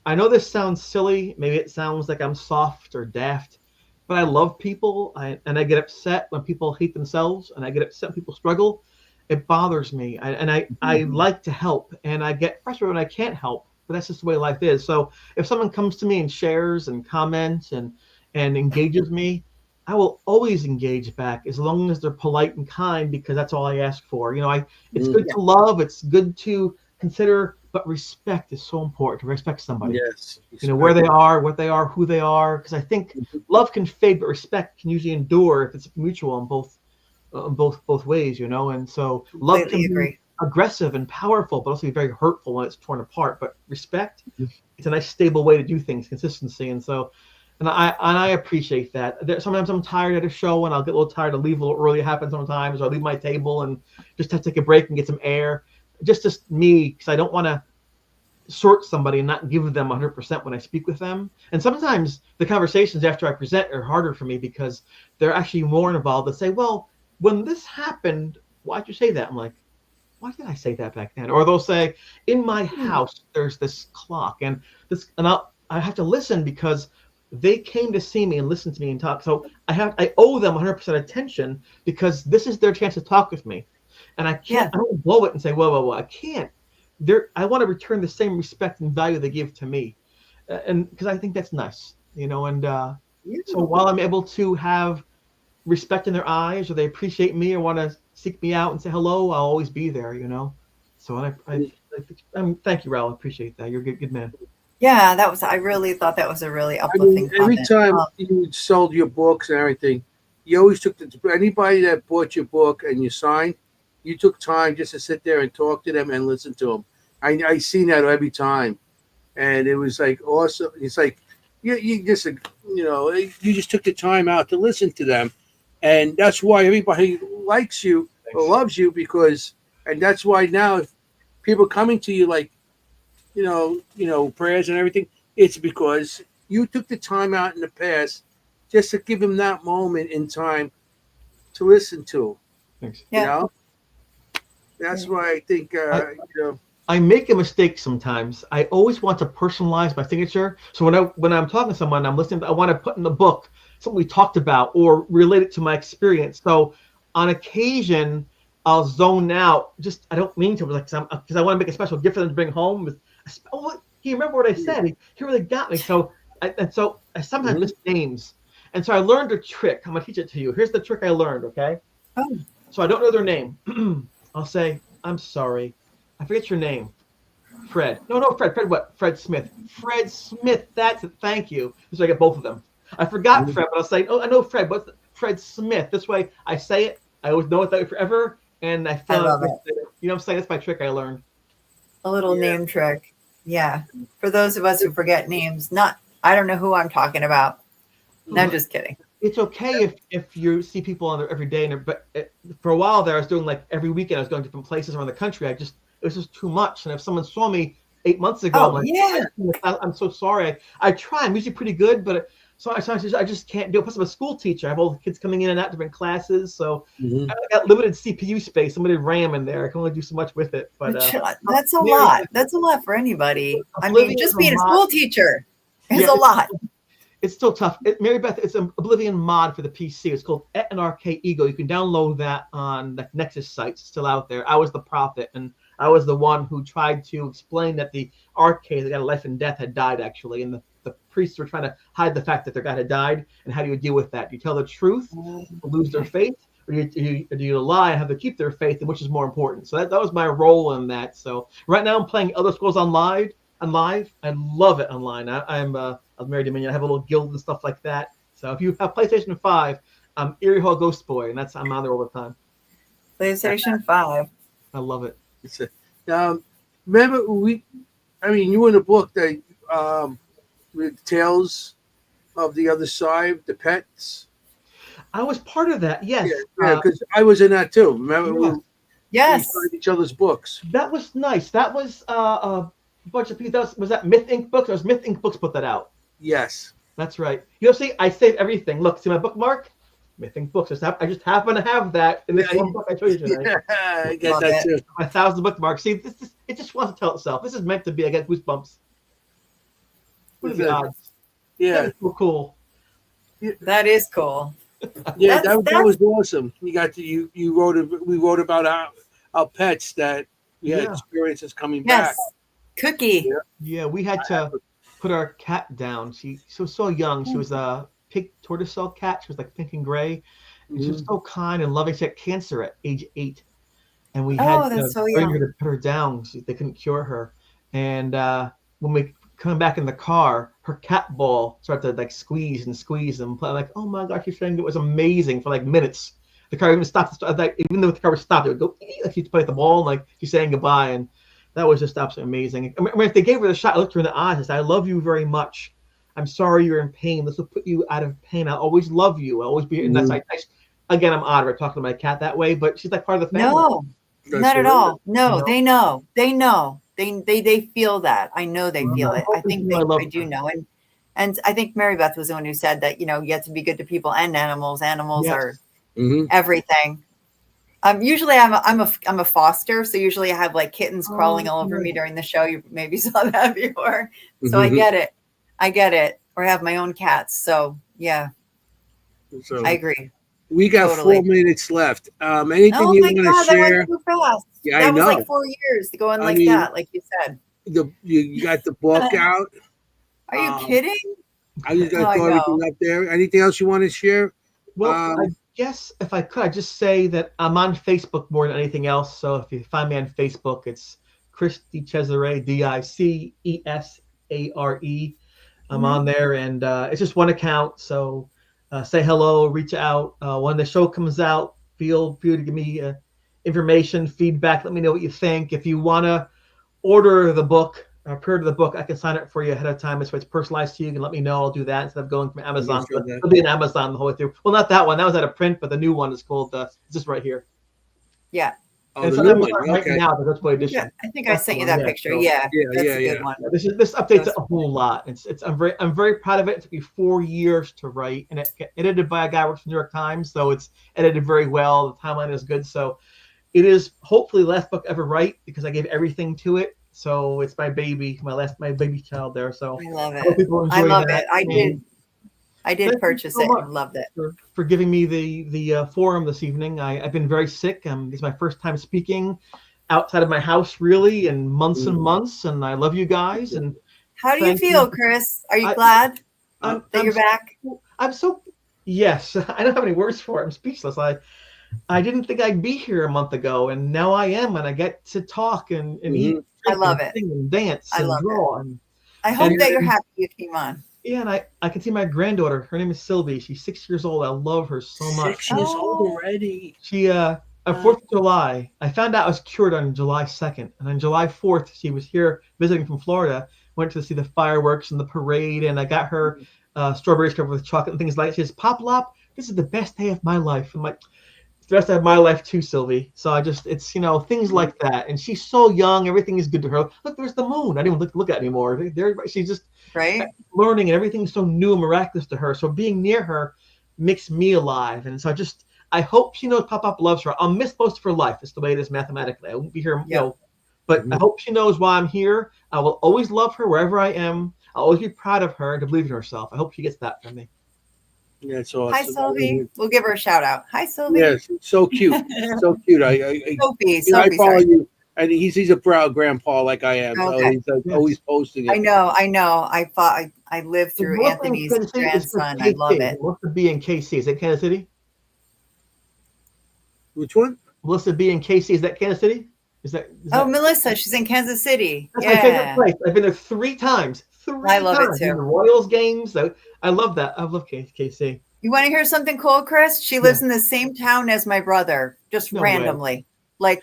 I know this sounds silly. Maybe it sounds like I'm soft or daft, but I love people. And I get upset when people hate themselves, and I get upset when people struggle. It bothers me. I like to help, and I get frustrated when I can't help. But that's just the way life is. So if someone comes to me and shares and comments and engages me, I will always engage back as long as they're polite and kind, because that's all I ask for. You know, it's Mm. good to love, it's good to consider, but respect is so important, to respect somebody. Yes. You know, where they Respect. are, what they are, who they are. Because I think love can fade, but respect can usually endure if it's mutual on both ways. You know, and so love can Completely be agree. aggressive and powerful, but also be very hurtful when it's torn apart. But respect, it's a nice stable way to do things, consistency, and so. And I appreciate that. Sometimes I'm tired at a show, and I'll get a little tired. I'll leave a little early. It happens sometimes. Or I'll leave my table and just have to take a break and get some air. Just me, because I don't want to short somebody and not give them 100% when I speak with them. And sometimes the conversations after I present are harder for me because they're actually more involved. They say, "Well, when this happened, why'd you say that?" I'm like, "Why did I say that back then?" Or they'll say, "In my house, there's this clock, and I have to listen because they came to see me and listen to me and talk. So I owe them 100% attention because this is their chance to talk with me, and Yeah. I don't blow it and say, whoa, I can't. I want to return the same respect and value they give to me, and because I think that's nice, you know. And Yeah. so while I'm able to have respect in their eyes, or they appreciate me or want to seek me out and say hello, I'll always be there, you know. So thank you, Raul. I appreciate that. You're a good man. Yeah, I really thought that was a really I mean, uplifting every comment. time you sold your books and everything, you always took anybody that bought your book and you signed, you took time just to sit there and talk to them and listen to them. I seen that every time, and it was like awesome. It's like you just you just took the time out to listen to them, and that's why everybody likes you or Thanks. loves you because, and that's why now if people coming to you like prayers and everything, it's because you took the time out in the past just to give him that moment in time to listen to. Thanks. You Yeah. know, that's Yeah. why I think I, I make a mistake sometimes. I always want to personalize my signature. So when I'm talking to someone, I'm listening. I want to put in the book something we talked about or relate it to my experience. So on occasion, I'll zone out. Just I don't mean to, like because I want to make a special gift for them to bring home. Oh, he remember what I said. He really got me. So I sometimes Mhm. miss names, and so I learned a trick. I'm gonna teach it to you. Here's the trick I learned. Okay. Oh, So I don't know their name. I'll say, "I'm sorry. I forget your name. Fred. No, Fred. Fred what? Fred Smith. Fred Smith. That's it. Thank you." So I get both of them. I forgot Mhm. Fred, but I'll say, "Oh, I know Fred. Fred Smith?" This way I say it. I always know it that way forever. And I I feel like, love it. you know what I'm saying? That's my trick I learned. A little Yeah. name trick. Yeah. For those of us who forget names, I don't know who I'm talking about. No, I'm just kidding. It's okay if you see people on there every day, but for a while there, I was doing like every weekend. I was going to different places around the country. It was just too much. And if someone saw me 8 months ago, I'm Oh, like, yeah. I'm so sorry. I try. I'm usually pretty good, but I just can't do it. Plus, I'm a school teacher. I have all the kids coming in and out different classes, so Mhm. I got limited CPU space, limited RAM in there. I can only do so much with it. But That's a Mary, lot. That's a lot for anybody. I mean, Oblivion is just a being a mod. school teacher is Yeah, a lot. it's still tough. Mary Beth, it's an Oblivion mod for the PC. It's called NRK Ego. You can download that on the Nexus site. It's still out there. I was the prophet, and I was the one who tried to explain that the arcade that got a life and death had died, actually. And the priests were trying to hide the fact that their god had died. And how do you deal with that? Do you tell the truth, lose their faith? Or do you lie and have to keep their faith, and which is more important? So that was my role in that. So right now I'm playing Elder Scrolls Online. Live. I love it online. I'm Mary Dominion. I have a little guild and stuff like that. So if you have PlayStation 5, I'm Erie Hall Ghost Boy, and I'm on there all the time. PlayStation 5. I love it. Remember I mean, you were in a book that with Tales of the Other Side, the pets. I was part of that. Yes. Yeah, because I was in that too. Remember, Yes. we Yes. signed each other's books. That was nice. That was a bunch of people. Was that Myth Inc. books? Or was Myth Inc. books put that out? Yes. That's right. You know, see, I save everything. Look, see my bookmark? Mything books. I just happen to have that in this one book I showed you tonight. Yeah, I get Love that it. too. My 1,000 bookmarks. See, it just wants to tell itself. This is meant to be. I get goosebumps. What are the odds? That Yeah, is so cool. That is cool. yeah, That's that was awesome. You wrote we wrote about our pets that we had Yeah. experiences coming yes. back. Cookie. Yeah. Yeah, we had to put our cat down. She was so young. She was a pink tortoiseshell cat. She was like pink and gray. And she was so kind and loving. She had cancer at age 8. And we had Oh, to that's so bring her young. to put her down. They couldn't cure her. And when we come back in the car, her cat ball started to like squeeze and squeeze and play. Like, oh my gosh, you're saying it was amazing for like minutes. The car even stopped. Like, even though the car was stopped, it would go like she'd play with the ball, and like she's saying goodbye. And that was just absolutely amazing. I mean, if they gave her the shot, I looked her in the eyes and said, I love you very much. I'm sorry you're in pain. This will put you out of pain. I'll always love you. I'll always be here. And that's again, I'm odd about talking to my cat that way, but she's like part of the family. No, not at all. No, they know. They know. They feel that. I know they feel it. I think they do know. And I think Mary Beth was the one who said that, you have to be good to people and animals. Animals are everything. Usually I'm a foster, so usually I have like kittens crawling all over me during the show. You maybe saw that before. So I get it. Or I have my own cats. So yeah. So I agree. we got 4 minutes left. Anything you want to share? That went too fast. Yeah, that I was know. like 4 years going like that, like you said. You got the book out. Are you kidding? I just got everything up there. Anything else you want to share? Well, I guess if I could, I'd just say that I'm on Facebook more than anything else. So if you find me on Facebook, it's Chris DiCesare, DICESARE. I'm on there, and it's just one account. So say hello, reach out. When the show comes out, feel free to give me information, feedback. Let me know what you think. If you want to order the book, pre-order the book, I can sign it for you ahead of time. It's personalized to you. You can let me know. I'll do that instead of going from Amazon. It'll be an Amazon the whole way through. Well, not that one. That was out of print, but the new one is called just right here. Yeah. Oh, the new one. Okay. Now, that's what edition. Yeah, I think I sent you that picture. So, yeah, that's a good one. This updates a whole lot. I'm very proud of it. It took me 4 years to write, and it's edited by a guy who works for the New York Times, so it's edited very well. The timeline is good, so it is hopefully the last book ever write because I gave everything to it. So it's my baby, my baby child there. So I love it. I love it. I did purchase it and loved it. For giving me the forum this evening. I've been very sick. This is my first time speaking outside of my house, really, in months and months. And I love you guys. And how do you feel, Chris? Are you glad that you're back? Yes. I don't have any words for it. I'm speechless. I didn't think I'd be here a month ago, and now I am, and I get to talk and eat. I love it. Sing and dance and draw. I hope that you're happy you came on. Yeah, and I can see my granddaughter. Her name is Sylvie. She's 6 years old. I love her so much. 6 years old already. She on 4th of July, I found out I was cured on July 2nd, and on July 4th, she was here visiting from Florida. Went to see the fireworks and the parade, and I got her strawberries covered with chocolate and things like that. She says, "Pop Lop, this is the best day of my life." I'm like, "It's the best day of my life too, Sylvie." So it's things like that, and she's so young. Everything is good to her. Look, there's the moon. I didn't even look at it anymore. She's just learning, and everything's so new and miraculous to her. So being near her makes me alive, and so I hope she knows Pop loves her. I'll miss most of her life. It's the way it is mathematically. I won't be here, but I hope she knows why I'm here. I will always love her wherever I am. I'll always be proud of her and to believe in herself. I hope she gets that from me. Yeah, it's awesome. Hi, Sylvie. We'll give her a shout out. Hi, Sylvie. Yes, so cute. So cute. I follow you. And he's a proud grandpa like I am. Okay. So he's always posting it. I know. I lived through Anthony's grandson. I love it. Melissa B in KC. Is that Kansas City? Which one? Melissa B in KC. Is that Kansas City? Is that Melissa. She's in Kansas City. That's my favorite place. I've been there 3 times. I love it too. The Royals games. I love that. I love KC. You want to hear something cool, Chris? She lives in the same town as my brother, just randomly. Way.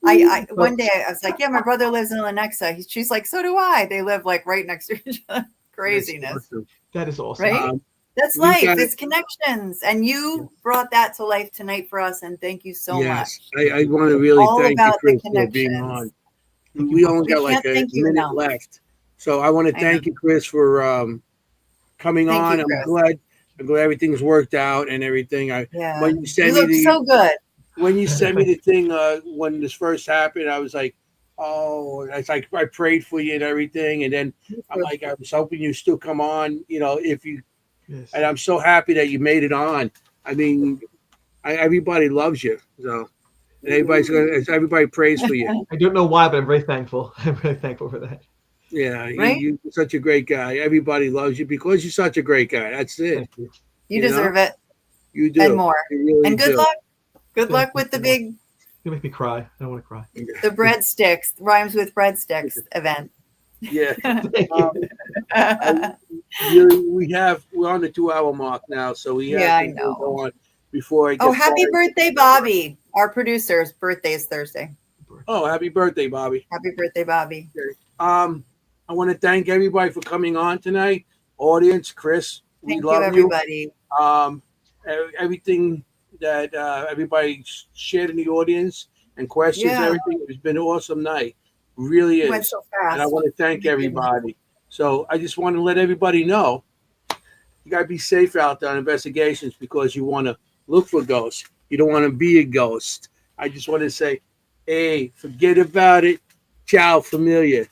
I one day I was like, yeah, my brother lives in Lenexa. She's like, so do I. They live like right next to each other. Craziness. That is awesome. Right? That's life. It's connections. And you brought that to life tonight for us. And thank you so much. I want to really thank you, Chris, for being on. We only got like a minute left. So I want to thank you, Chris, for coming Thank on. you, I'm Chris. glad. I'm glad everything's worked out and everything. Yeah. When you sent You me look the so good. when you sent me the thing when this first happened, I was like, oh, it's like I prayed for you and everything, and then I'm like, I was hoping you still come on, if you. Yes. And I'm so happy that you made it on. I mean, everybody loves you, so and everybody prays for you. I don't know why, but I'm very thankful. I'm very thankful for that. Yeah, Right? you're such a great guy. Everybody loves you because you're such a great guy. That's it. Thank you. You deserve it You do. and more. You really And good do. luck. Good luck with the big You make me cry. I don't want to cry. the breadsticks rhymes with breadsticks event. Yeah. Thank you. We're on the 2 hour mark now, so we Yeah, have I to know. go on before I get. Oh, happy fired. birthday, Bobby. Our producer's birthday is Thursday. Oh, happy birthday, Bobby. Happy birthday, Bobby. I want to thank everybody for coming on tonight. Audience, Chris, we Thank you, love everybody. Everything that everybody shared in the audience and questions, Yeah. everything. It's been an awesome night. Really It is. went so fast. And I want to thank everybody. So I just want to let everybody know you got to be safe out there on investigations because you want to look for ghosts. You don't want to be a ghost. I just want to say, hey, forget about it. Ciao, familia.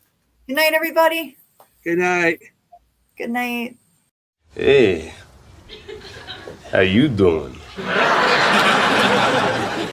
Good night, everybody. Good night. Good night. Hey, how you doing?